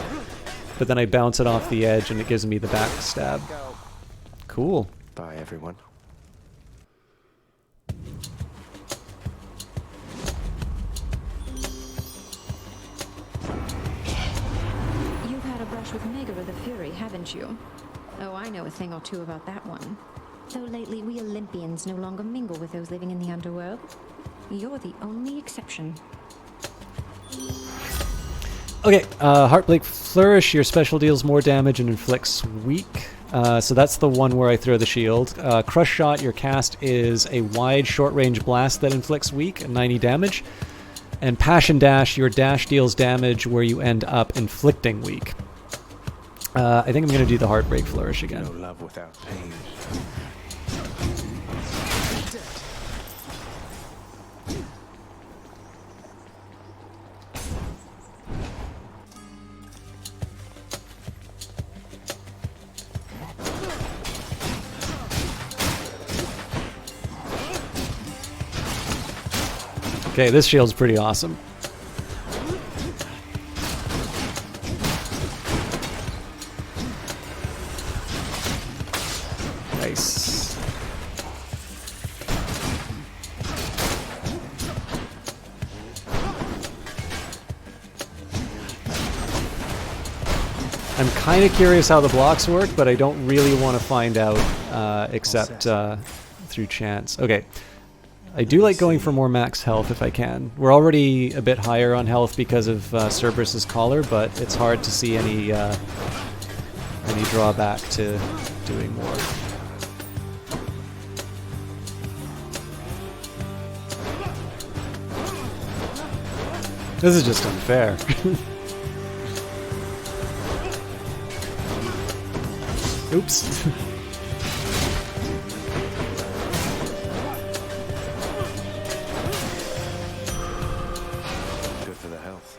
but then I bounce it off the edge and it gives me the back stab. Cool. Bye, everyone. You've had a brush with Megara the Fury, haven't you? Oh, I know a thing or two about that one. Though lately we Olympians no longer mingle with those living in the underworld. You're the only exception. Okay, Heartbreak Flourish, your special deals more damage and inflicts weak. So that's the one where I throw the shield. Crush Shot, your cast is a wide short-range blast that inflicts weak and 90 damage. And Passion Dash, your dash deals damage where you end up inflicting weak. I think I'm going to do the Heartbreak Flourish again. No love without pain. Okay, this shield's pretty awesome. Nice. I'm kind of curious how the blocks work, but I don't really want to find out except through chance. Okay. I do like going for more max health if I can. We're already a bit higher on health because of Cerberus's collar, but it's hard to see any drawback to doing more. This is just unfair. Oops. Good for the health.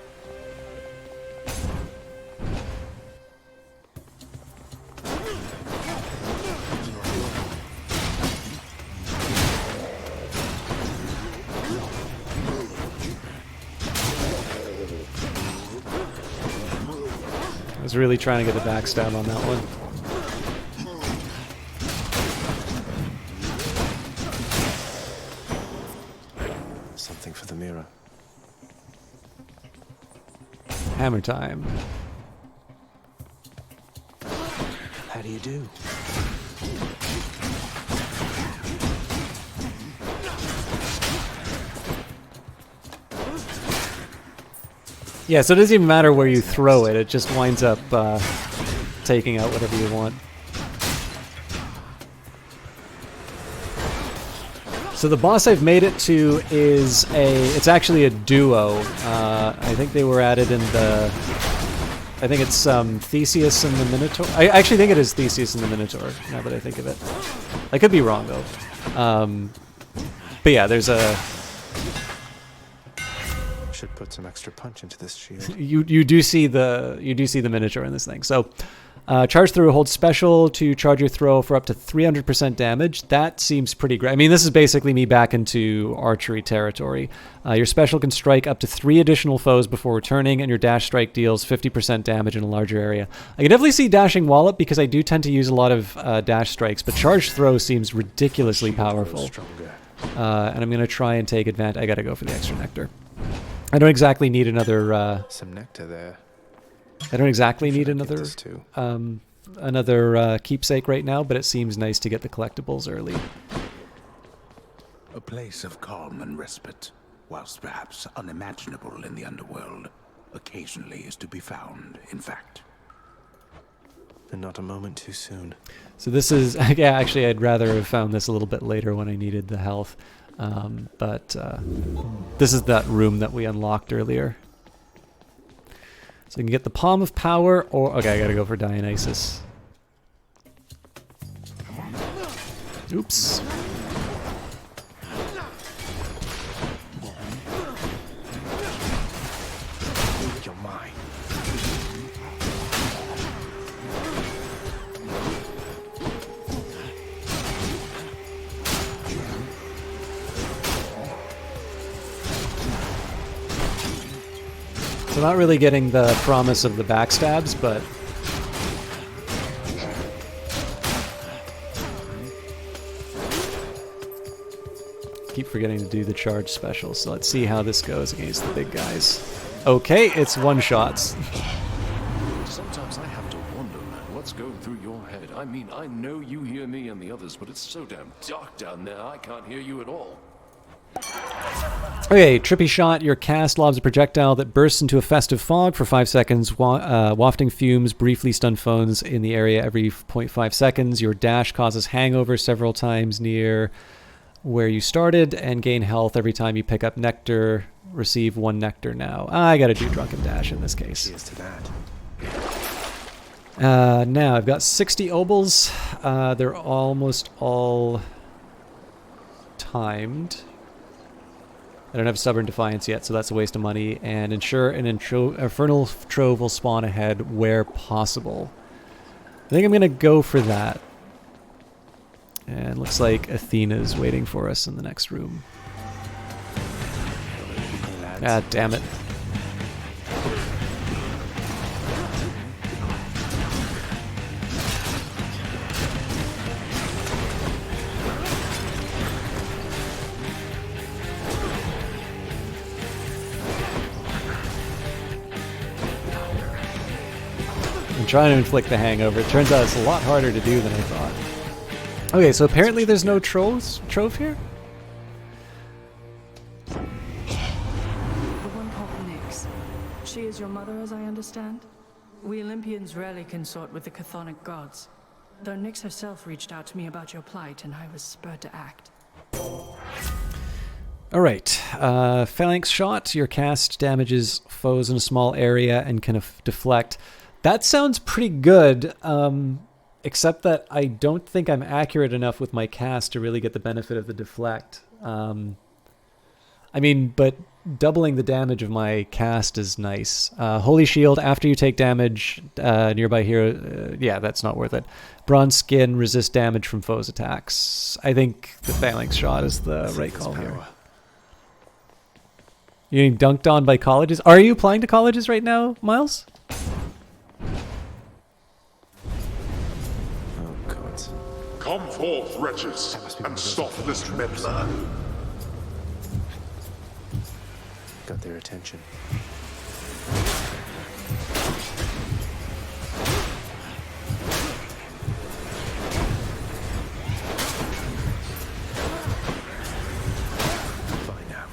I was really trying to get the backstab on that one. Something for the mirror. Hammer time. How do you do? Yeah, so it doesn't even matter where you throw it, it just winds up taking out whatever you want. So the boss I've made it to is it's actually a duo. I think they were added in the... I think it's Theseus and the Minotaur. I actually think it is Theseus and the Minotaur, now that I think of it. I could be wrong, though. But yeah, there's a... Should put some extra punch into this shield. you do see the Minotaur in this thing. So charge throw holds special to charge your throw for up to 300% damage. That seems pretty great. I mean, this is basically me back into archery territory. Your special can strike up to 3 additional foes before returning, and your dash strike deals 50% damage in a larger area. I can definitely see dashing wallop because I do tend to use a lot of dash strikes, but charge throw seems ridiculously powerful. And I'm going to try and take advantage. I got to go for the extra nectar. I don't exactly need another... some nectar there. I don't exactly need another keepsake right now, but it seems nice to get the collectibles early. A place of calm and respite, whilst perhaps unimaginable in the underworld, occasionally is to be found, in fact. And not a moment too soon. So this is, yeah, actually I'd rather have found this a little bit later when I needed the health. But this is that room that we unlocked earlier. So you can get the Palm of Power, or... Okay, I gotta go for Dionysus. Oops. You're mine. So not really getting the promise of the backstabs, but... Keep forgetting to do the charge special, so let's see how this goes against the big guys. Okay, it's one-shots. Sometimes I have to wonder, man, what's going through your head? I mean, I know you hear me and the others, but it's so damn dark down there, I can't hear you at all. Okay, trippy shot. Your cast lobs a projectile that bursts into a festive fog for 5 seconds, wafting fumes briefly stun foes in the area every 0.5 seconds. Your dash causes hangover several times near where you started, and gain health every time you pick up nectar. Receive 1 nectar now. I gotta do drunken dash in this case. Cheers to that. Now I've got 60 obols. They're almost all timed. I don't have Stubborn Defiance yet, so that's a waste of money. And ensure an Infernal Trove will spawn ahead where possible. I think I'm going to go for that. And looks like Athena's waiting for us in the next room. Ah, damn it. I'm trying to inflict the hangover. It turns out it's a lot harder to do than I thought. Okay, so apparently there's no trove here? The one called Nyx. She is your mother, as I understand? We Olympians rarely consort with the chthonic gods. Though Nyx herself reached out to me about your plight, and I was spurred to act. Alright, Phalanx Shot. Your cast damages foes in a small area and can deflect. That sounds pretty good, except that I don't think I'm accurate enough with my cast to really get the benefit of the deflect. I mean, but doubling the damage of my cast is nice. Holy Shield, after you take damage, nearby hero, yeah, that's not worth it. Bronze Skin, resist damage from foes' attacks. I think the Phalanx Shot is the right call here. You're getting dunked on by colleges? Are you applying to colleges right now, Miles? Come forth, wretches, and stop this meddler. Got their attention. Fine now.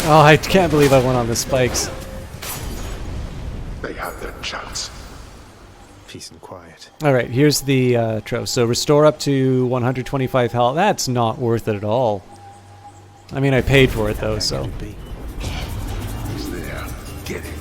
Oh, I can't believe I went on the spikes. They have their chance. Peace and quiet. Alright, here's the trove. So restore up to 125 health. That's not worth it at all. I mean, I paid for it though, so. He's there. Get him.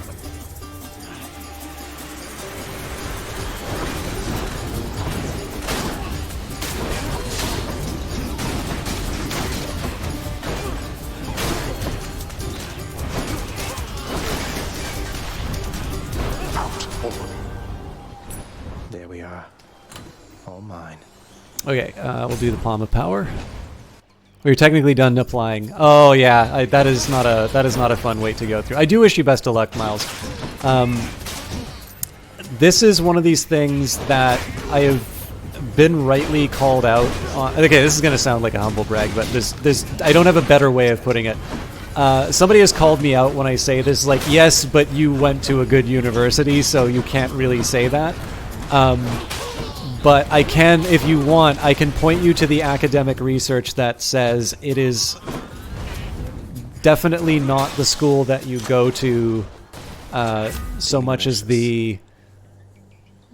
There we are. All mine. Okay, we'll do the Palm of Power. We're technically done applying. Oh yeah, that is not a fun wait to go through. I do wish you best of luck, Miles. This is one of these things that I have been rightly called out on, okay, this is going to sound like a humble brag, but I don't have a better way of putting it. Somebody has called me out when I say this, like, yes, but you went to a good university, so you can't really say that. But I can, if you want, I can point you to the academic research that says it is definitely not the school that you go to so much as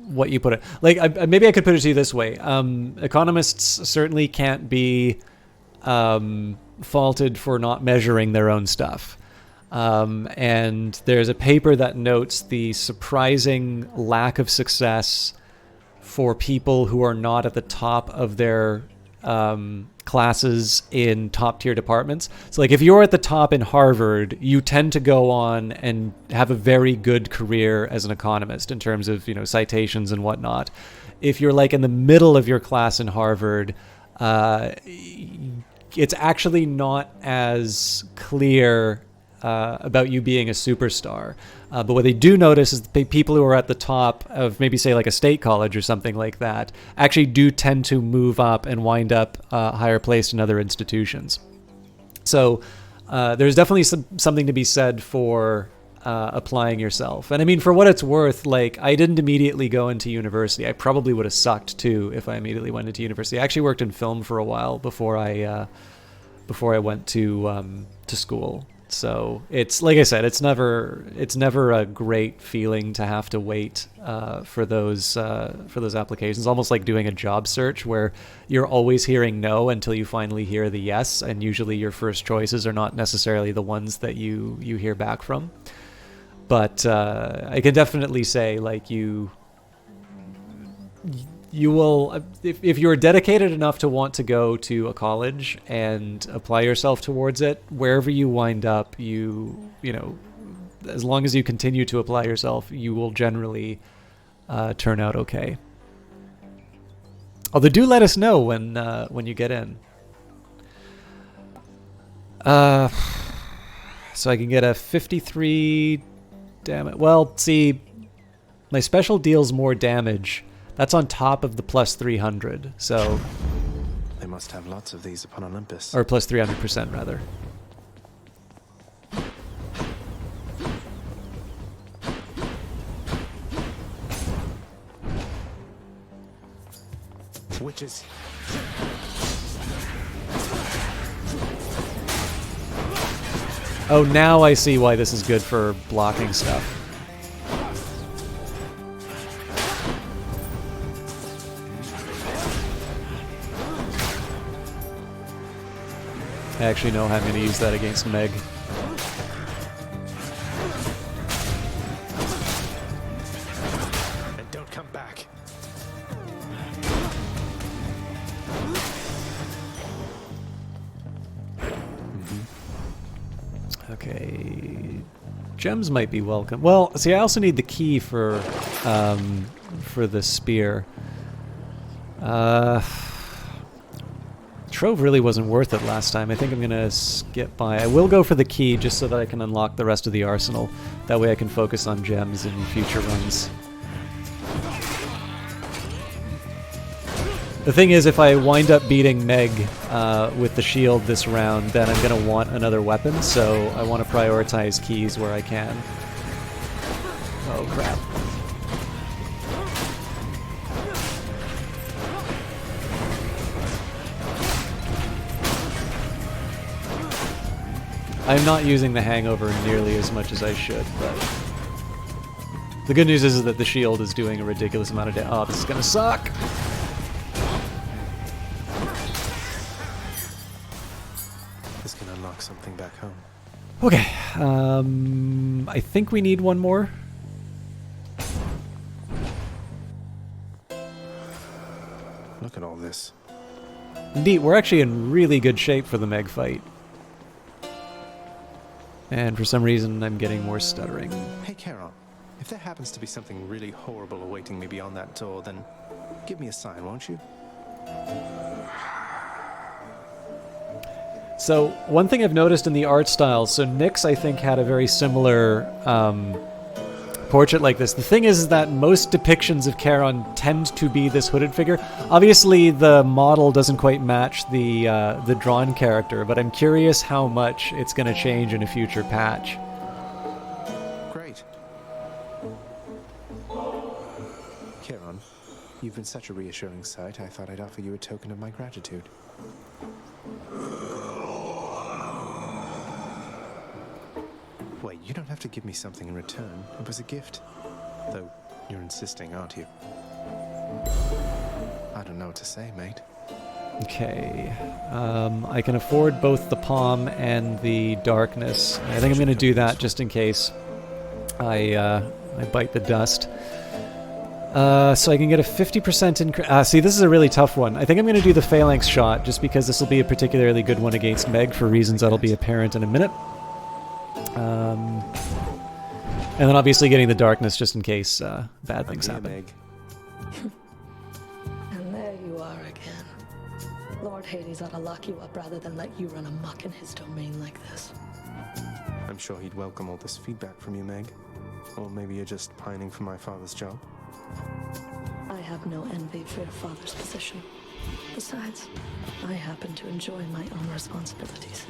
what you put it. Like, maybe I could put it to you this way. Economists certainly can't be faulted for not measuring their own stuff. And there's a paper that notes the surprising lack of success for people who are not at the top of their classes in top tier departments. So like if you're at the top in Harvard, you tend to go on and have a very good career as an economist in terms of, you know, citations and whatnot. If you're like in the middle of your class in Harvard, it's actually not as clear about you being a superstar. But what they do notice is the people who are at the top of maybe say like a state college or something like that actually do tend to move up and wind up higher placed in other institutions. So there's definitely something to be said for applying yourself. And I mean, for what it's worth, like I didn't immediately go into university. I probably would have sucked too if I immediately went into university. I actually worked in film for a while before I went to school. So it's like I said, it's never a great feeling to have to wait for those applications. Almost like doing a job search where you're always hearing no until you finally hear the yes, and usually your first choices are not necessarily the ones that you hear back from. But I can definitely say like you will, if you're dedicated enough to want to go to a college and apply yourself towards it, wherever you wind up, you know, as long as you continue to apply yourself, you will generally turn out okay. Although do let us know when you get in. So I can get a 53 damage. Well, see, my special deals more damage. That's on top of the plus 300, so... They must have lots of these upon Olympus. Or plus 300%, rather. Witches. Oh, now I see why this is good for blocking stuff. I actually know how I'm going to use that against Meg. And don't come back. Okay. Gems might be welcome. Well, see, I also need the key for the spear. Trove really wasn't worth it last time. I think I'm going to skip by. I will go for the key just so that I can unlock the rest of the arsenal. That way I can focus on gems in future runs. The thing is, if I wind up beating Meg with the shield this round, then I'm going to want another weapon, so I want to prioritize keys where I can. Oh, crap. I'm not using the hangover nearly as much as I should, but... The good news is that the shield is doing a ridiculous amount of damage. Oh, this is gonna suck! This can unlock something back home. Okay, I think we need one more. Look at all this. Indeed, we're actually in really good shape for the Meg fight. And for some reason, I'm getting more stuttering. Hey, Charon, if there happens to be something really horrible awaiting me beyond that door, then give me a sign, won't you? So, one thing I've noticed in the art style, so Nyx, I think, had a very similar portrait like this. The thing is that most depictions of Charon tend to be this hooded figure. Obviously, the model doesn't quite match the drawn character, but I'm curious how much it's going to change in a future patch. Great. Charon, you've been such a reassuring sight, I thought I'd offer you a token of my gratitude. Wait, you don't have to give me something in return. It was a gift. Though, you're insisting, aren't you? I don't know what to say, mate. Okay. I can afford both the palm and the darkness. I think I'm going to do that just in case I bite the dust. So I can get a 50% increase. See, this is a really tough one. I think I'm going to do the phalanx shot just because this will be a particularly good one against Meg for reasons that'll be apparent in a minute. And then obviously getting the darkness just in case bad things happen. And there you are again. Lord Hades ought to lock you up rather than let you run amok in his domain like this. I'm sure he'd welcome all this feedback from you, Meg. Or maybe you're just pining for my father's job. I have no envy for your father's position. Besides, I happen to enjoy my own responsibilities.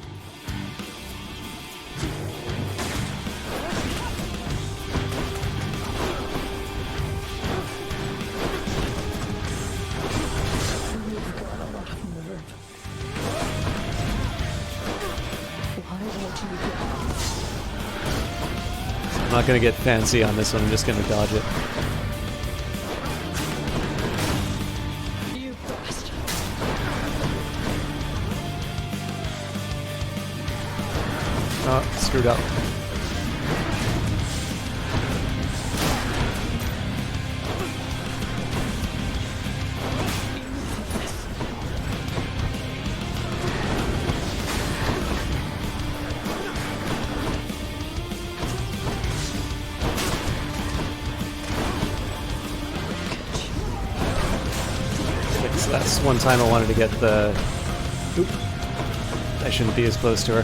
You've got a lot of nerve. Why won't you get... I'm not going to get fancy on this one, I'm just going to dodge it. You bastard. Oh, screwed up. That's one time I wanted to get the... Oop. I shouldn't be as close to her.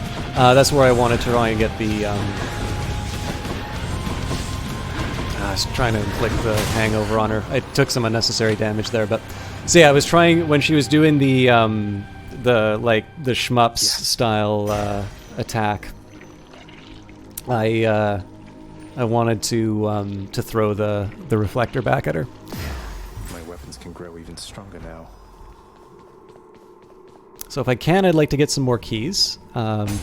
That's where I wanted to try and get the... I was trying to inflict the hangover on her. I took some unnecessary damage there, but... So yeah, I was trying... When she was doing the shmups style attack, I wanted to throw the reflector back at her. My weapons can grow even stronger now. So if I can, I'd like to get some more keys,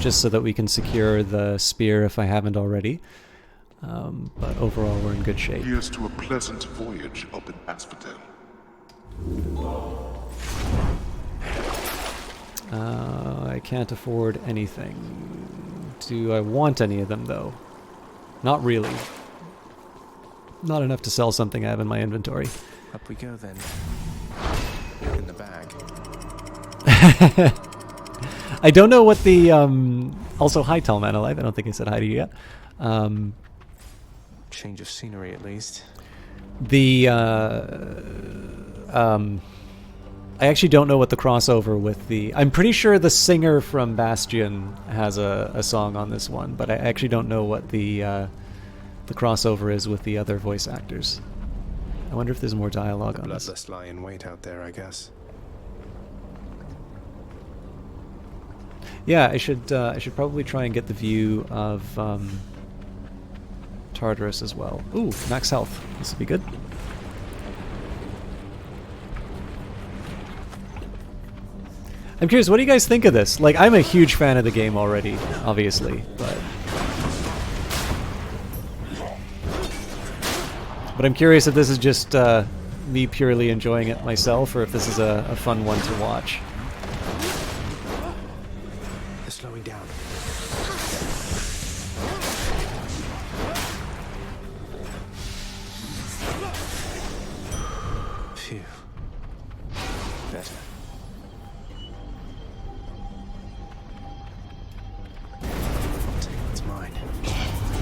just so that we can secure the spear if I haven't already. But overall, we're in good shape. Here's to a pleasant voyage up in Asphodel. I can't afford anything. Do I want any of them, though? Not really. Not enough to sell something I have in my inventory. Up we go then. In the bag. I don't know what the also hi Tall Man Alive. I don't think I said hi to you yet. Change of scenery at least. I actually don't know what the crossover with the... I'm pretty sure the singer from Bastion has a song on this one, but I actually don't know what the crossover is with the other voice actors. I wonder if there's more dialogue on this. The bloodless lie in wait out there, I guess. Yeah, I should probably try and get the view of Tartarus as well. Ooh, max health. This will be good. I'm curious, what do you guys think of this? Like, I'm a huge fan of the game already, obviously, but I'm curious if this is just me purely enjoying it myself, or if this is a fun one to watch. They're slowing down. Phew. Better. Take what's mine.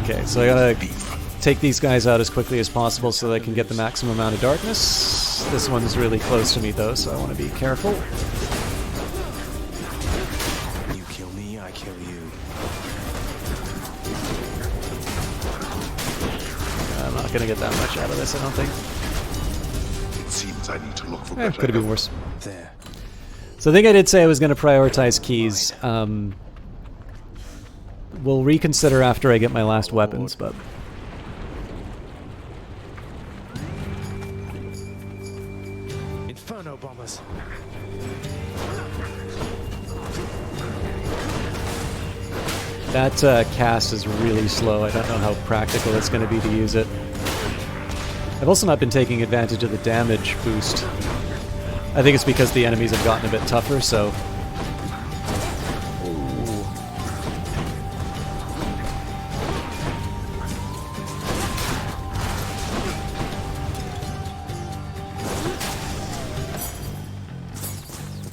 Okay, so I gotta take these guys out as quickly as possible so that I can get the maximum amount of darkness. This one's really close to me though, so I want to be careful. You kill me, I kill you. I'm not gonna get that much out of this, I don't think. It seems I need to look for Could have been worse. There. So I think I did say I was gonna prioritize keys. We'll reconsider after I get my last weapons, but... Inferno bombers. That cast is really slow. I don't know how practical it's going to be to use it. I've also not been taking advantage of the damage boost. I think it's because the enemies have gotten a bit tougher, so...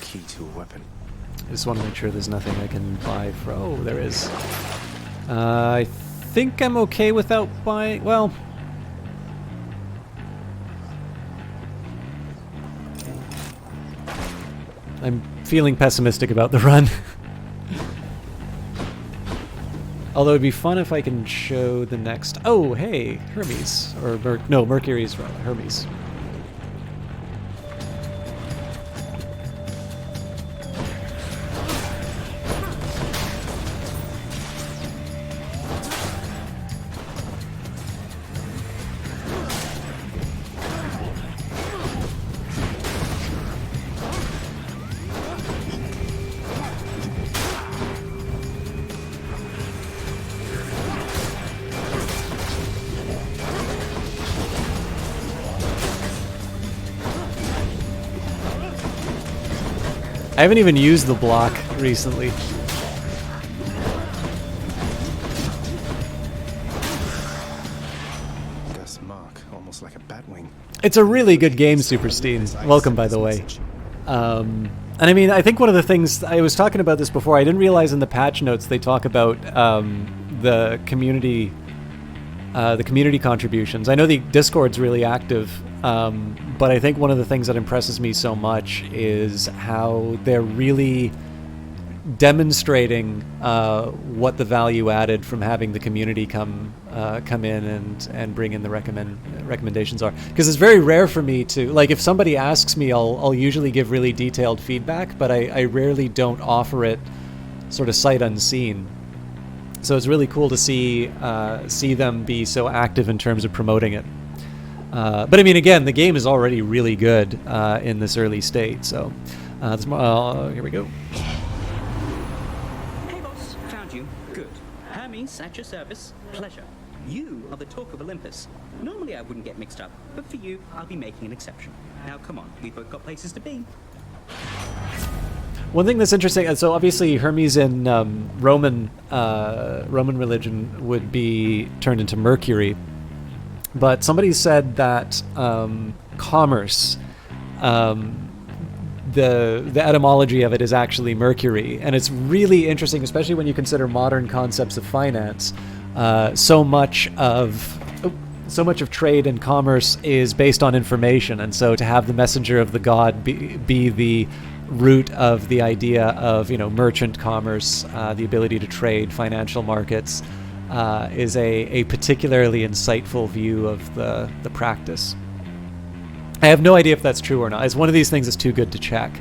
Key to a weapon. I just want to make sure there's nothing I can buy for... Oh, there is. I think I'm okay without buying... Well... I'm feeling pessimistic about the run. Although it'd be fun if I can show the next... Oh, hey! Hermes. Or... no, Mercury's Hermes. I haven't even used the block recently. Gus mark, almost like a bat wing. It's a really good game, Superstein. Welcome, by the way. And I mean, I think one of the things... I was talking about this before. I didn't realize in the patch notes they talk about the community contributions. I know the Discord's really active, but I think one of the things that impresses me so much is how they're really demonstrating what the value added from having the community come in and bring in the recommendations are. Because it's very rare for me to, like, if somebody asks me, I'll usually give really detailed feedback, but I rarely don't offer it sort of sight unseen. So it's really cool to see them be so active in terms of promoting it. But I mean, again, the game is already really good in this early state. So here we go. Hey boss, found you. Good. Hermes at your service. Pleasure. You are the talk of Olympus. Normally I wouldn't get mixed up, but for you, I'll be making an exception. Now come on, we've both got places to be. One thing that's interesting, so obviously Hermes in Roman religion would be turned into Mercury, but somebody said that commerce, the etymology of it is actually Mercury, and it's really interesting, especially when you consider modern concepts of finance. So much of trade and commerce is based on information, and so to have the messenger of the god be the root of the idea of, you know, merchant commerce, the ability to trade, financial markets, is a particularly insightful view of the practice. I have no idea if that's true or not. It's one of these things that's too good to check.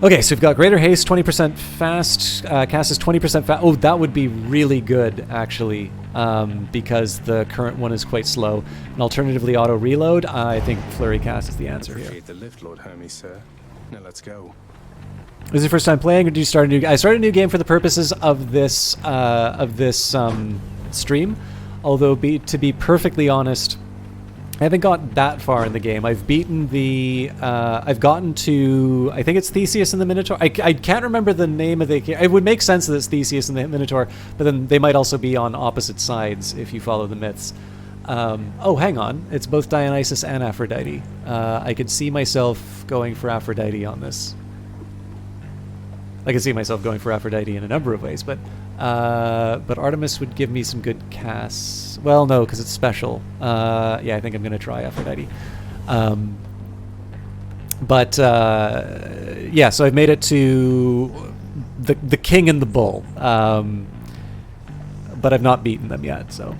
Okay, so we've got greater haste, 20% fast, cast is 20% fast. Oh, that would be really good, actually, because the current one is quite slow. And alternatively, auto reload. I think flurry cast is the answer here. Appreciate the lift, Lord Hermes, sir. Now let's go. This is your first time playing, or did you start a new? I started a new game for the purposes of this stream. Although, to be perfectly honest, I haven't got that far in the game. I've beaten the. I've gotten to. I think it's Theseus and the Minotaur. I can't remember the name of the. It would make sense that it's Theseus and the Minotaur, but then they might also be on opposite sides if you follow the myths. Oh, hang on. It's both Dionysus and Aphrodite. I could see myself going for Aphrodite on this. I can see myself going for Aphrodite in a number of ways, but Artemis would give me some good casts. Well, no, because it's special. Yeah, I think I'm going to try Aphrodite. Yeah, so I've made it to the king and the bull, but I've not beaten them yet, so...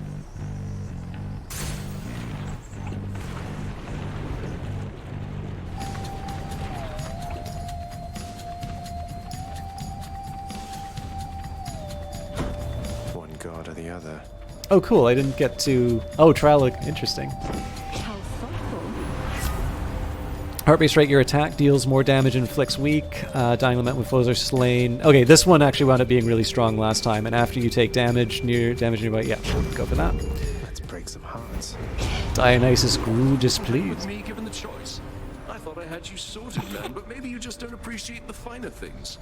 the other. Oh, cool. I didn't get to... Oh, trial look interesting. How thoughtful. Heart-based strike, your attack deals more damage and inflicts weak. Dying lament when foes are slain. Okay, this one actually wound up being really strong last time. And after you take damage nearby, yeah, we'll go for that. Let's break some hearts. Dionysus grew displeased. Me given the choice. I thought I had you sorted, man, but maybe you just don't appreciate the finer things.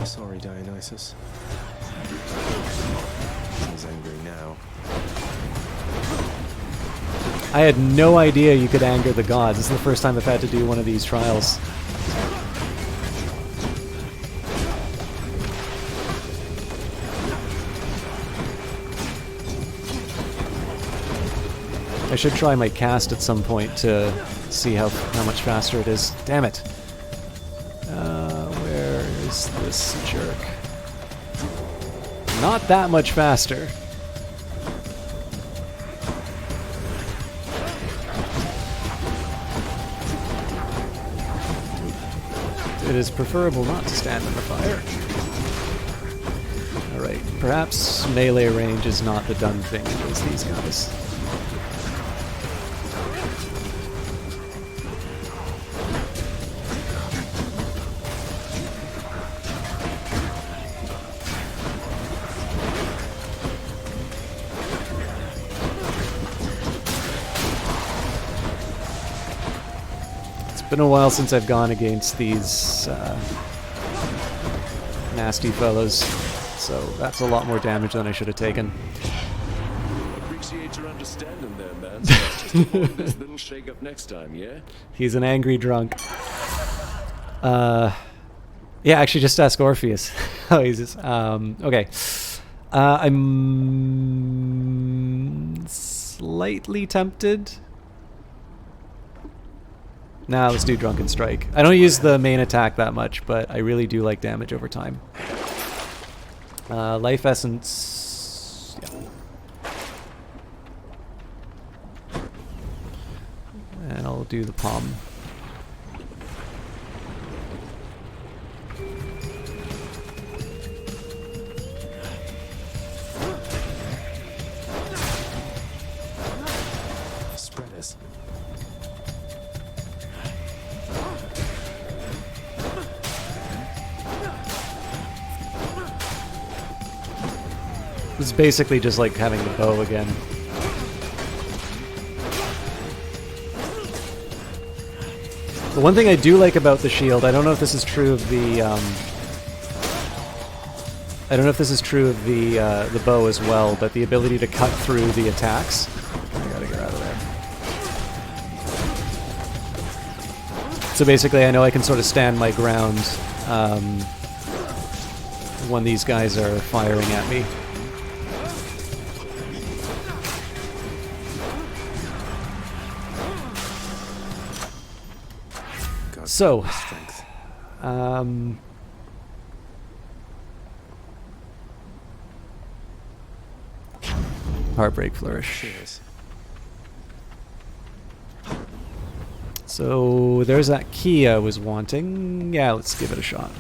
Sorry, Dionysus. He's angry now. I had no idea you could anger the gods. This is the first time I've had to do one of these trials. I should try my cast at some point to see how much faster it is. Damn it. Where is this jerk? Not that much faster. It is preferable not to stand in the fire. Alright, perhaps melee range is not the done thing against these guys. Been a while since I've gone against these nasty fellows, so that's a lot more damage than I should have taken. Appreciate your understanding there, man. So let's just avoid this little shake-up next time, yeah? He's an angry drunk. Yeah, actually, just ask Orpheus. Oh, he's just, okay. I'm slightly tempted. Nah, let's do Drunken Strike. I don't use the main attack that much, but I really do like damage over time. Life Essence... Yeah. And I'll do the palm. Spreaders. It's basically just like having the bow again. The one thing I do like about the shield, I don't know if this is true of the the bow as well, but the ability to cut through the attacks. I gotta get out of there. So basically, I know I can sort of stand my ground when these guys are firing at me. So, Heartbreak Flourish. So there's that key I was wanting. Yeah, let's give it a shot.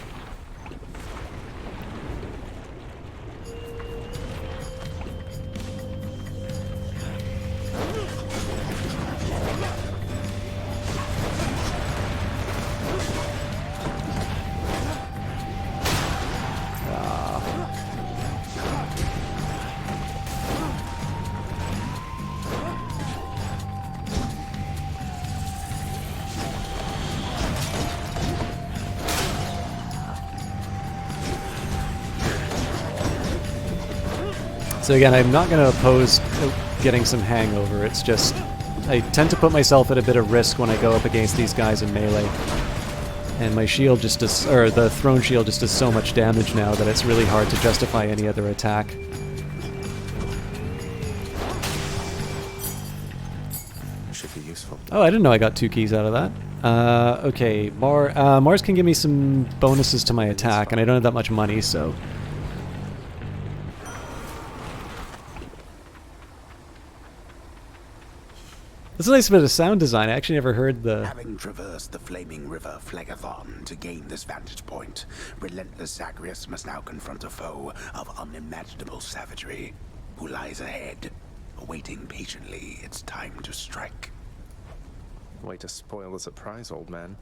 So again, I'm not going to oppose getting some hangover. It's just I tend to put myself at a bit of risk when I go up against these guys in melee. And my shield just does, or the throne shield just does so much damage now that it's really hard to justify any other attack. Should be useful. Oh, I didn't know I got 2 keys out of that. Okay, Mars can give me some bonuses to my attack, and I don't have that much money, so... That's a nice bit of sound design. I actually never heard the... Having traversed the flaming river Phlegethon to gain this vantage point, relentless Zagreus must now confront a foe of unimaginable savagery, who lies ahead, awaiting patiently its time to strike. Way to spoil the surprise, old man.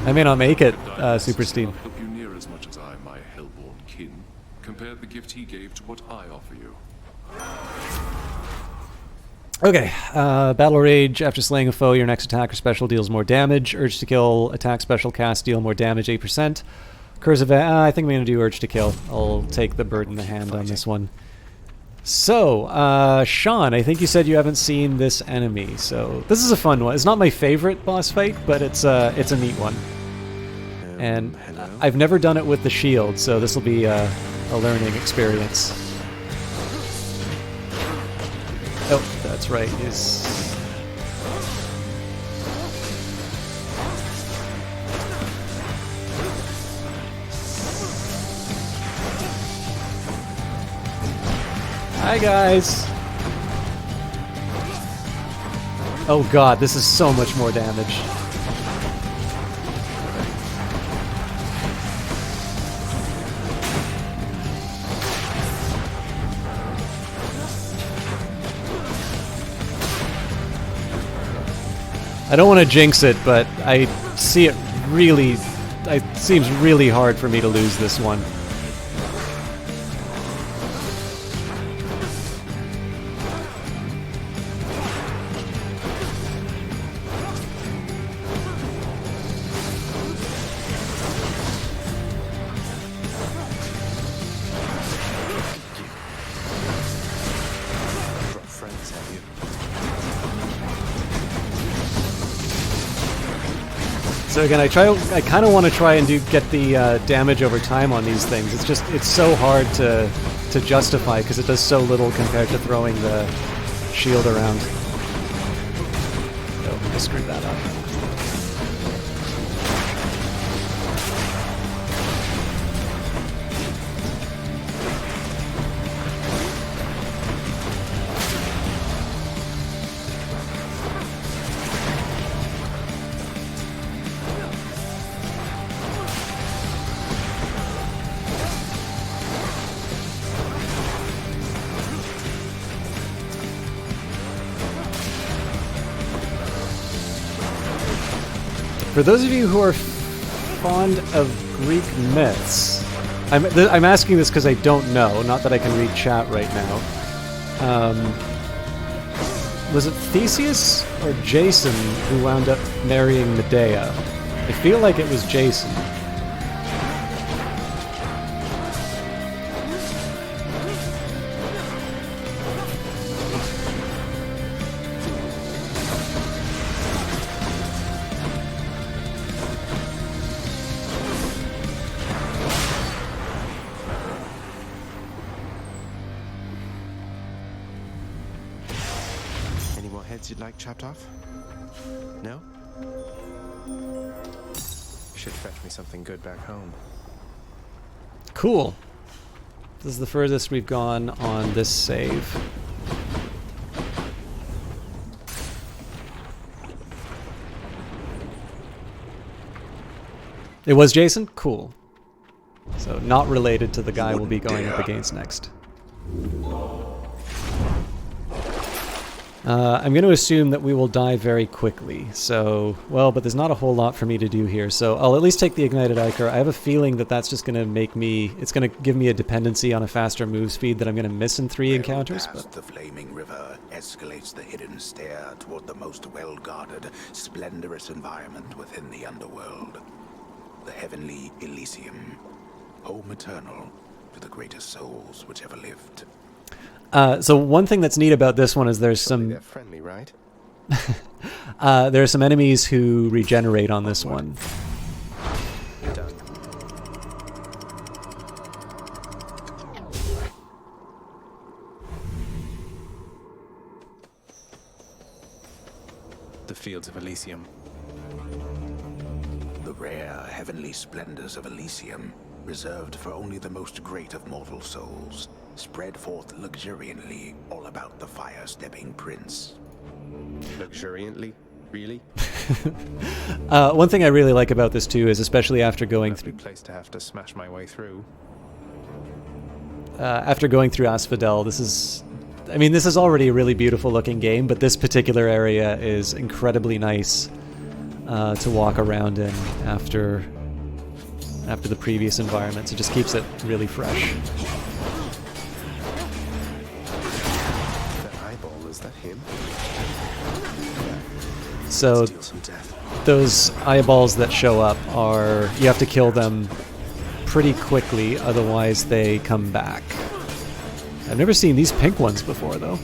I may not make it, Super Steve. Help you near as much as I, my hellborn kin. Compare the gift he gave to what I offer you. Okay, Battle Rage. After slaying a foe, your next attack or special deals more damage. Urge to Kill, attack, special, cast, deal more damage, 8%. Curse of... I think I'm going to do Urge to Kill. I'll take the bird in the hand on this one. So, Sean, I think you said you haven't seen this enemy, so this is a fun one. It's not my favorite boss fight, but it's a neat one. And I've never done it with the shield, so this will be a learning experience. Oh, that's right. Hi, guys. Oh god, this is so much more damage. I don't want to jinx it, but I see it really... It seems really hard for me to lose this one. So again, I kind of want to try and get the damage over time on these things. It's so hard to justify because it does so little compared to throwing the shield around. Oh, I screwed that up. For those of you who are fond of Greek myths, I'm asking this because I don't know, not that I can read chat right now. Was it Theseus or Jason who wound up marrying Medea? I feel like it was Jason. You'd like chopped off? No? Should fetch me something good back home. Cool. This is the furthest we've gone on this save. It was Jason? Cool. So not related to the guy we'll be going up against next. I'm going to assume that we will die very quickly, so... Well, but there's not a whole lot for me to do here, so I'll at least take the Ignited Ichor. I have a feeling that that's just going to make me... It's going to give me a dependency on a faster move speed that I'm going to miss in 3 encounters, but... The flaming river escalates the hidden stair toward the most well-guarded, splendorous environment within the underworld. The heavenly Elysium, home eternal to the greatest souls which ever lived. So one thing that's neat about this one is there's some... They're friendly, right? there are some enemies who regenerate on this one. Done. The fields of Elysium. The rare heavenly splendors of Elysium, reserved for only the most great of mortal souls, spread forth luxuriantly all about the fire-stepping prince. Luxuriantly? Really? One thing I really like about this too is, especially after going through place to have to smash my way through. After going through Asphodel, this is already a really beautiful looking game, but this particular area is incredibly nice to walk around in after the previous environments. It just keeps it really fresh. That eyeball, is that him? So those eyeballs that show up are, you have to kill them pretty quickly, otherwise they come back. I've never seen these pink ones before, though.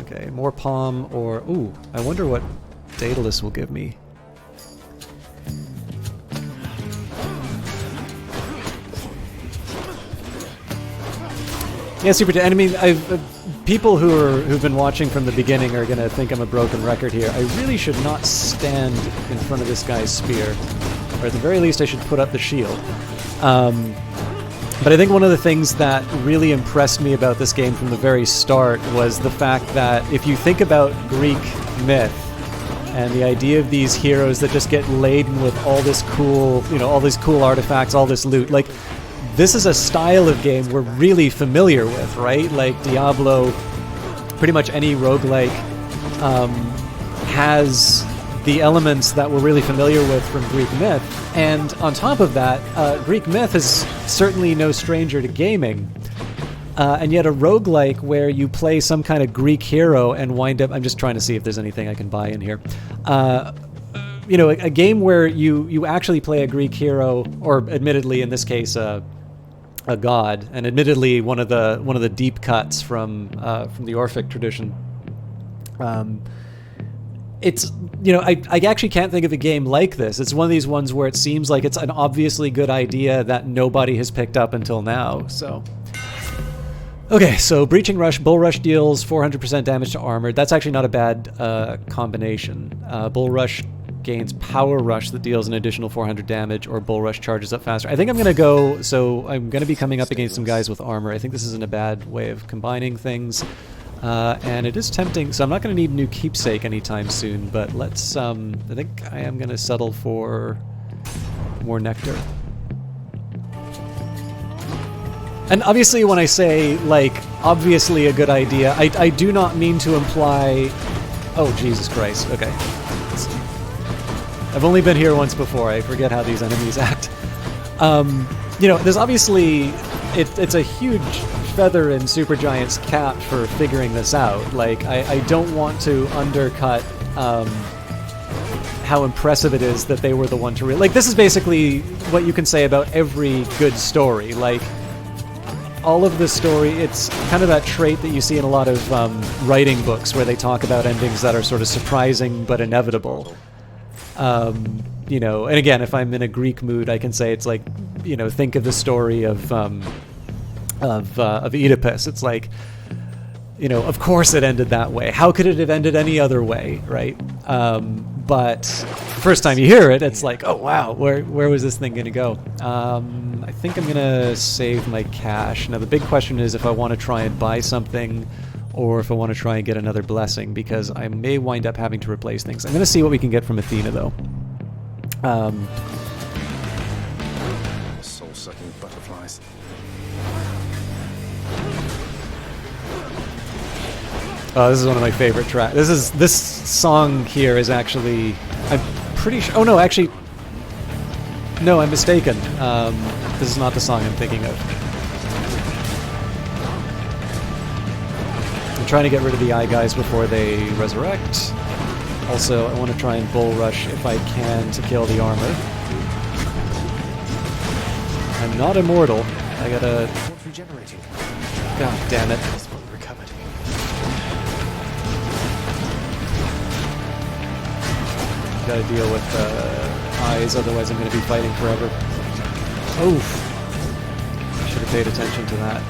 Okay, more palm, or... Ooh, I wonder what Daedalus will give me. Yeah, super. I mean, people who've been watching from the beginning are gonna think I'm a broken record here. I really should not stand in front of this guy's spear, or at the very least, I should put up the shield. But I think one of the things that really impressed me about this game from the very start was the fact that if you think about Greek myth and the idea of these heroes that just get laden with all this cool, all these cool artifacts, all this loot, like, this is a style of game we're really familiar with, right? Like Diablo, pretty much any roguelike has the elements that we're really familiar with from Greek myth. And on top of that, Greek myth is certainly no stranger to gaming. And yet a roguelike where you play some kind of Greek hero and wind up... I'm just trying to see if there's anything I can buy in here. A game where you actually play a Greek hero, or admittedly in this case a god, and admittedly one of the deep cuts from the Orphic tradition. It's, I actually can't think of a game like this. It's one of these ones where it seems like it's an obviously good idea that nobody has picked up until now, so... Okay, so Breaching Rush, Bull Rush deals 400% damage to armor. That's actually not a bad combination. Bull Rush gains Power Rush that deals an additional 400 damage, or Bull Rush charges up faster. I think I'm going to go... So I'm going to be coming up against some guys with armor. I think this isn't a bad way of combining things. And it is tempting, so I'm not going to need a new keepsake anytime soon, but let's, I think I am going to settle for more nectar. And obviously when I say, like, obviously a good idea, I do not mean to imply... Oh, Jesus Christ, okay. I've only been here once before, I forget how these enemies act. There's obviously... It's a huge feather in Supergiant's cap for figuring this out. Like, I don't want to undercut how impressive it is that they were the one to... Like, this is basically what you can say about every good story. Like, all of the story, it's kind of that trait that you see in a lot of writing books where they talk about endings that are sort of surprising but inevitable. And again, if I'm in a Greek mood, I can say it's like, think of the story of Oedipus. It's like, of course it ended that way. How could it have ended any other way, right? But the first time you hear it, it's like, oh wow, where was this thing gonna go? I think I'm gonna save my cash. Now the big question is if I want to try and buy something, or if I want to try and get another blessing, because I may wind up having to replace things. I'm gonna see what we can get from Athena though. Soul-sucking butterflies. Oh, this is one of my favorite tracks. This song here is actually, I'm pretty sure... Oh no, actually... No, I'm mistaken. This is not the song I'm thinking of. I'm trying to get rid of the eye guys before they resurrect. Also, I want to try and bull rush if I can to kill the armor. I'm not immortal. I gotta... God damn it. Gotta deal with eyes, otherwise I'm gonna be fighting forever. Oof. Should have paid attention to that.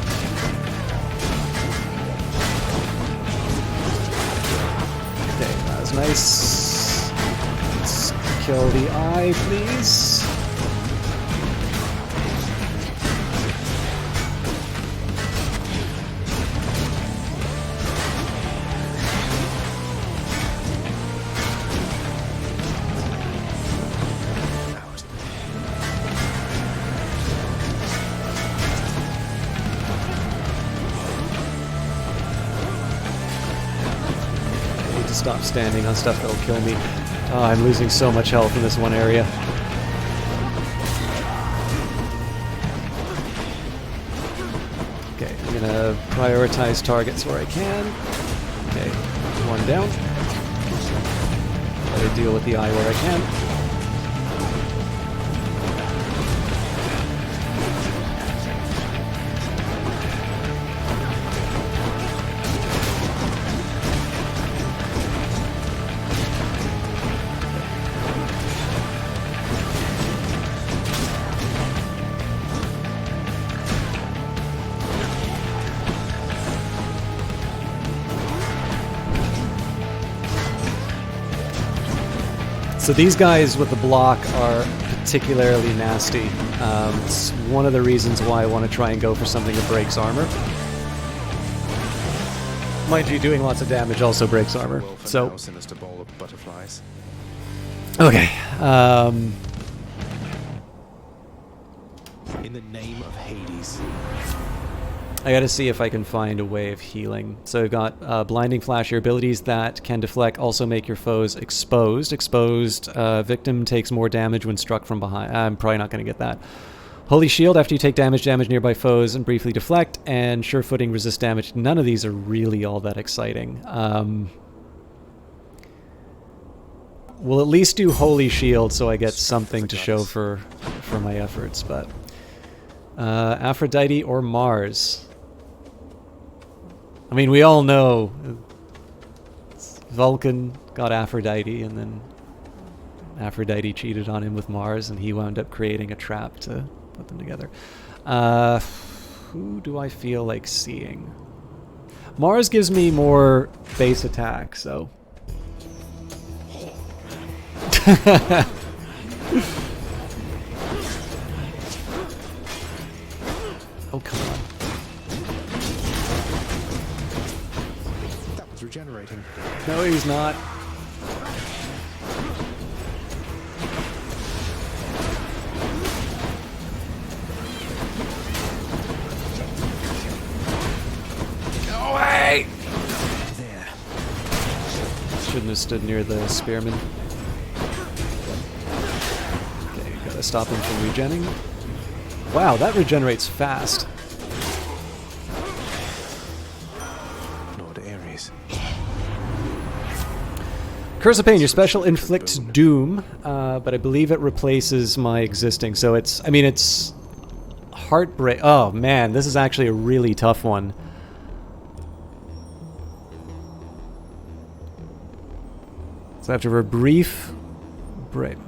Okay, that was nice. Let's kill the eye, please. to stop standing on stuff that'll kill me. Oh, I'm losing so much health in this one area. Okay, I'm gonna prioritize targets where I can. Okay, one down. Try to deal with the eye where I can. So these guys with the block are particularly nasty. It's one of the reasons why I want to try and go for something that breaks armor. Mind you, doing lots of damage also breaks armor. So, sinister ball of butterflies. okay. In the name of Hades. I gotta see if I can find a way of healing. So I've got Blinding Flash. Your abilities that can deflect also make your foes exposed. Exposed victim takes more damage when struck from behind. I'm probably not going to get that. Holy Shield. After you take damage nearby foes and briefly deflect. And Sure Footing, resist damage. None of these are really all that exciting. We'll at least do Holy Shield so I get something to show for my efforts. But Aphrodite or Mars? I mean, we all know Vulcan got Aphrodite, and then Aphrodite cheated on him with Mars, and he wound up creating a trap to put them together. Who do I feel like seeing? Mars gives me more base attack, so... Oh, come on. That was regenerating. No, he's not. Go away! There. Shouldn't have stood near the spearman. Okay, gotta stop him from regenning. Wow, that regenerates fast. Lord Ares. Curse of Pain, your special inflicts doom, but I believe it replaces my existing. So it's, I mean, it's heartbreak. Oh man, this is actually a really tough one. So after a brief break,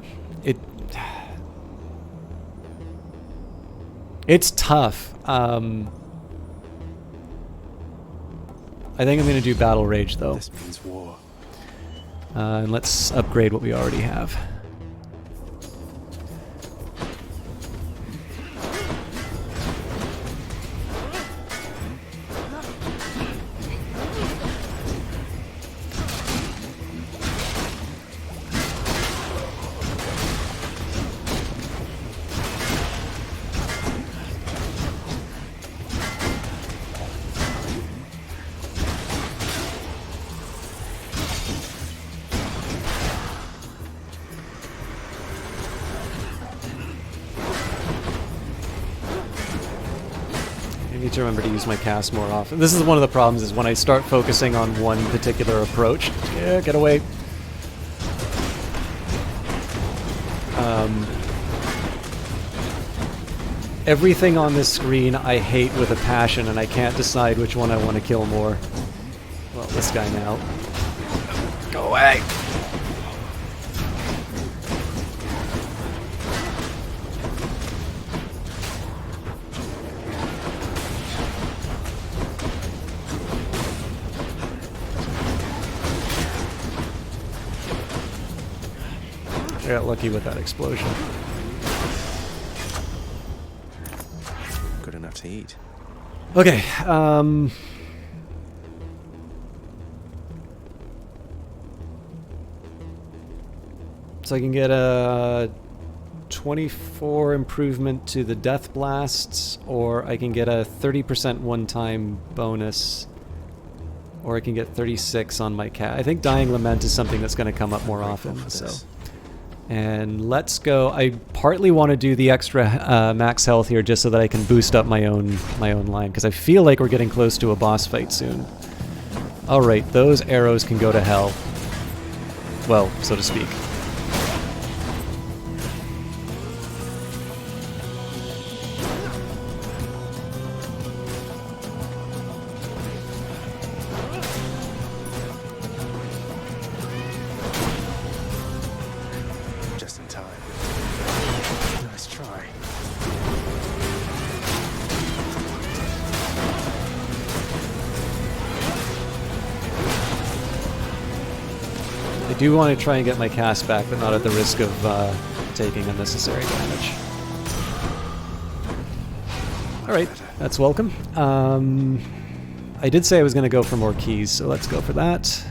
it's tough. I think I'm going to do Battle Rage, though. This means war. And let's upgrade what we already have. To remember to use my cast more often. This is one of the problems, is when I start focusing on one particular approach. Yeah, get away. Everything on this screen I hate with a passion, and I can't decide which one I want to kill more. Well, this guy now. Go away! I got lucky with that explosion. Good enough to eat. Okay, so I can get a 24 improvement to the death blasts, or I can get a 30% one-time bonus or I can get 36 on my cat. I think Dying Lament is something that's going to come up more often. So, and let's go. I partly want to do the extra max health here just so that I can boost up my own line, because I feel like we're getting close to a boss fight soon. All right, those arrows can go to hell. Well, so to speak. I do want to try and get my cast back, but not at the risk of taking unnecessary damage. Alright, that's welcome. I did say I was going to go for more keys, so let's go for that.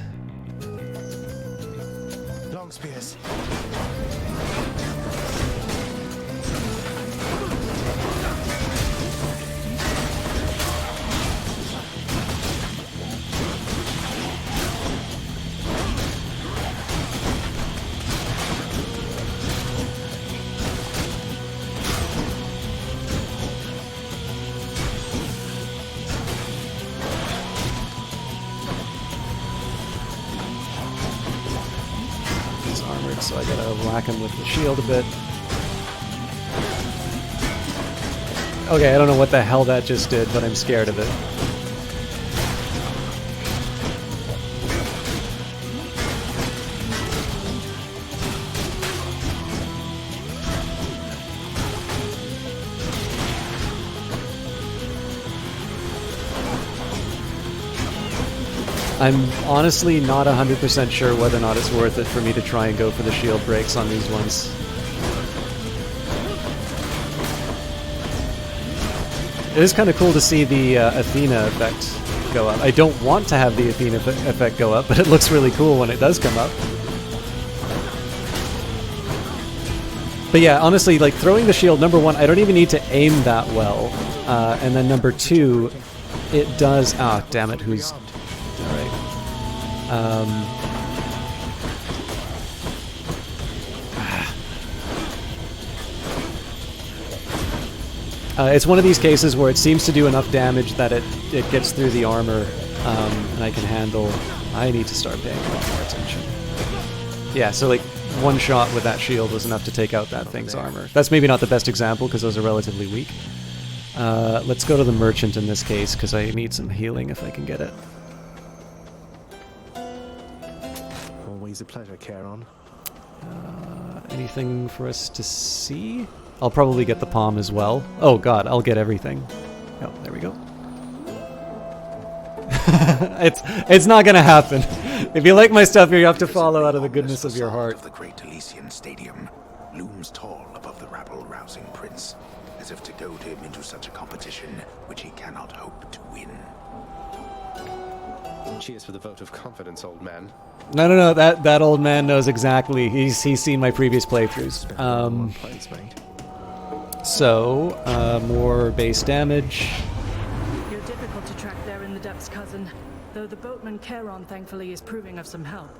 Long spears. So I gotta whack him with the shield a bit. Okay, I don't know what the hell that just did, but I'm scared of it. I'm honestly not 100% sure whether or not it's worth it for me to try and go for the shield breaks on these ones. It is kind of cool to see the Athena effect go up. I don't want to have the Athena effect go up, but it looks really cool when it does come up. But yeah, honestly, like throwing the shield, number one, I don't even need to aim that well. And then number two, it does... Ah, damn it, who's... Alright. It's one of these cases where it seems to do enough damage that it gets through the armor, and I can handle... I need to start paying a lot more attention. Yeah, so like one shot with that shield was enough to take out that thing's armor. That's maybe not the best example because those are relatively weak. Let's go to the merchant in this case because I need some healing if I can get it. Always a pleasure, Charon. Anything for us to see? I'll probably get the palm as well. Oh god, I'll get everything. Oh, there we go. It's not gonna happen. If you like my stuff, you have to follow out of the goodness of your heart. The great Elysian Stadium looms tall above the rabble-rousing prince, as if to goad him into such a competition which he cannot hope to win. Cheers for the vote of confidence, old man. No, that old man knows exactly. He's seen my previous playthroughs. So, more base damage. You're difficult to track there in the depths, cousin. Though the boatman Charon, thankfully, is proving of some help.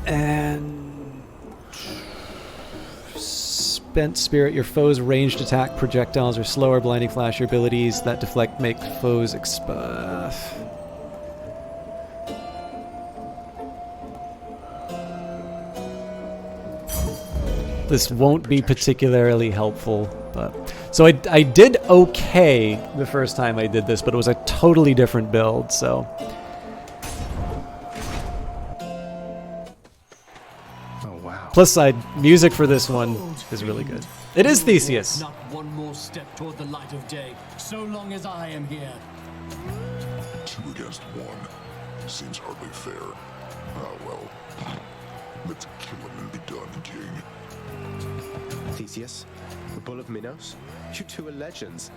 And... Spent Spirit. Your foe's ranged attack projectiles are slower. Blinding Flash. Your abilities that deflect make foes This won't be particularly helpful, but... So I did okay the first time I did this, but it was a totally different build, so... Oh, wow. Plus side, music for this one is really good. It is Theseus! Not one more step toward the light of day, so long as I am here. 2 against 1. Seems hardly fair. Ah, well. Let's kill him and be done, King. Theseus, the Bull of Minos, you two are legends.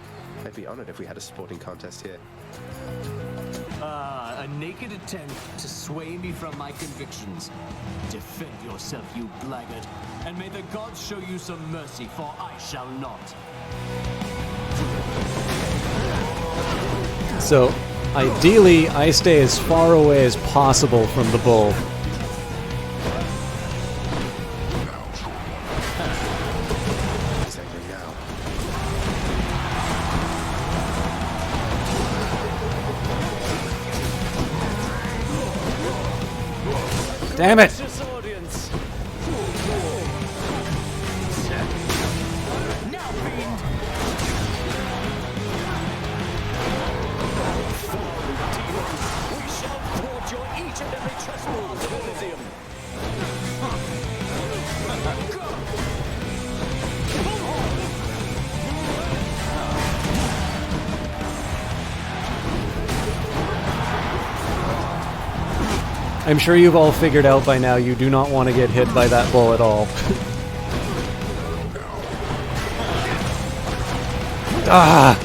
I'd be honored if we had a sporting contest here. A naked attempt to sway me from my convictions. Defend yourself, you blackguard, and may the gods show you some mercy, for I shall not. So, Ideally, I stay as far away as possible from the bull. Damn it! I'm sure you've all figured out by now you do not want to get hit by that bull at all. Ah!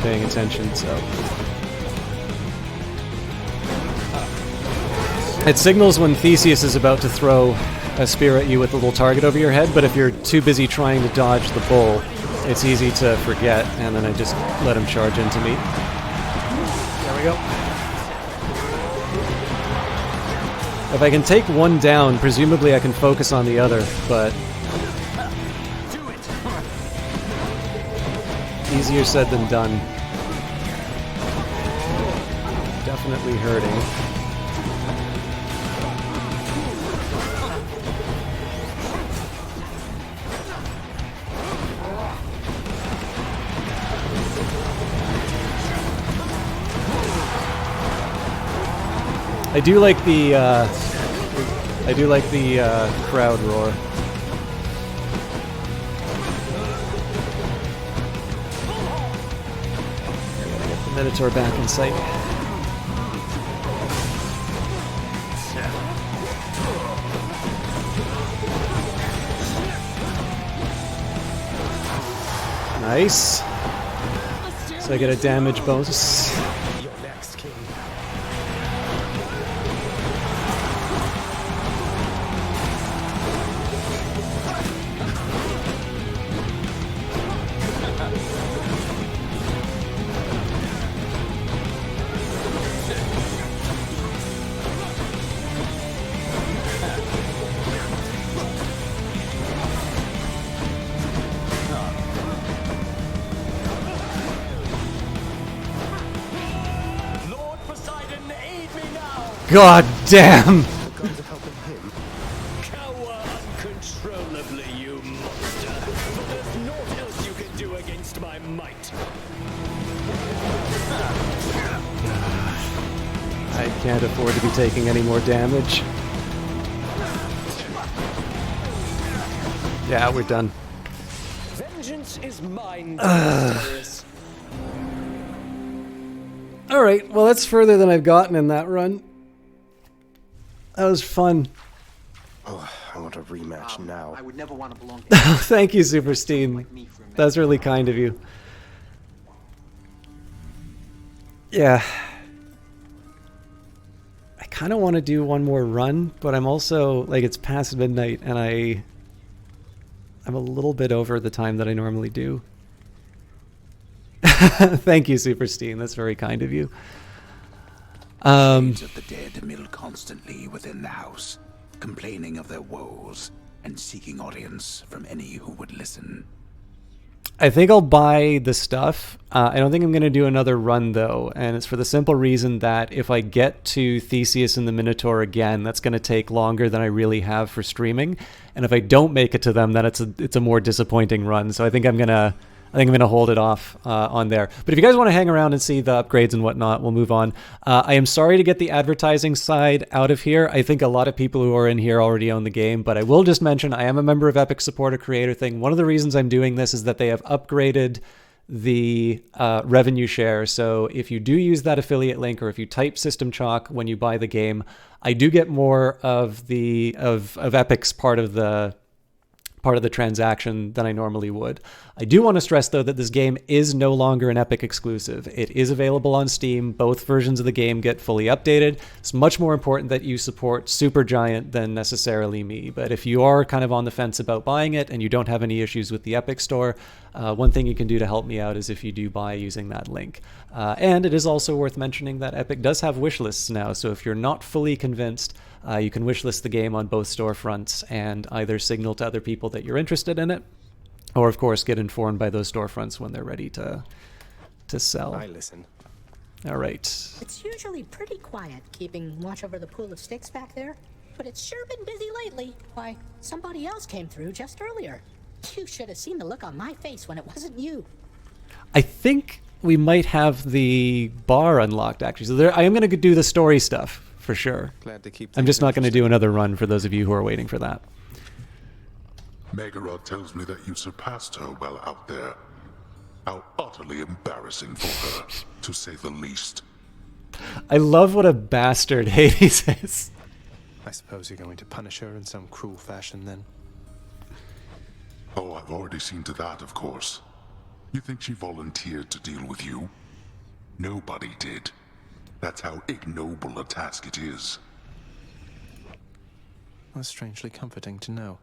Paying attention, so it signals when Theseus is about to throw a spear at you with a little target over your head, but if you're too busy trying to dodge the bull, it's easy to forget, and then I just let him charge into me. There we go. If I can take one down, presumably I can focus on the other, but easier said than done. Definitely hurting. I do like the crowd roar. Minotaur back in sight. Nice. So I get a damage bonus. You're next, King. God damn! Cower uncontrollably, you monster. For there's naught else you can do against my might. I can't afford to be taking any more damage. Yeah, we're done. Vengeance is mine. Alright, well that's further than I've gotten in that run. That was fun. Oh, I want a rematch now. I would never want to belong to Thank you, Superstein. That's really kind of you. Yeah. I kind of want to do one more run, but I'm also, like, it's past midnight, and I'm a little bit over the time that I normally do. Thank you, Superstein. That's very kind of you. Shades of the dead mill constantly within the house, complaining of their woes and seeking audience from any who would listen. I think I'll buy the stuff. I don't think I'm going to do another run, though, and it's for the simple reason that if I get to Theseus and the Minotaur again, that's going to take longer than I really have for streaming, and if I don't make it to them, then it's a more disappointing run. So I think I'm gonna hold it off on there. But if you guys want to hang around and see the upgrades and whatnot, we'll move on. I am sorry to get the advertising side out of here. I think a lot of people who are in here already own the game, but I will just mention I am a member of Epic Supporter Creator thing. One of the reasons I'm doing this is that they have upgraded the revenue share. So if you do use that affiliate link, or if you type System Chalk when you buy the game, I do get more of the of Epic's part of the transaction than I normally would. I do want to stress, though, that this game is no longer an Epic exclusive. It is available on Steam. Both versions of the game get fully updated. It's much more important that you support Supergiant than necessarily me. But if you are kind of on the fence about buying it and you don't have any issues with the Epic Store, one thing you can do to help me out is if you do buy using that link. And it is also worth mentioning that Epic does have wish lists now. So if you're not fully convinced, you can wishlist the game on both storefronts and either signal to other people that you're interested in it, or of course get informed by those storefronts when they're ready to sell. I listen. All right. It's usually pretty quiet keeping watch over the pool of sticks back there, but it's sure been busy lately. Why, somebody else came through just earlier. You should have seen the look on my face when it wasn't you. I think we might have the bar unlocked, actually. So I am going to do the story stuff for sure. Glad to keep I'm just not going to do another run for those of you who are waiting for that. Megarod tells me that you surpassed her well out there. How utterly embarrassing for her, to say the least. I love what a bastard Hades is. I suppose you're going to punish her in some cruel fashion then? Oh, I've already seen to that, of course. You think she volunteered to deal with you? Nobody did. That's how ignoble a task it is. That's strangely comforting to know.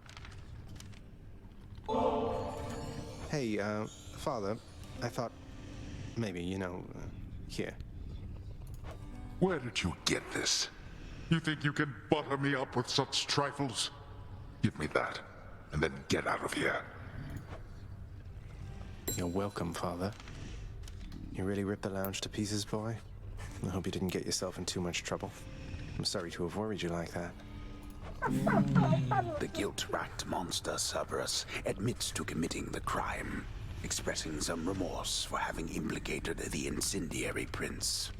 Hey, Father, I thought maybe, here. Where did you get this? You think you can butter me up with such trifles? Give me that, and then get out of here. You're welcome, Father. You really ripped the lounge to pieces, boy? I hope you didn't get yourself in too much trouble. I'm sorry to have worried you like that. The guilt-racked monster Cerberus admits to committing the crime, expressing some remorse for having implicated the incendiary prince.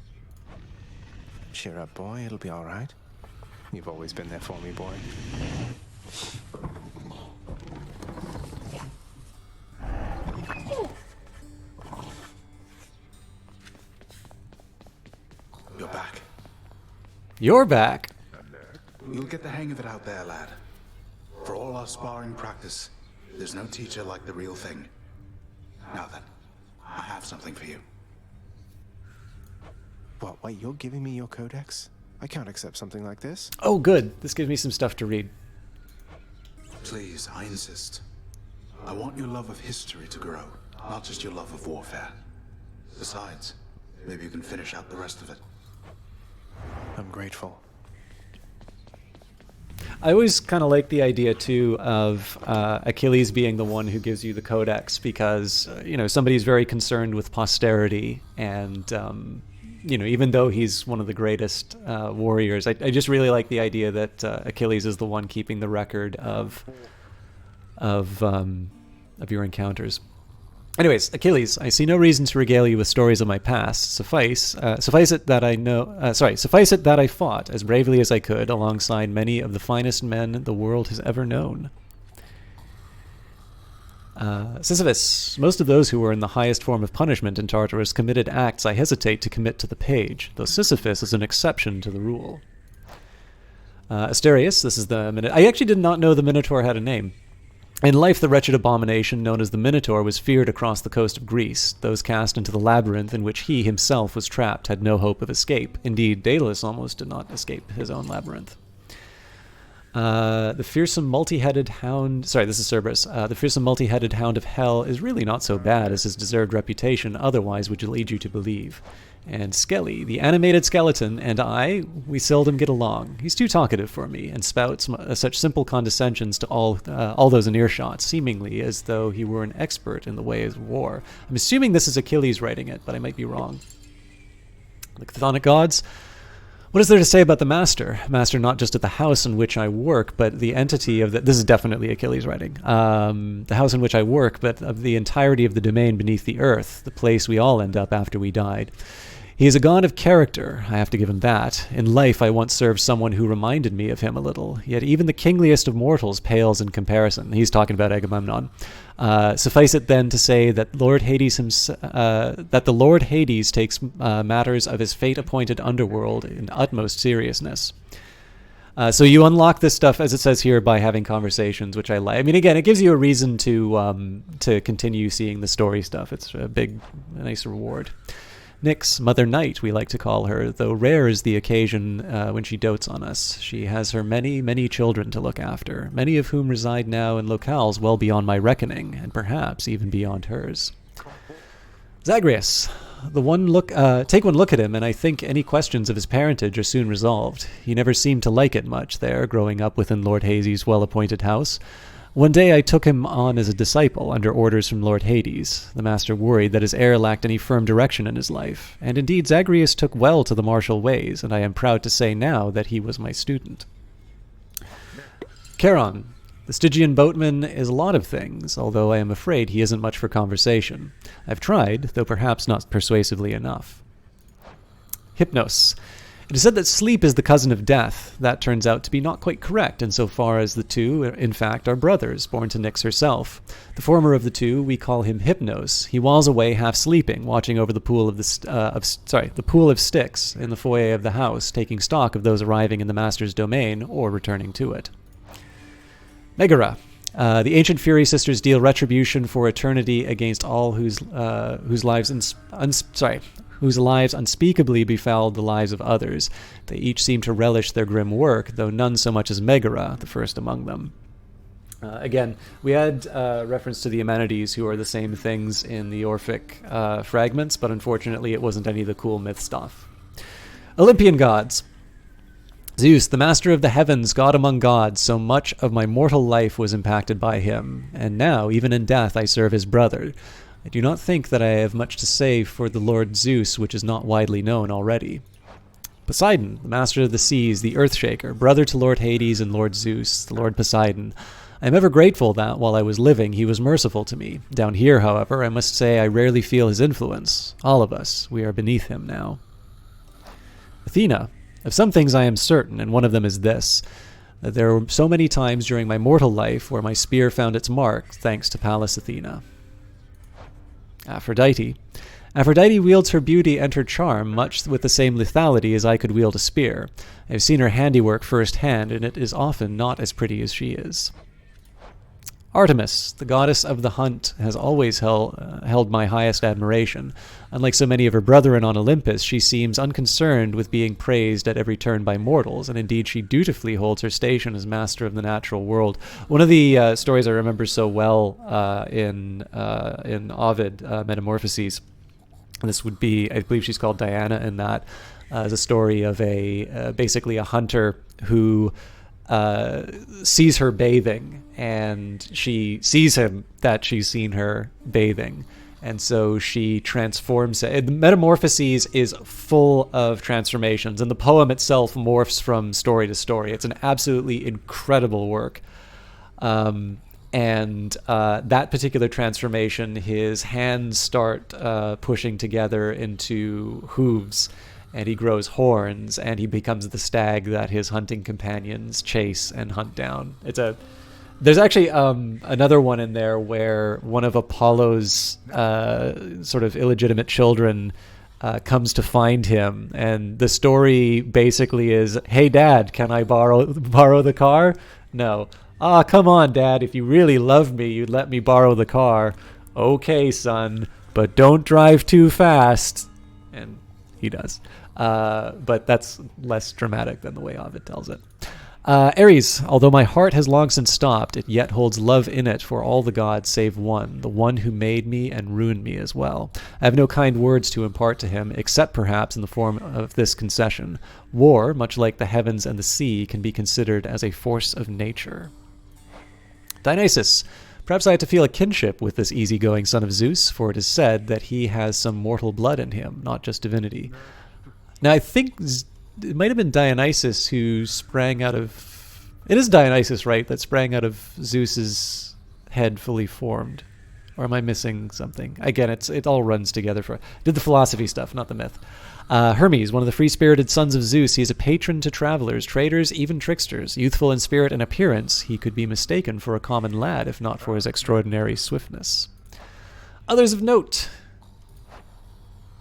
Cheer up, boy. It'll be all right. You've always been there for me, boy. You're back. You're back. You'll get the hang of it out there, lad. For all our sparring practice, there's no teacher like the real thing. Now then, I have something for you. What, wait, you're giving me your codex? I can't accept something like this. Oh, good. This gives me some stuff to read. Please, I insist. I want your love of history to grow, not just your love of warfare. Besides, maybe you can finish out the rest of it. I'm grateful. I always kind of like the idea, too, of Achilles being the one who gives you the codex because, somebody's very concerned with posterity. And, even though he's one of the greatest warriors, I just really like the idea that Achilles is the one keeping the record of your encounters. Anyways, Achilles, I see no reason to regale you with stories of my past. Suffice it that I fought as bravely as I could alongside many of the finest men the world has ever known. Sisyphus, most of those who were in the highest form of punishment in Tartarus committed acts I hesitate to commit to the page, though Sisyphus is an exception to the rule. Asterius, this is the Minotaur. I actually did not know the Minotaur had a name. In life, the wretched abomination known as the Minotaur was feared across the coast of Greece. Those cast into the labyrinth in which he himself was trapped had no hope of escape. Indeed, Daedalus almost did not escape his own labyrinth. The fearsome multi-headed hound... Sorry, this is Cerberus. The fearsome multi-headed hound of hell is really not so bad as his deserved reputation otherwise would lead you to believe. And Skelly, the animated skeleton, and I, we seldom get along. He's too talkative for me, and spouts such simple condescensions to all those in earshot, seemingly as though he were an expert in the ways of war. I'm assuming this is Achilles writing it, but I might be wrong. The chthonic gods... What is there to say about the master? Master not just at the house in which I work, but the entity of the... This is definitely Achilles writing. The house in which I work, but of the entirety of the domain beneath the earth, the place we all end up after we died. He is a god of character, I have to give him that. In life I once served someone who reminded me of him a little, yet even the kingliest of mortals pales in comparison. He's talking about Agamemnon. Suffice it then to say that the Lord Hades takes matters of his fate-appointed underworld in utmost seriousness. So you unlock this stuff, as it says here, by having conversations, which I like. I mean, again, it gives you a reason to continue seeing the story stuff. It's a nice reward. Nyx, Mother Night, we like to call her, though rare is the occasion when she dotes on us. She has her many, many children to look after, many of whom reside now in locales well beyond my reckoning, and perhaps even beyond hers. Zagreus, take one look at him, and I think any questions of his parentage are soon resolved. He never seemed to like it much there, growing up within Lord Hades' well-appointed house. One day I took him on as a disciple under orders from Lord Hades. The master worried that his heir lacked any firm direction in his life, and indeed Zagreus took well to the martial ways, and I am proud to say now that he was my student. Charon, the Stygian boatman, is a lot of things, although I am afraid he isn't much for conversation. I've tried, though perhaps not persuasively enough. Hypnos. It is said that sleep is the cousin of death. That turns out to be not quite correct, insofar as the two, in fact, are brothers, born to Nyx herself. The former of the two, we call him Hypnos. He whiles away half sleeping, watching over the pool of sticks in the foyer of the house, taking stock of those arriving in the master's domain or returning to it. Megara. The ancient Fury sisters deal retribution for eternity against all whose lives unspeakably befouled the lives of others. They each seem to relish their grim work, though none so much as Megara, the first among them. Again, we had reference to the Amenities, who are the same things in the Orphic fragments, but unfortunately it wasn't any of the cool myth stuff. Olympian gods. Zeus, the master of the heavens, god among gods, so much of my mortal life was impacted by him, and now, even in death, I serve his brother. I do not think that I have much to say for the Lord Zeus, which is not widely known already. Poseidon, the master of the seas, the Earthshaker, brother to Lord Hades and Lord Zeus, the Lord Poseidon. I am ever grateful that, while I was living, he was merciful to me. Down here, however, I must say I rarely feel his influence. All of us, we are beneath him now. Athena. Of some things I am certain, and one of them is this, that there were so many times during my mortal life where my spear found its mark, thanks to Pallas Athena. Aphrodite. Aphrodite wields her beauty and her charm much with the same lethality as I could wield a spear. I have seen her handiwork firsthand, and it is often not as pretty as she is. Artemis, the goddess of the hunt, has always held my highest admiration. Unlike so many of her brethren on Olympus, she seems unconcerned with being praised at every turn by mortals, and indeed she dutifully holds her station as master of the natural world. One of the stories I remember so well in Ovid, Metamorphoses, and this would be, I believe she's called Diana in that, is a story of basically a hunter who sees her bathing, and she sees him that she's seen her bathing, and so she transforms it. The Metamorphoses is full of transformations, and the poem itself morphs from story to story. It's an absolutely incredible work. And that particular transformation, his hands start pushing together into hooves, and he grows horns, and he becomes the stag that his hunting companions chase and hunt down. There's actually another one in there where one of Apollo's sort of illegitimate children comes to find him, and the story basically is, "Hey, Dad, can I borrow the car?" "No." "Ah, come on, Dad. If you really love me, you'd let me borrow the car." "Okay, son, but don't drive too fast." And he does. But that's less dramatic than the way Ovid tells it. Ares, although my heart has long since stopped, it yet holds love in it for all the gods save one, the one who made me and ruined me as well. I have no kind words to impart to him, except perhaps in the form of this concession. War, much like the heavens and the sea, can be considered as a force of nature. Dionysus. Perhaps I had to feel a kinship with this easygoing son of Zeus, for it is said that he has some mortal blood in him, not just divinity. Now, I think it might have been Dionysus who sprang out of... It is Dionysus, right, that sprang out of Zeus's head fully formed. Or am I missing something? Again, it all runs together. Did the philosophy stuff, not the myth. Hermes, one of the free-spirited sons of Zeus, he is a patron to travelers, traders, even tricksters. Youthful in spirit and appearance, he could be mistaken for a common lad, if not for his extraordinary swiftness. Others of note.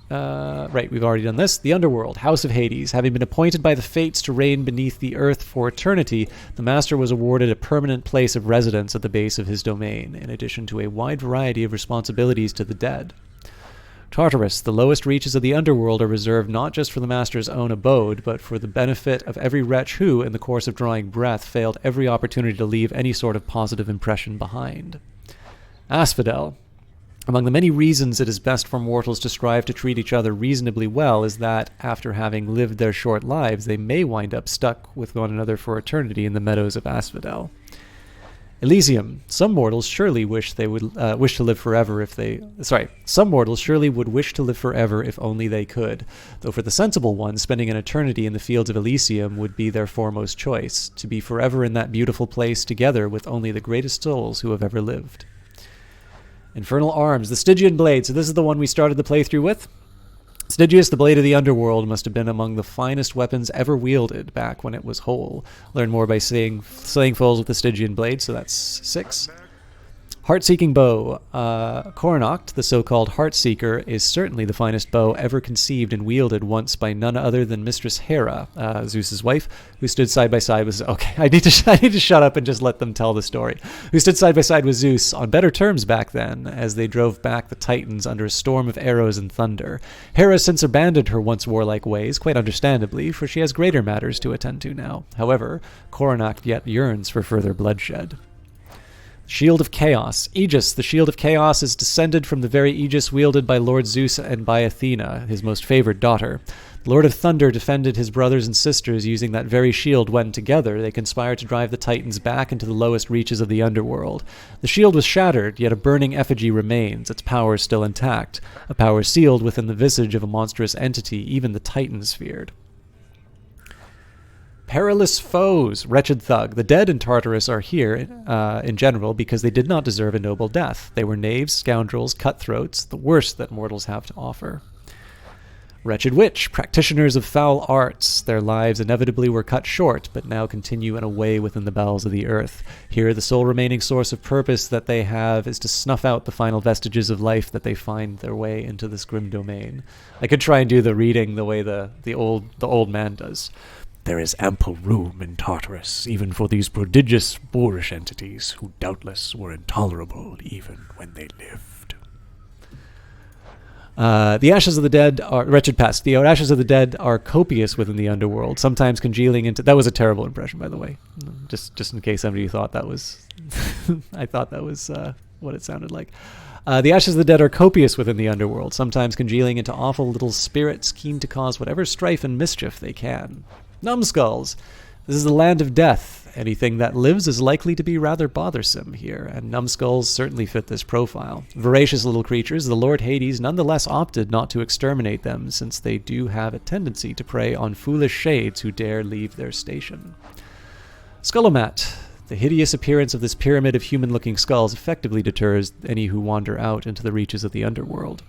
Right, we've already done this. The Underworld, House of Hades. Having been appointed by the Fates to reign beneath the earth for eternity, the Master was awarded a permanent place of residence at the base of his domain, in addition to a wide variety of responsibilities to the dead. Tartarus, the lowest reaches of the Underworld are reserved not just for the Master's own abode, but for the benefit of every wretch who, in the course of drawing breath, failed every opportunity to leave any sort of positive impression behind. Asphodel. Among the many reasons it is best for mortals to strive to treat each other reasonably well is that, after having lived their short lives, they may wind up stuck with one another for eternity in the meadows of Asphodel. Elysium. Some mortals surely wish they would wish to live forever if they... Some mortals surely would wish to live forever if only they could, though for the sensible ones, spending an eternity in the fields of Elysium would be their foremost choice, to be forever in that beautiful place together with only the greatest souls who have ever lived. Infernal Arms, the Stygian Blade. So this is the one we started the playthrough with. Stygius, the Blade of the Underworld, must have been among the finest weapons ever wielded back when it was whole. Learn more by slaying foes with the Stygian Blade, so that's 6. Heart-Seeking Bow. Coronacht, the so-called Heart-Seeker, is certainly the finest bow ever conceived and wielded once by none other than Mistress Hera, Zeus's wife, who stood side by side with... Okay, I need to shut up and just let them tell the story. Who stood side by side with Zeus on better terms back then, as they drove back the Titans under a storm of arrows and thunder. Hera has since abandoned her once warlike ways, quite understandably, for she has greater matters to attend to now. However, Coronacht yet yearns for further bloodshed. Shield of Chaos. Aegis, the Shield of Chaos, is descended from the very Aegis wielded by Lord Zeus and by Athena, his most favored daughter. The Lord of Thunder defended his brothers and sisters using that very shield when, together, they conspired to drive the Titans back into the lowest reaches of the underworld. The shield was shattered, yet a burning effigy remains, its power still intact, a power sealed within the visage of a monstrous entity even the Titans feared. Perilous Foes, Wretched Thug. The dead in Tartarus are here, in general, because they did not deserve a noble death. They were knaves, scoundrels, cutthroats, the worst that mortals have to offer. Wretched Witch, practitioners of foul arts. Their lives inevitably were cut short, but now continue in a way within the bowels of the earth. Here, the sole remaining source of purpose that they have is to snuff out the final vestiges of life that they find their way into this grim domain. I could try and do the reading the way the old man does. There is ample room in Tartarus, even for these prodigious boorish entities, who doubtless were intolerable even when they lived. The ashes of the dead are... Wretched Pest. The ashes of the dead are copious within the underworld, sometimes congealing into... That was a terrible impression, by the way. Just in case somebody thought that was... I thought that was what it sounded like. The ashes of the dead are copious within the underworld, sometimes congealing into awful little spirits keen to cause whatever strife and mischief they can. Numbskulls. This is the land of death. Anything that lives is likely to be rather bothersome here, and numbskulls certainly fit this profile. Voracious little creatures, the Lord Hades nonetheless opted not to exterminate them, since they do have a tendency to prey on foolish shades who dare leave their station. Skullomat. The hideous appearance of this pyramid of human-looking skulls effectively deters any who wander out into the reaches of the underworld.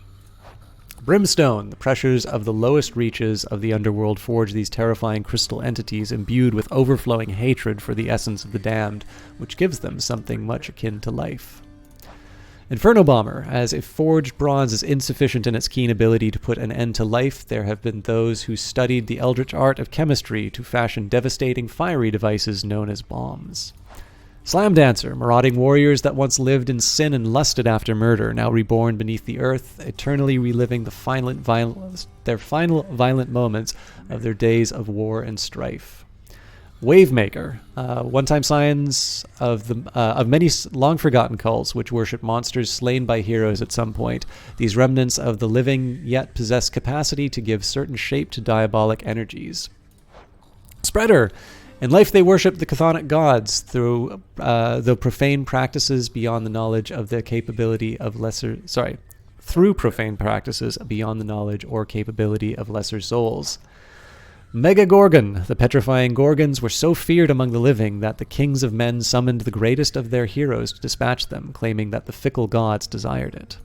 Brimstone. The pressures of the lowest reaches of the underworld forge these terrifying crystal entities imbued with overflowing hatred for the essence of the damned, which gives them something much akin to life. Inferno Bomber. As if forged bronze is insufficient in its keen ability to put an end to life, there have been those who studied the eldritch art of chemistry to fashion devastating fiery devices known as bombs. Slam Dancer, marauding warriors that once lived in sin and lusted after murder, now reborn beneath the earth, eternally reliving their final violent moments of their days of war and strife. Wavemaker, one-time signs of many long-forgotten cults which worship monsters slain by heroes at some point. These remnants of the living yet possess capacity to give certain shape to diabolic energies. Spreader. In life they worship the chthonic gods through profane practices beyond the knowledge of their capability of through profane practices beyond the knowledge or capability of lesser souls. Megagorgon. The petrifying Gorgons were so feared among the living that the kings of men summoned the greatest of their heroes to dispatch them, claiming that the fickle gods desired it.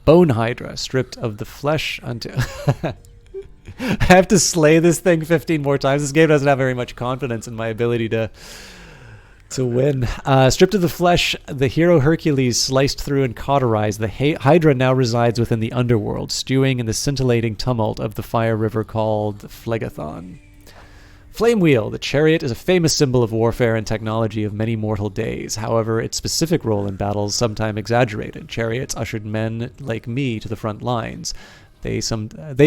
Bone Hydra, stripped of the flesh unto... I have to slay this thing 15 more times. This game doesn't have very much confidence in my ability to win. Stripped of the flesh, the hero Hercules sliced through and cauterized. The Hydra now resides within the underworld, stewing in the scintillating tumult of the fire river called Phlegethon. Flame Wheel. The chariot is a famous symbol of warfare and technology of many mortal days. However, its specific role in battles sometimes exaggerated. Chariots ushered men like me to the front lines. They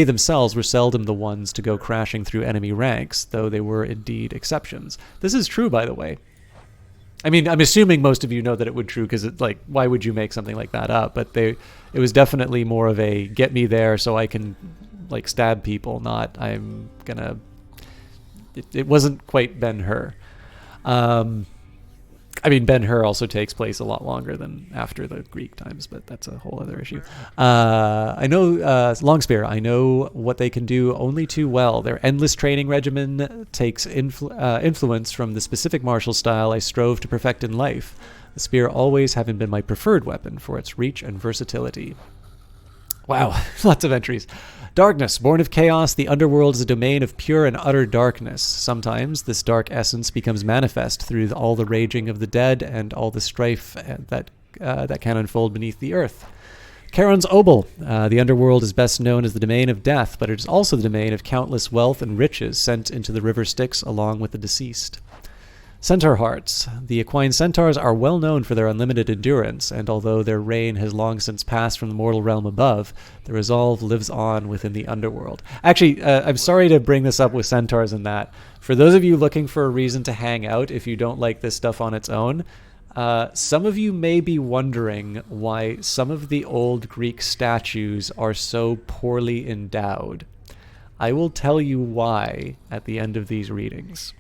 themselves were seldom the ones to go crashing through enemy ranks, though they were indeed exceptions. This is true, by the way. I mean, I'm assuming most of you know that it would true, because it's like, why would you make something like that up? But it was definitely more of a get me there so I can like stab people, not I'm gonna. It wasn't quite Ben-Hur. I mean, Ben-Hur also takes place a lot longer than after the Greek times, but that's a whole other issue. I know Longspear. I know what they can do only too well. Their endless training regimen takes influence from the specific martial style I strove to perfect in life. The spear always having been my preferred weapon for its reach and versatility. Wow, lots of entries. Darkness, born of chaos, the underworld is a domain of pure and utter darkness. Sometimes this dark essence becomes manifest through all the raging of the dead and all the strife that can unfold beneath the earth. Charon's Obel, the underworld is best known as the domain of death, but it is also the domain of countless wealth and riches sent into the river Styx along with the deceased. Centaur Hearts. The equine centaurs are well known for their unlimited endurance, and although their reign has long since passed from the mortal realm above, the resolve lives on within the underworld. Actually, I'm sorry to bring this up with centaurs and that. For those of you looking for a reason to hang out if you don't like this stuff on its own, some of you may be wondering why some of the old Greek statues are so poorly endowed. I will tell you why at the end of these readings.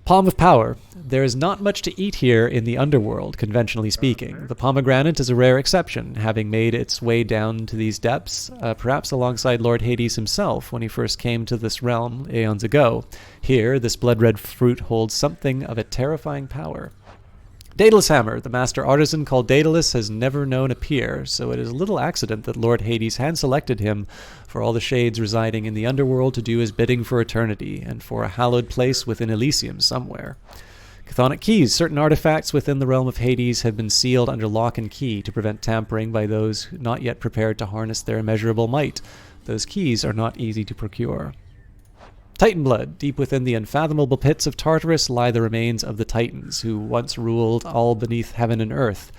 Palm of Power. There is not much to eat here in the underworld, conventionally speaking. The pomegranate is a rare exception, having made its way down to these depths, perhaps alongside Lord Hades himself when he first came to this realm aeons ago. Here, this blood-red fruit holds something of a terrifying power. Daedalus Hammer. The master artisan called Daedalus has never known a peer, so it is little accident that Lord Hades hand-selected him for all the shades residing in the underworld to do his bidding for eternity, and for a hallowed place within Elysium somewhere. Chthonic Keys. Certain artifacts within the realm of Hades have been sealed under lock and key to prevent tampering by those not yet prepared to harness their immeasurable might. Those keys are not easy to procure. Titan Blood. Deep within the unfathomable pits of Tartarus lie the remains of the Titans, who once ruled all beneath heaven and earth.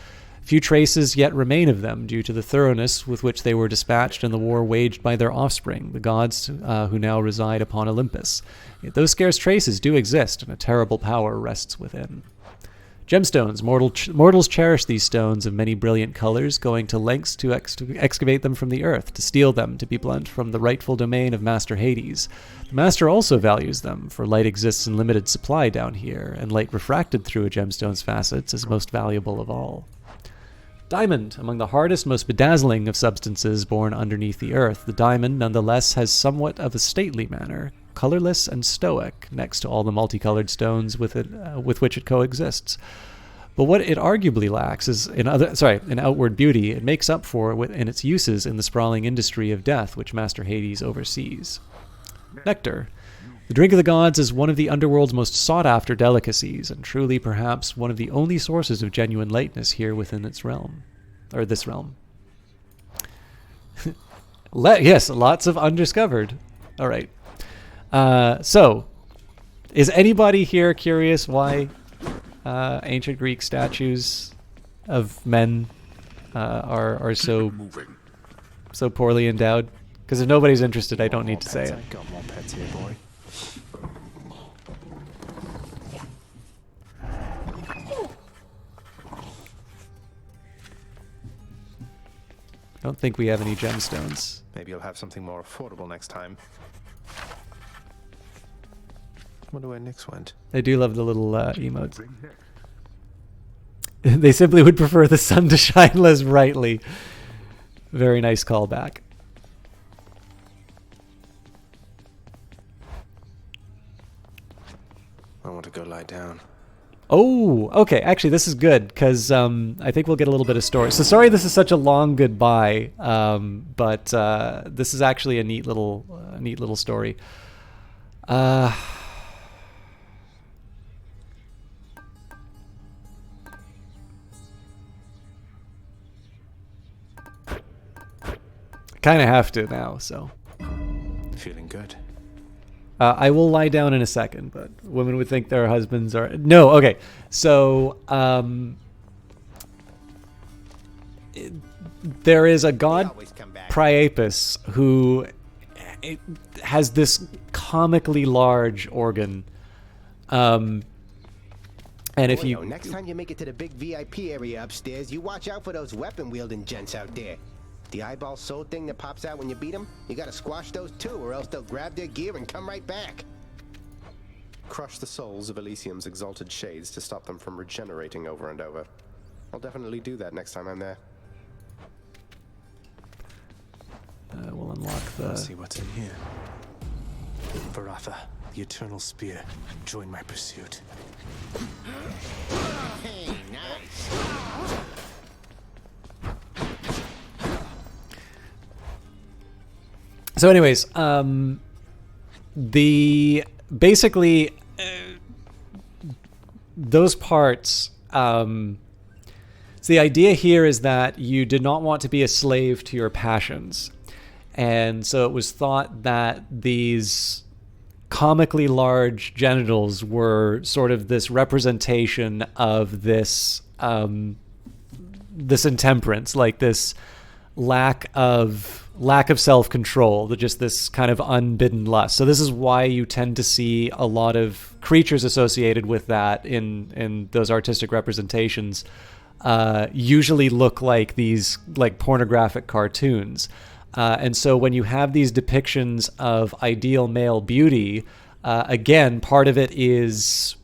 Few traces yet remain of them due to the thoroughness with which they were dispatched in the war waged by their offspring, the gods who now reside upon Olympus. Yet those scarce traces do exist, and a terrible power rests within. Gemstones. Mortals cherish these stones of many brilliant colors, going to lengths to excavate them from the earth, to steal them, to be blent from the rightful domain of Master Hades. The Master also values them, for light exists in limited supply down here, and light refracted through a gemstone's facets is most valuable of all. Diamond. Among the hardest, most bedazzling of substances born underneath the earth, the diamond nonetheless has somewhat of a stately manner, colorless and stoic, next to all the multicolored stones with which it coexists. But what it arguably lacks is in outward beauty. It makes up for in its uses in the sprawling industry of death which Master Hades oversees. Nectar. The drink of the gods is one of the underworld's most sought-after delicacies, and truly perhaps one of the only sources of genuine lightness here within its realm, or this realm. Yes, lots of undiscovered. All right. So, is anybody here curious why ancient Greek statues of men are so poorly endowed? Because if nobody's interested, I don't need to say it. I got more pets here, boy. I don't think we have any gemstones. Maybe you'll have something more affordable next time. Wonder where Nyx went. I do love the little emotes. They simply would prefer the sun to shine less brightly. Very nice callback. I want to go lie down. Oh, okay. Actually, this is good because I think we'll get a little bit of story. So sorry, this is such a long goodbye, but this is actually a neat little story. Kind of have to now, so. Feeling good. I will lie down in a second, but women would think their husbands are... No, okay. So, there is a god, Priapus, who has this comically large organ. And if you... Next time you make it to the big VIP area upstairs, you watch out for those weapon-wielding gents out there. The eyeball soul thing that pops out when you beat them, you gotta squash those too, or else they'll grab their gear and come right back. Crush the souls of Elysium's exalted shades to stop them from regenerating over and over. I'll definitely do that next time I'm there. We'll unlock the... Let's see what's in here. Varatha, the Eternal Spear. Join my pursuit. Hey, nice. So anyways, basically those parts, so the idea here is that you did not want to be a slave to your passions. And so it was thought that these comically large genitals were sort of this representation of this, this intemperance, like this lack of self-control, just this kind of unbidden lust. So this is why you tend to see a lot of creatures associated with that in those artistic representations usually look like these like pornographic cartoons. And so when you have these depictions of ideal male beauty, again, part of it is,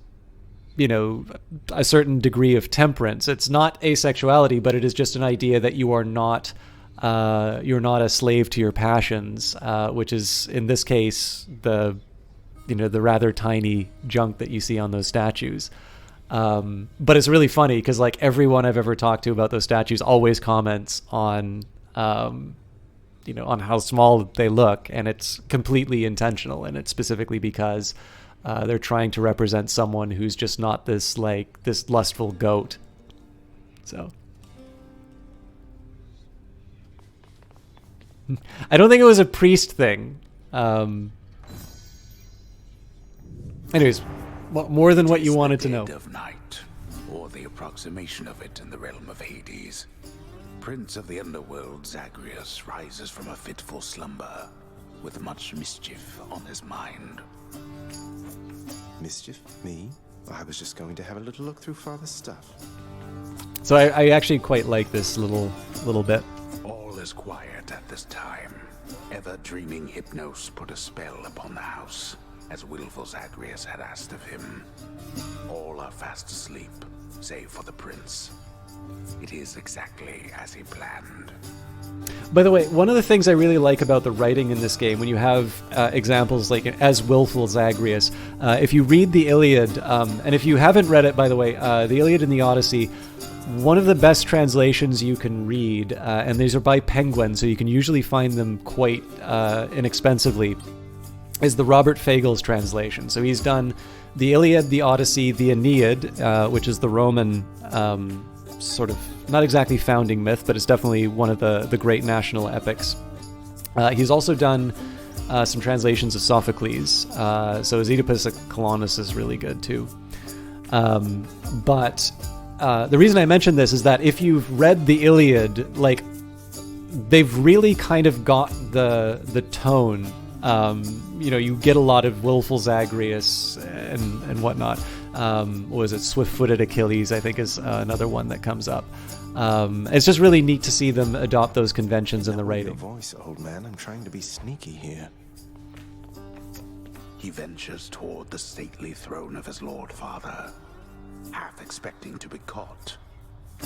you know, a certain degree of temperance. It's not asexuality, but it is just an idea that you're not a slave to your passions, which is in this case the rather tiny junk that you see on those statues. But it's really funny because like everyone I've ever talked to about those statues always comments on on how small they look, and it's completely intentional, and it's specifically because they're trying to represent someone who's just not this lustful goat. So I don't think it was a priest thing. Anyways, more than what you wanted to know. Of night, or the approximation of it in the realm of Hades. Prince of the underworld Zagreus rises from a fitful slumber, with much mischief on his mind. Mischief? Me? I was just going to have a little look through Father's stuff. So I actually quite like this little bit. All is quiet at this time. Ever-dreaming Hypnos put a spell upon the house, as willful Zagreus had asked of him. All are fast asleep, save for the prince. It is exactly as he planned. By the way, one of the things I really like about the writing in this game, when you have examples like as willful Zagreus, if you read the Iliad, and if you haven't read it, by the way, the Iliad and the Odyssey, one of the best translations you can read, and these are by Penguin, so you can usually find them quite inexpensively, is the Robert Fagel's translation. So he's done the Iliad, the Odyssey, the Aeneid, which is the Roman sort of, not exactly founding myth, but it's definitely one of the great national epics. He's also done some translations of Sophocles, so his Oedipus Colonos is really good too. But the reason I mention this is that if you've read the Iliad, like, they've really kind of got the tone. You get a lot of willful Zagreus and whatnot. What was it? Swift-footed Achilles, I think, is another one that comes up. It's just really neat to see them adopt those conventions in the writing. Your voice, old man. I'm trying to be sneaky here. He ventures toward the stately throne of his Lord Father, half expecting to be caught,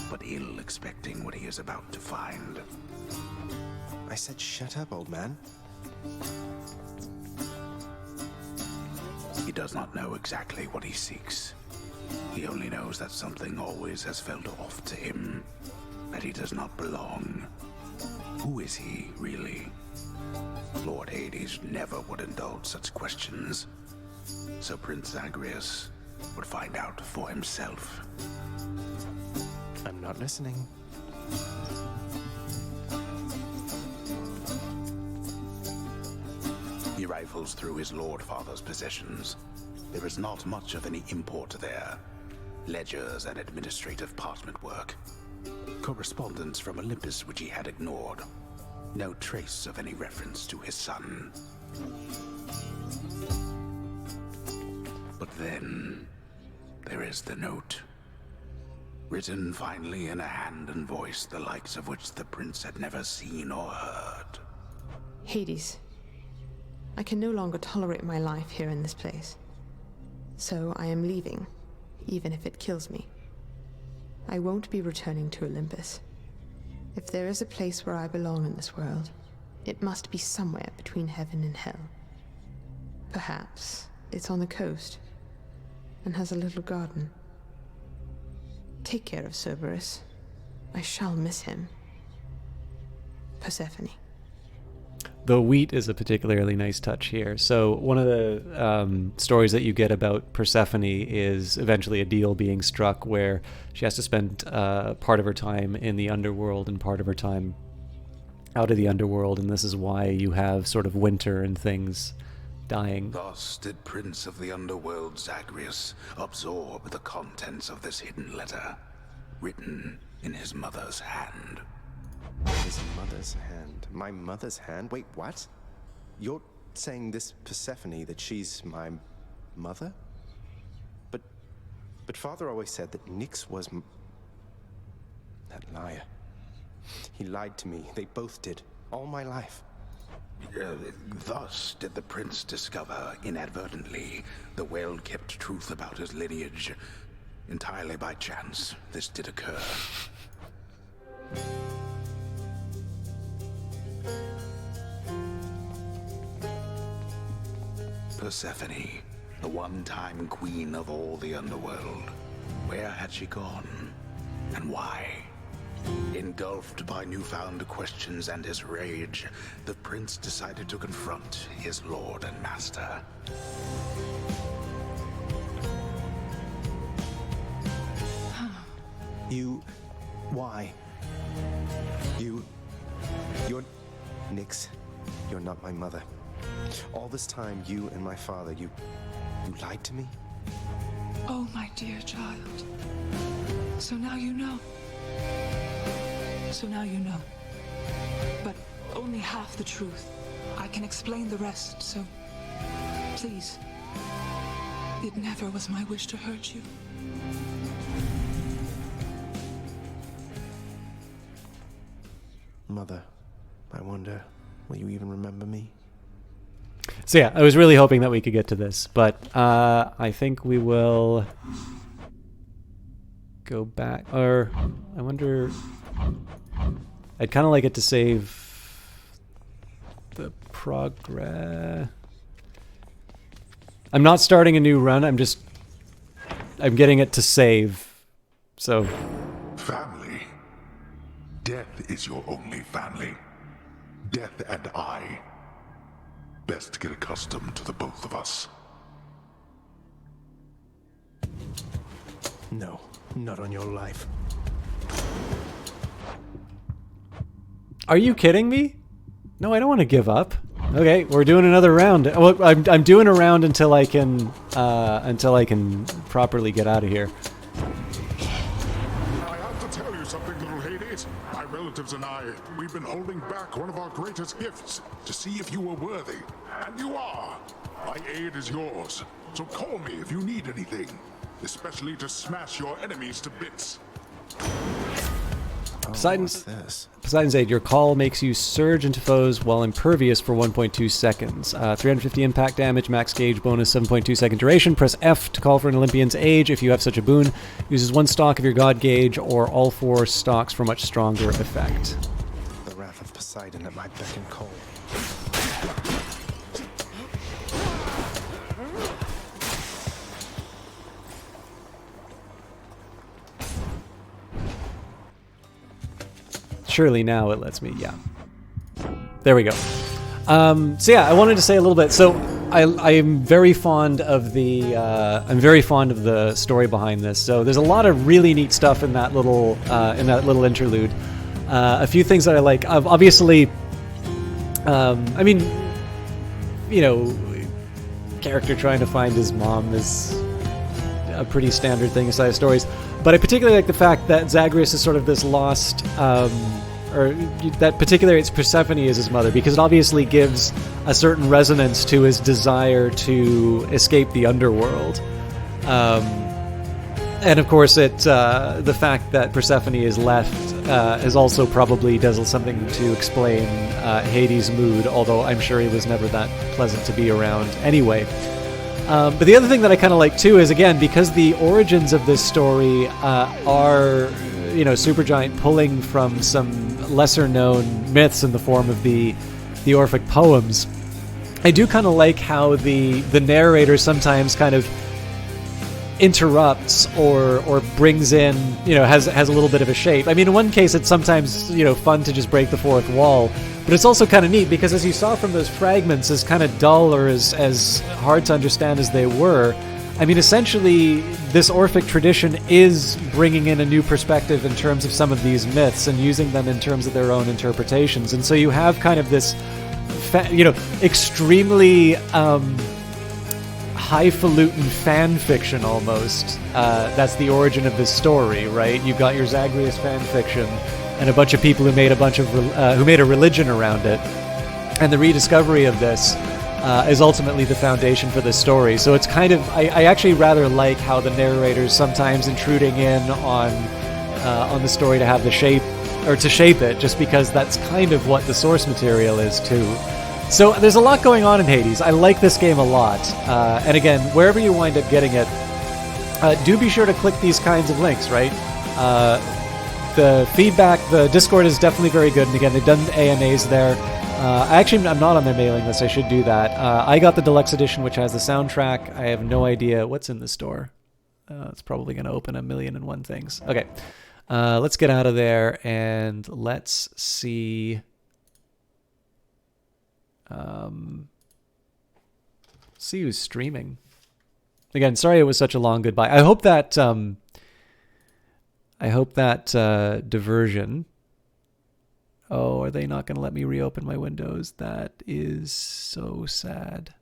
but ill expecting what he is about to find. I said shut up, old man. He does not know exactly what he seeks. He only knows that something always has felt off to him, that he does not belong. Who is he, really? Lord Hades never would indulge such questions, so Prince Zagreus would find out for himself. I'm not listening. He rifles through his Lord Father's possessions. There is not much of any import there. Ledgers and administrative parchment work. Correspondence from Olympus which he had ignored. No trace of any reference to his son. But then, there is the note. Written finally in a hand and voice the likes of which the prince had never seen or heard. Hades, I can no longer tolerate my life here in this place. So I am leaving, even if it kills me. I won't be returning to Olympus. If there is a place where I belong in this world, it must be somewhere between heaven and hell. Perhaps it's on the coast and has a little garden. Take care of Cerberus. I shall miss him. Persephone. The wheat is a particularly nice touch here. So one of the stories that you get about Persephone is eventually a deal being struck where she has to spend part of her time in the underworld and part of her time out of the underworld, and this is why you have sort of winter and things dying. Thus did Prince of the Underworld Zagreus absorb the contents of this hidden letter, written in his mother's hand. His mother's hand? My mother's hand? Wait, what? You're saying this Persephone, that she's my mother? But Father always said that Nyx was that liar. He lied to me. They both did. All my life. Thus did the prince discover, inadvertently, the well-kept truth about his lineage. Entirely by chance, this did occur. Persephone, the one-time queen of all the underworld. Where had she gone? And why? Engulfed by newfound questions and his rage, the prince decided to confront his lord and master. Why? You're Nyx. You're not my mother. All this time, you and my father, you lied to me? Oh, my dear child. So now you know. So now you know. But only half the truth. I can explain the rest, so please. It never was my wish to hurt you. Mother, I wonder, will you even remember me? So yeah, I was really hoping that we could get to this, but I think we will go back, or I wonder, I'd kind of like it to save the progress. I'm not starting a new run, I'm getting it to save, so. Family. Death is your only family. Death and I. Best get accustomed to the both of us. No, not on your life. Are you kidding me? No, I don't want to give up. Okay, we're doing another round. Well, I'm doing a round until I can properly get out of here. I have to tell you something, little Hades. My relatives and I, we've been holding back one of our greatest gifts to see if you were worthy. And you are. My aid is yours. So call me if you need anything, especially to smash your enemies to bits. Poseidon's Aid. Your call makes you surge into foes while impervious for 1.2 seconds. 350 impact damage, max gauge bonus, 7.2 second duration. Press F to call for an Olympian's Age if you have such a boon. Uses one stock of your god gauge or all 4 stocks for much stronger effect. The wrath of Poseidon at my beck and call. surely now it lets me, yeah. There we go. So yeah, I wanted to say a little bit. So I am very fond of the story behind this. So there's a lot of really neat stuff in that little interlude. A few things that I like. Obviously, I mean, you know, character trying to find his mom is a pretty standard thing in sci-fi stories. But I particularly like the fact that Zagreus is sort of this lost, or that particularly it's Persephone as his mother, because it obviously gives a certain resonance to his desire to escape the underworld. And of course, the fact that Persephone is left is also probably does something to explain Hades' mood, although I'm sure he was never that pleasant to be around anyway. But the other thing that I kind of like too is, again, because the origins of this story are, you know, Supergiant pulling from some lesser-known myths in the form of the Orphic poems, I do kind of like how the narrator sometimes kind of interrupts or brings in, you know, has a little bit of a shape. I mean, in one case, it's sometimes, you know, fun to just break the fourth wall, but it's also kind of neat because, as you saw from those fragments, as kind of dull or as hard to understand as they were, I mean, essentially, this Orphic tradition is bringing in a new perspective in terms of some of these myths and using them in terms of their own interpretations. And so you have kind of this, you know, extremely highfalutin fan fiction almost. That's the origin of this story, right? You've got your Zagreus fan fiction and a bunch of people who made who made a religion around it. And the rediscovery of this is ultimately the foundation for this story. So it's kind of, I actually rather like how the narrator's sometimes intruding in on the story to have the shape, or to shape it, just because that's kind of what the source material is too. So there's a lot going on in Hades. I like this game a lot. And again, wherever you wind up getting it, do be sure to click these kinds of links, right? The feedback, the Discord is definitely very good. And again, they've done AMAs there. I'm not on their mailing list. I should do that. I got the deluxe edition, which has the soundtrack. I have no idea what's in the store. It's probably going to open 1,000,001 things. Okay. Let's get out of there and let's see. See who's streaming. Again, sorry it was such a long goodbye. I hope that diversion. Oh, are they not going to let me reopen my windows? That is so sad.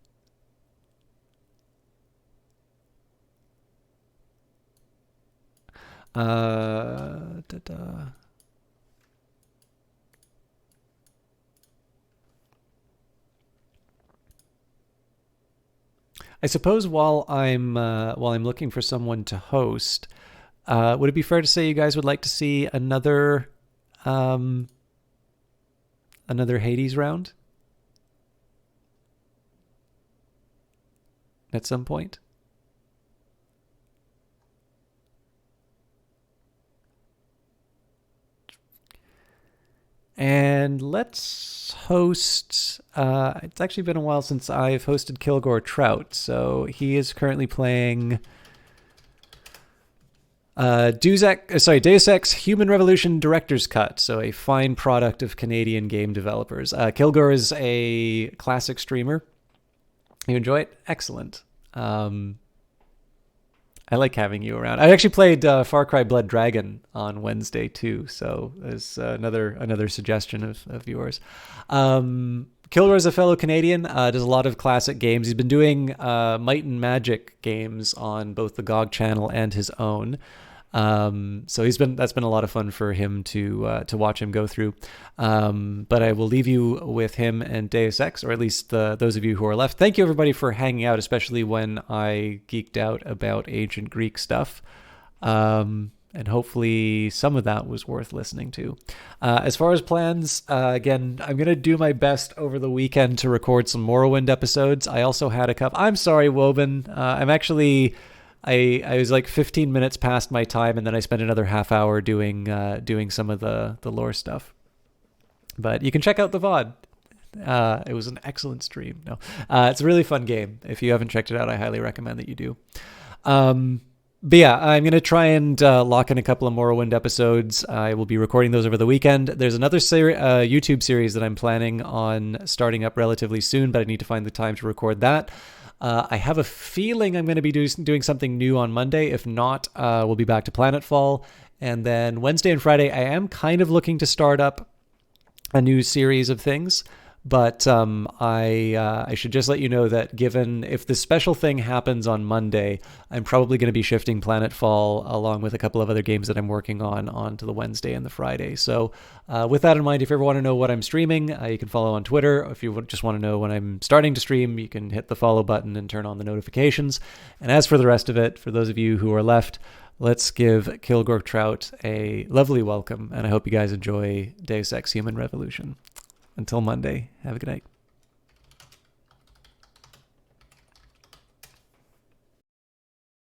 I suppose while I'm looking for someone to host, would it be fair to say you guys would like to see another Hades round at some point? And let's host, it's actually been a while since I've hosted Kilgore Trout, so he is currently playing Deus Ex Human Revolution Director's Cut, so a fine product of Canadian game developers. Kilgore is a classic streamer. You enjoy it? Excellent. I like having you around. I actually played Far Cry Blood Dragon on Wednesday too, so there's another suggestion of yours. Kilgore is a fellow Canadian, does a lot of classic games. He's been doing Might and Magic games on both the GOG channel and his own. So that's been a lot of fun for him to watch him go through. But I will leave you with him and Deus Ex, or at least those of you who are left. Thank you everybody for hanging out, especially when I geeked out about ancient Greek stuff. And hopefully some of that was worth listening to. As far as plans, again, I'm going to do my best over the weekend to record some Morrowind episodes. I also had a couple. I'm sorry, Woban. I'm actually... I was like 15 minutes past my time, and then I spent another half hour doing some of the lore stuff. But you can check out the VOD. It was an excellent stream. No, it's a really fun game. If you haven't checked it out, I highly recommend that you do. But yeah, I'm going to try and lock in a couple of Morrowind episodes. I will be recording those over the weekend. There's another YouTube series that I'm planning on starting up relatively soon, but I need to find the time to record that. I have a feeling I'm going to be doing something new on Monday. If not, we'll be back to Planetfall. And then Wednesday and Friday, I am kind of looking to start up a new series of things. But I should just let you know that given if the special thing happens on Monday, I'm probably going to be shifting Planetfall along with a couple of other games that I'm working on onto the Wednesday and the Friday. So with that in mind, if you ever want to know what I'm streaming, you can follow on Twitter. If you just want to know when I'm starting to stream, you can hit the follow button and turn on the notifications. And as for the rest of it, for those of you who are left, let's give Kilgore Trout a lovely welcome. And I hope you guys enjoy Deus Ex Human Revolution. Until Monday, have a good night.